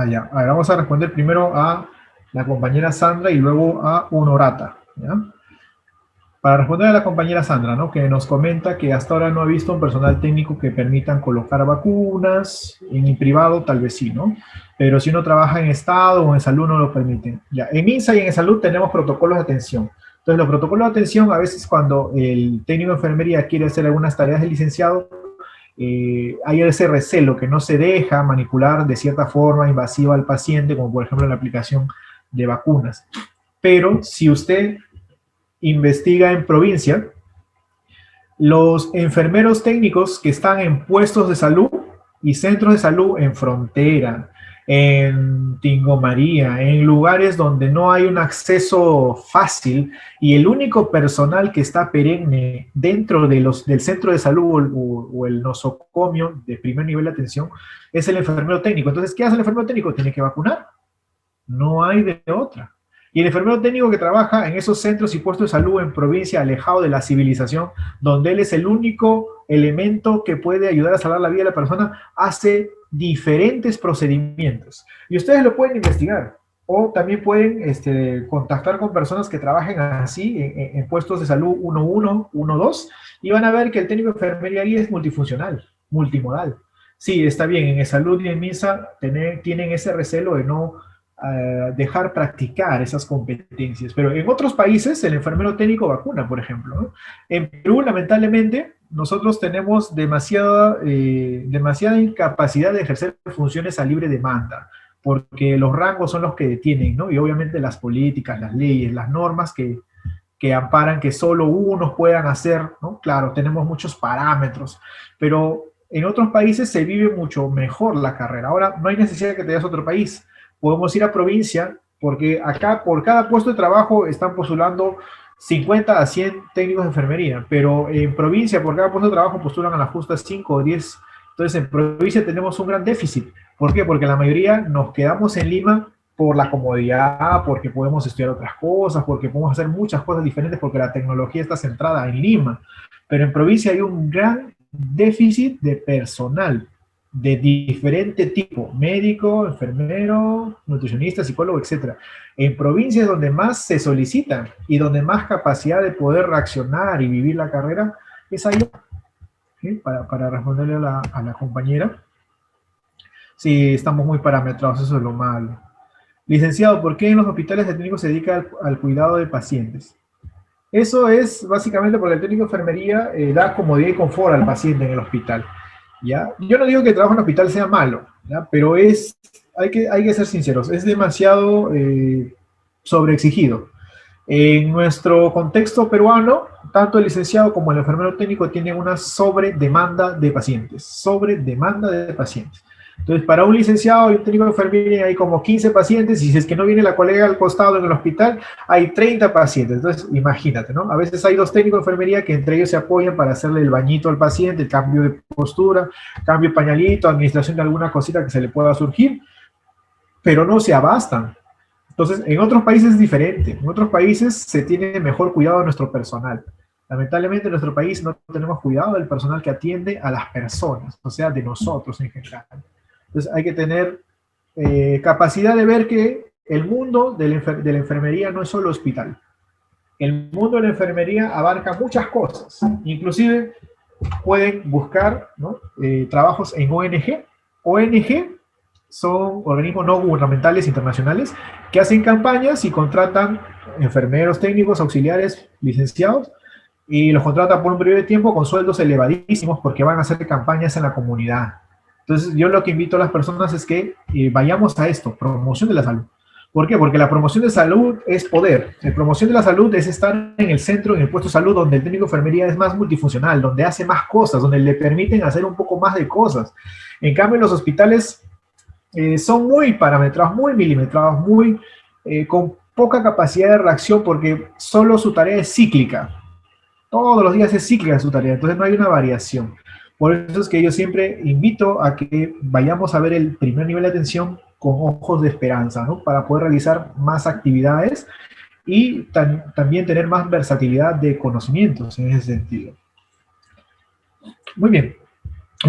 ya. A ver, vamos a responder primero a la compañera Sandra y luego a Honorata, ¿ya? Para responder a la compañera Sandra, ¿no?, que nos comenta que hasta ahora no ha visto un personal técnico que permitan colocar vacunas, en privado tal vez sí, ¿no? Pero si uno trabaja en Estado o en Salud no lo permiten. Ya, en MINSA y en Salud tenemos protocolos de atención. Entonces, los protocolos de atención, a veces cuando el técnico de enfermería quiere hacer algunas tareas de licenciado, hay ese recelo que no se deja manipular de cierta forma invasiva al paciente, como por ejemplo la aplicación de vacunas. Pero si usted investiga en provincia, los enfermeros técnicos que están en puestos de salud y centros de salud en frontera, en Tingo María, en lugares donde no hay un acceso fácil y el único personal que está perenne dentro de del centro de salud o el nosocomio de primer nivel de atención es el enfermero técnico. Entonces, ¿qué hace el enfermero técnico? Tiene que vacunar. No hay de otra. Y el enfermero técnico que trabaja en esos centros y puestos de salud en provincia, alejado de la civilización, donde él es el único elemento que puede ayudar a salvar la vida de la persona, hace diferentes procedimientos. Y ustedes lo pueden investigar. O también pueden contactar con personas que trabajen así en puestos de salud 1-1, 1-2, y van a ver que el técnico de enfermería ahí es multifuncional, multimodal. Sí, está bien, en salud y en MINSA tienen ese recelo de no dejar practicar esas competencias. Pero en otros países el enfermero técnico vacuna, por ejemplo, ¿no? En Perú, lamentablemente, nosotros tenemos demasiada incapacidad de ejercer funciones a libre demanda, porque los rangos son los que detienen, ¿no? Y obviamente las políticas, las leyes, las normas que amparan que solo unos puedan hacer, ¿no? Claro, tenemos muchos parámetros, pero en otros países se vive mucho mejor la carrera. Ahora, no hay necesidad de que te vayas a otro país. Podemos ir a provincia, porque acá por cada puesto de trabajo están postulando 50 a 100 técnicos de enfermería, pero en provincia por cada puesto de trabajo postulan a las justas 5 o 10. Entonces en provincia tenemos un gran déficit. ¿Por qué? Porque la mayoría nos quedamos en Lima por la comodidad, porque podemos estudiar otras cosas, porque podemos hacer muchas cosas diferentes, porque la tecnología está centrada en Lima. Pero en provincia hay un gran déficit de personal de diferente tipo, médico, enfermero, nutricionista, psicólogo, etc. En provincias donde más se solicitan y donde más capacidad de poder reaccionar y vivir la carrera es ahí. ¿Sí? Para responderle a la compañera. Sí, estamos muy parametrados, eso es lo malo. Licenciado, ¿por qué en los hospitales el técnico se dedica al cuidado de pacientes? Eso es básicamente porque el técnico de enfermería da comodidad y confort al paciente en el hospital. ¿Ya? Yo no digo que el trabajo en el hospital sea malo, ¿ya? Pero hay que ser sinceros, es demasiado sobreexigido. En nuestro contexto peruano, tanto el licenciado como el enfermero técnico tienen una sobredemanda de pacientes, sobredemanda de pacientes. Entonces, para un licenciado y un técnico de enfermería hay como 15 pacientes, y si es que no viene la colega al costado en el hospital, hay 30 pacientes. Entonces, imagínate, ¿no? A veces hay dos técnicos de enfermería que entre ellos se apoyan para hacerle el bañito al paciente, el cambio de postura, cambio de pañalito, administración de alguna cosita que se le pueda surgir, pero no se abastan. Entonces, en otros países es diferente. En otros países se tiene mejor cuidado de nuestro personal. Lamentablemente en nuestro país no tenemos cuidado del personal que atiende a las personas, o sea, de nosotros en general. Entonces hay que tener capacidad de ver que el mundo de la enfermería no es solo hospital. El mundo de la enfermería abarca muchas cosas. Inclusive pueden buscar, ¿no? Trabajos en ONG. ONG son organismos no gubernamentales internacionales que hacen campañas y contratan enfermeros técnicos, auxiliares, licenciados, y los contratan por un periodo de tiempo con sueldos elevadísimos porque van a hacer campañas en la comunidad. Entonces, yo lo que invito a las personas es que vayamos a esto, promoción de la salud. ¿Por qué? Porque la promoción de salud es poder. La promoción de la salud es estar en el centro, en el puesto de salud, donde el técnico de enfermería es más multifuncional, donde hace más cosas, donde le permiten hacer un poco más de cosas. En cambio, los hospitales son muy parametrados, muy milimetrados, con poca capacidad de reacción porque solo su tarea es cíclica. Todos los días es cíclica su tarea, entonces no hay una variación. Por eso es que yo siempre invito a que vayamos a ver el primer nivel de atención con ojos de esperanza, ¿no? Para poder realizar más actividades y también tener más versatilidad de conocimientos en ese sentido. Muy bien.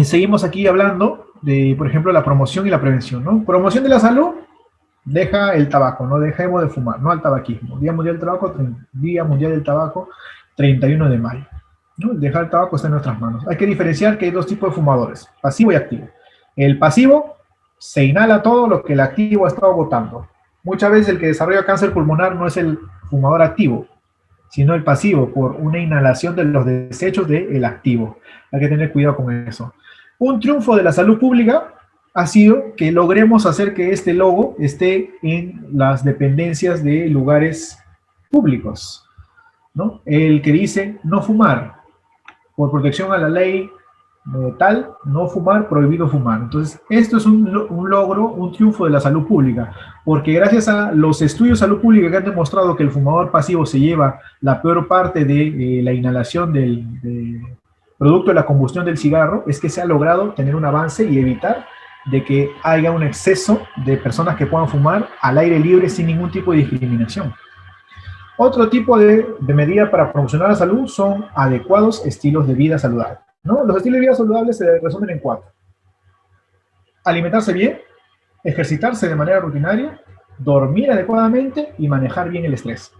Seguimos aquí hablando de, por ejemplo, la promoción y la prevención, ¿no? Promoción de la salud, deja el tabaco, no dejemos de fumar, no al tabaquismo. Día Mundial del Tabaco, 31 de mayo. ¿No? Dejar el tabaco está en nuestras manos. Hay que diferenciar que hay dos tipos de fumadores, pasivo y activo. El pasivo se inhala todo lo que el activo ha estado botando. Muchas veces el que desarrolla cáncer pulmonar no es el fumador activo, sino el pasivo, por una inhalación de los desechos del activo. Hay que tener cuidado con eso. Un triunfo de la salud pública ha sido que logremos hacer que este logo esté en las dependencias de lugares públicos, ¿no? El que dice no fumar, por protección a la ley tal, no fumar, prohibido fumar. Entonces, esto es un logro, un triunfo de la salud pública, porque gracias a los estudios de salud pública que han demostrado que el fumador pasivo se lleva la peor parte de la inhalación del producto de la combustión del cigarro, es que se ha logrado tener un avance y evitar de que haya un exceso de personas que puedan fumar al aire libre sin ningún tipo de discriminación. Otro tipo de medida para promocionar la salud son adecuados estilos de vida saludable, ¿no? Los estilos de vida saludables se resumen en 4. Alimentarse bien, ejercitarse de manera rutinaria, dormir adecuadamente y manejar bien el estrés.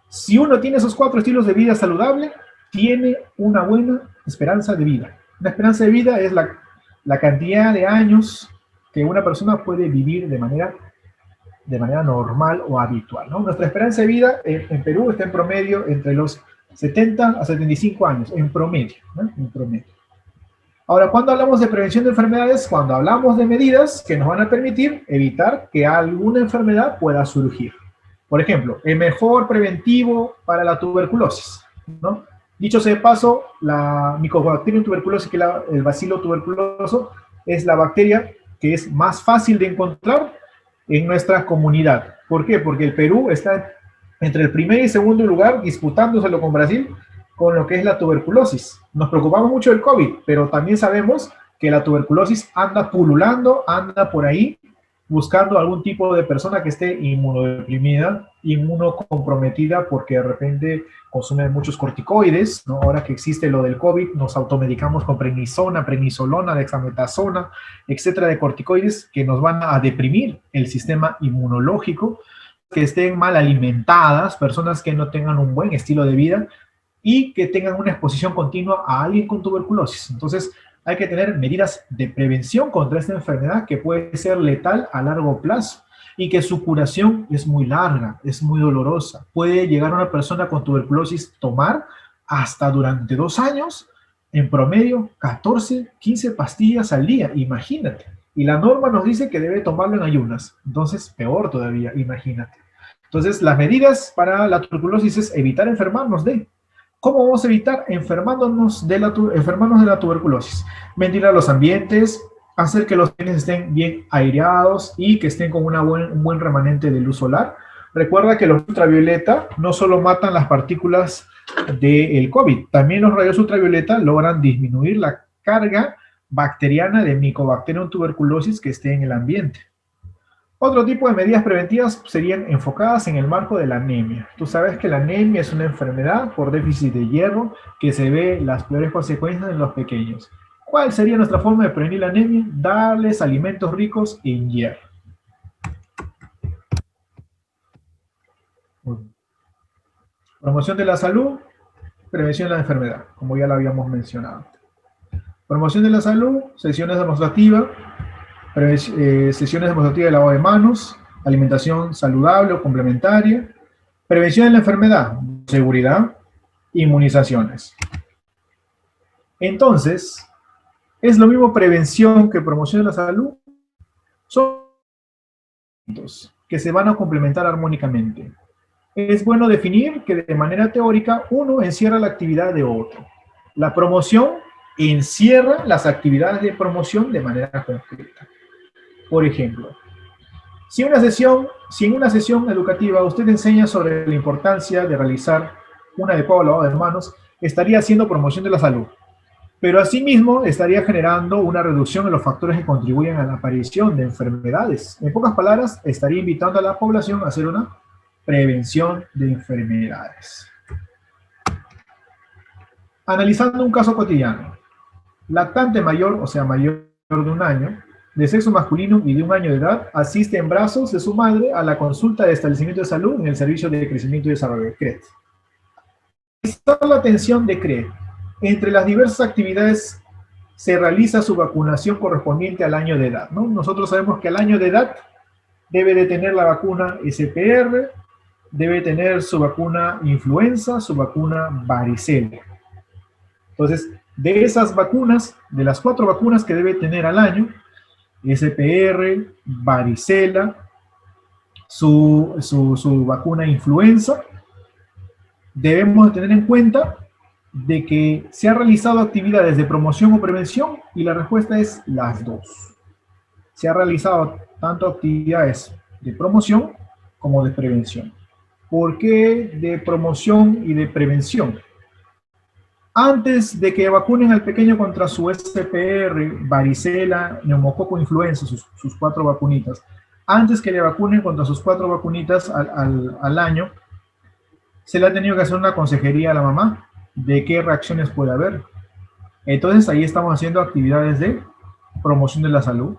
Si uno tiene esos 4 estilos de vida saludable, tiene una buena esperanza de vida. La esperanza de vida es la cantidad de años que una persona puede vivir de manera normal o habitual, ¿no? Nuestra esperanza de vida en Perú está en promedio entre los 70 a 75 años, en promedio, ¿no? En promedio. Ahora, cuando hablamos de prevención de enfermedades, cuando hablamos de medidas que nos van a permitir evitar que alguna enfermedad pueda surgir. Por ejemplo, el mejor preventivo para la tuberculosis, ¿no? Dicho sea de paso, la Mycobacterium tuberculosis, que el bacilo tuberculoso, es la bacteria que es más fácil de encontrar en nuestra comunidad. ¿Por qué? Porque el Perú está entre el primer y segundo lugar disputándoselo con Brasil con lo que es la tuberculosis. Nos preocupamos mucho del COVID, pero también sabemos que la tuberculosis anda pululando, anda por ahí buscando algún tipo de persona que esté inmunodeprimida, inmunocomprometida, porque de repente consume muchos corticoides, ¿no? Ahora que existe lo del COVID, nos automedicamos con prednisona, prednisolona, dexametasona, etcétera, de corticoides que nos van a deprimir el sistema inmunológico, que estén mal alimentadas, personas que no tengan un buen estilo de vida y que tengan una exposición continua a alguien con tuberculosis. Entonces, hay que tener medidas de prevención contra esta enfermedad que puede ser letal a largo plazo y que su curación es muy larga, es muy dolorosa. Puede llegar una persona con tuberculosis tomar hasta durante 2 años, en promedio, 14, 15 pastillas al día, imagínate. Y la norma nos dice que debe tomarlo en ayunas, entonces peor todavía, imagínate. Entonces, las medidas para la tuberculosis es evitar enfermarnos de... ¿Cómo vamos a evitar enfermarnos de la tuberculosis? Ventilar los ambientes, hacer que los ambientes estén bien aireados y que estén con un buen remanente de luz solar. Recuerda que los ultravioleta no solo matan las partículas del COVID, también los rayos ultravioleta logran disminuir la carga bacteriana de Mycobacterium tuberculosis que esté en el ambiente. Otro tipo de medidas preventivas serían enfocadas en el marco de la anemia. Tú sabes que la anemia es una enfermedad por déficit de hierro que se ve las peores consecuencias en los pequeños. ¿Cuál sería nuestra forma de prevenir la anemia? Darles alimentos ricos en hierro. Promoción de la salud, prevención de la enfermedad, como ya lo habíamos mencionado. Promoción de la salud, sesiones demostrativas, sesiones demostrativas de lavado de manos, alimentación saludable o complementaria, prevención de la enfermedad, seguridad, inmunizaciones. Entonces, ¿es lo mismo prevención que promoción de la salud? Son que se van a complementar armónicamente. Es bueno definir que de manera teórica uno encierra la actividad de otro. La promoción encierra las actividades de promoción de manera concreta. Por ejemplo, si en una sesión educativa usted enseña sobre la importancia de realizar un adecuado lavado de manos, estaría haciendo promoción de la salud. Pero asimismo estaría generando una reducción en los factores que contribuyen a la aparición de enfermedades. En pocas palabras, estaría invitando a la población a hacer una prevención de enfermedades. Analizando un caso cotidiano. Lactante mayor, o sea, mayor de 1 año, de sexo masculino y de 1 año de edad, asiste en brazos de su madre a la consulta de establecimiento de salud en el Servicio de Crecimiento y Desarrollo, CRED. La atención de CRED. Entre las diversas actividades se realiza su vacunación correspondiente al año de edad, ¿no? Nosotros sabemos que al año de edad debe de tener la vacuna SPR, debe tener su vacuna influenza, su vacuna varicela. Entonces, de esas vacunas, de las 4 vacunas que debe tener al año, SPR, varicela, su vacuna influenza, debemos tener en cuenta de que se han realizado actividades de promoción o prevención, y la respuesta es las dos. Se ha realizado tanto actividades de promoción como de prevención. ¿Por qué de promoción y de prevención? Antes de que vacunen al pequeño contra su SPR, varicela, neumococo, influenza, sus 4 vacunitas, antes que le vacunen contra sus 4 vacunitas al año, se le ha tenido que hacer una consejería a la mamá de qué reacciones puede haber. Entonces ahí estamos haciendo actividades de promoción de la salud.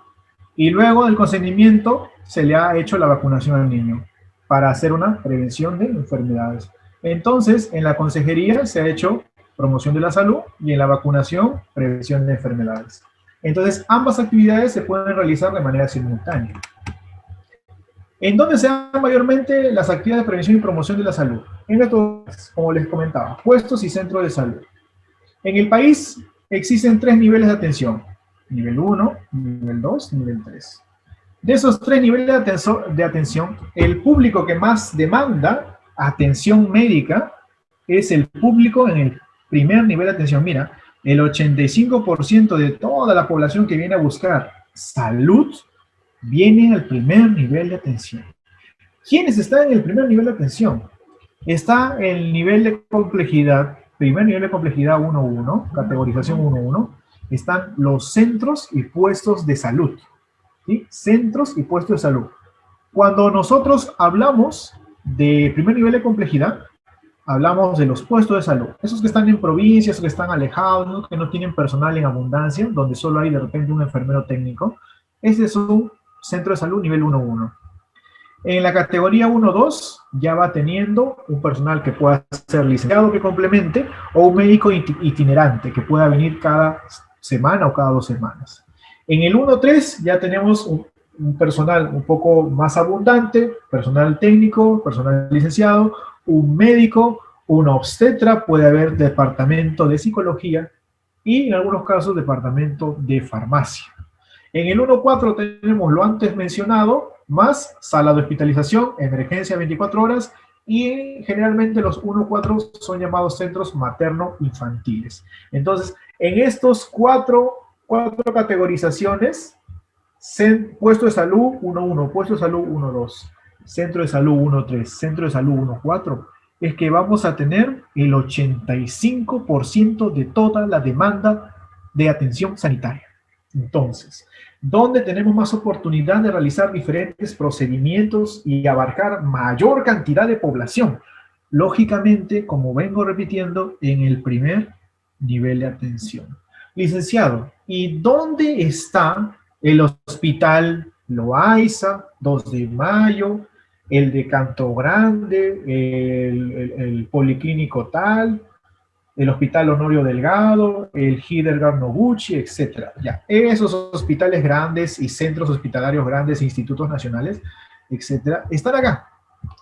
Y luego del consentimiento se le ha hecho la vacunación al niño para hacer una prevención de enfermedades. Entonces, en la consejería se ha hecho promoción de la salud y en la vacunación, prevención de enfermedades. Entonces, ambas actividades se pueden realizar de manera simultánea. ¿En dónde se dan mayormente las actividades de prevención y promoción de la salud? En estos, como les comentaba, puestos y centros de salud. En el país existen 3 niveles de atención. Nivel 1, nivel 2, nivel 3. De esos 3 niveles de atención, el público que más demanda atención médica es el público en el primer nivel de atención. Mira, el 85% de toda la población que viene a buscar salud viene al primer nivel de atención. ¿Quiénes están en el primer nivel de atención? Está el nivel de complejidad, primer nivel de complejidad 1.1, categorización 1.1, están los centros y puestos de salud. ¿Sí? Centros y puestos de salud. Cuando nosotros hablamos de primer nivel de complejidad, hablamos de los puestos de salud. Esos que están en provincias, que están alejados, que no tienen personal en abundancia, donde solo hay de repente un enfermero técnico. Ese es un centro de salud nivel 1.1. En la categoría 1.2 ya va teniendo un personal que pueda ser licenciado que complemente o un médico itinerante que pueda venir cada semana o cada 2 semanas. En el 1.3 ya tenemos un personal un poco más abundante, personal técnico, personal licenciado, un médico, una obstetra, puede haber departamento de psicología y en algunos casos departamento de farmacia. En el 1.4 tenemos lo antes mencionado, más sala de hospitalización, emergencia 24 horas, y generalmente los 1.4 son llamados centros materno-infantiles. Entonces, en estos cuatro categorizaciones, puesto de salud 1.1, puesto de salud 1.2, centro de salud 1.3, centro de salud 1.4, es que vamos a tener el 85% de toda la demanda de atención sanitaria. Entonces, ¿dónde tenemos más oportunidad de realizar diferentes procedimientos y abarcar mayor cantidad de población? Lógicamente, como vengo repitiendo, en el primer nivel de atención. Licenciado, ¿y dónde está el hospital Loaiza, 2 de Mayo, el de Canto Grande, el Policlínico tal, el Hospital Honorio Delgado, el Hidegard Noguchi, etc.? Ya, esos hospitales grandes y centros hospitalarios grandes, institutos nacionales, etc., están acá.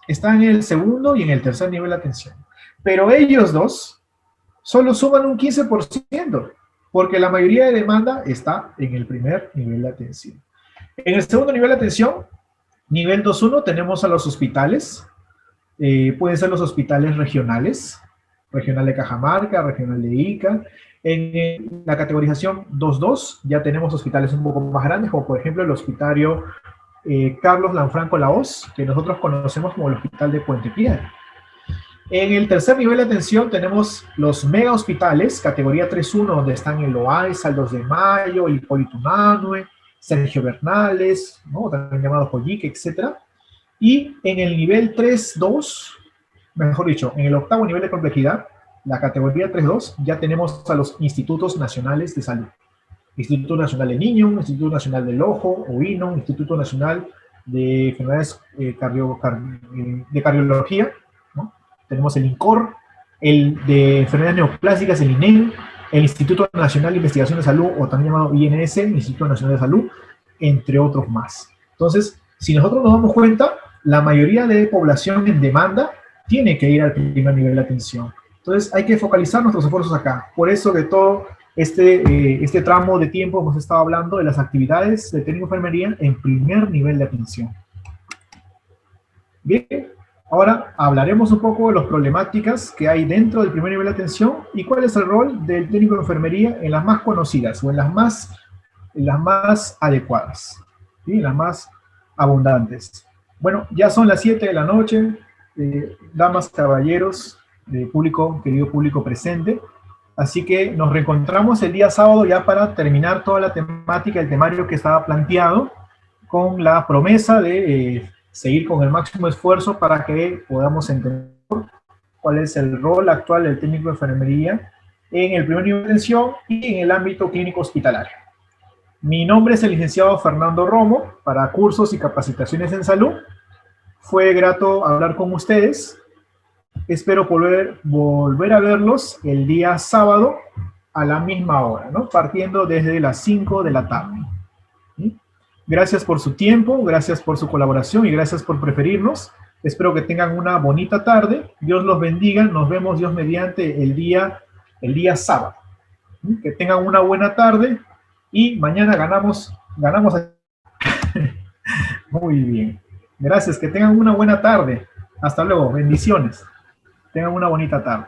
Están en el segundo y en el tercer nivel de atención. Pero ellos dos solo suman un 15%, porque la mayoría de demanda está en el primer nivel de atención. En el segundo nivel de atención, nivel 2.1, tenemos a los hospitales. Pueden ser los hospitales regionales, regional de Cajamarca, regional de Ica. En la categorización 2.2 ya tenemos hospitales un poco más grandes, como por ejemplo el hospitario Carlos Lanfranco Lahoz, que nosotros conocemos como el Hospital de Puente Piedra. En el tercer nivel de atención tenemos los mega hospitales, categoría 3.1, donde están el Loaiza, el 2 de Mayo, el Hipólito Unanue, Sergio Bernales, ¿no?, también llamado Joyique, etc. Y en el nivel 3.2, mejor dicho, en el octavo nivel de complejidad, la categoría 3.2, ya tenemos a los institutos nacionales de salud. Instituto Nacional de Niño, Instituto Nacional del Ojo, OINO, Instituto Nacional de Enfermedades de Cardiología, ¿no? Tenemos el INCOR, el de Enfermedades Neoplásicas, el INEM, el Instituto Nacional de Investigación de Salud, o también llamado INS, Instituto Nacional de Salud, entre otros más. Entonces, si nosotros nos damos cuenta, la mayoría de población en demanda tiene que ir al primer nivel de atención. Entonces, hay que focalizar nuestros esfuerzos acá. Por eso, de todo este tramo de tiempo hemos estado hablando de las actividades de técnico de enfermería en primer nivel de atención. Bien, Ahora hablaremos un poco de las problemáticas que hay dentro del primer nivel de atención y cuál es el rol del técnico de enfermería en las más conocidas o en las más adecuadas, ¿sí? En las más abundantes. Bueno, ya son las 7 de la noche, damas, caballeros, público, querido público presente, así que nos reencontramos el día sábado ya para terminar toda la temática, el temario que estaba planteado, con la promesa de seguir con el máximo esfuerzo para que podamos entender cuál es el rol actual del técnico de enfermería en el primer nivel de atención y en el ámbito clínico hospitalario. Mi nombre es el licenciado Fernando Romo, para cursos y capacitaciones en salud. Fue grato hablar con ustedes. Espero volver a verlos el día sábado a la misma hora, ¿no? Partiendo desde las 5 de la tarde. ¿Sí? Gracias por su tiempo, gracias por su colaboración y gracias por preferirnos. Espero que tengan una bonita tarde. Dios los bendiga. Nos vemos, Dios mediante, el día sábado. ¿Sí? Que tengan una buena tarde y mañana ganamos. Muy bien. Gracias, que tengan una buena tarde. Hasta luego, bendiciones. Tengan una bonita tarde.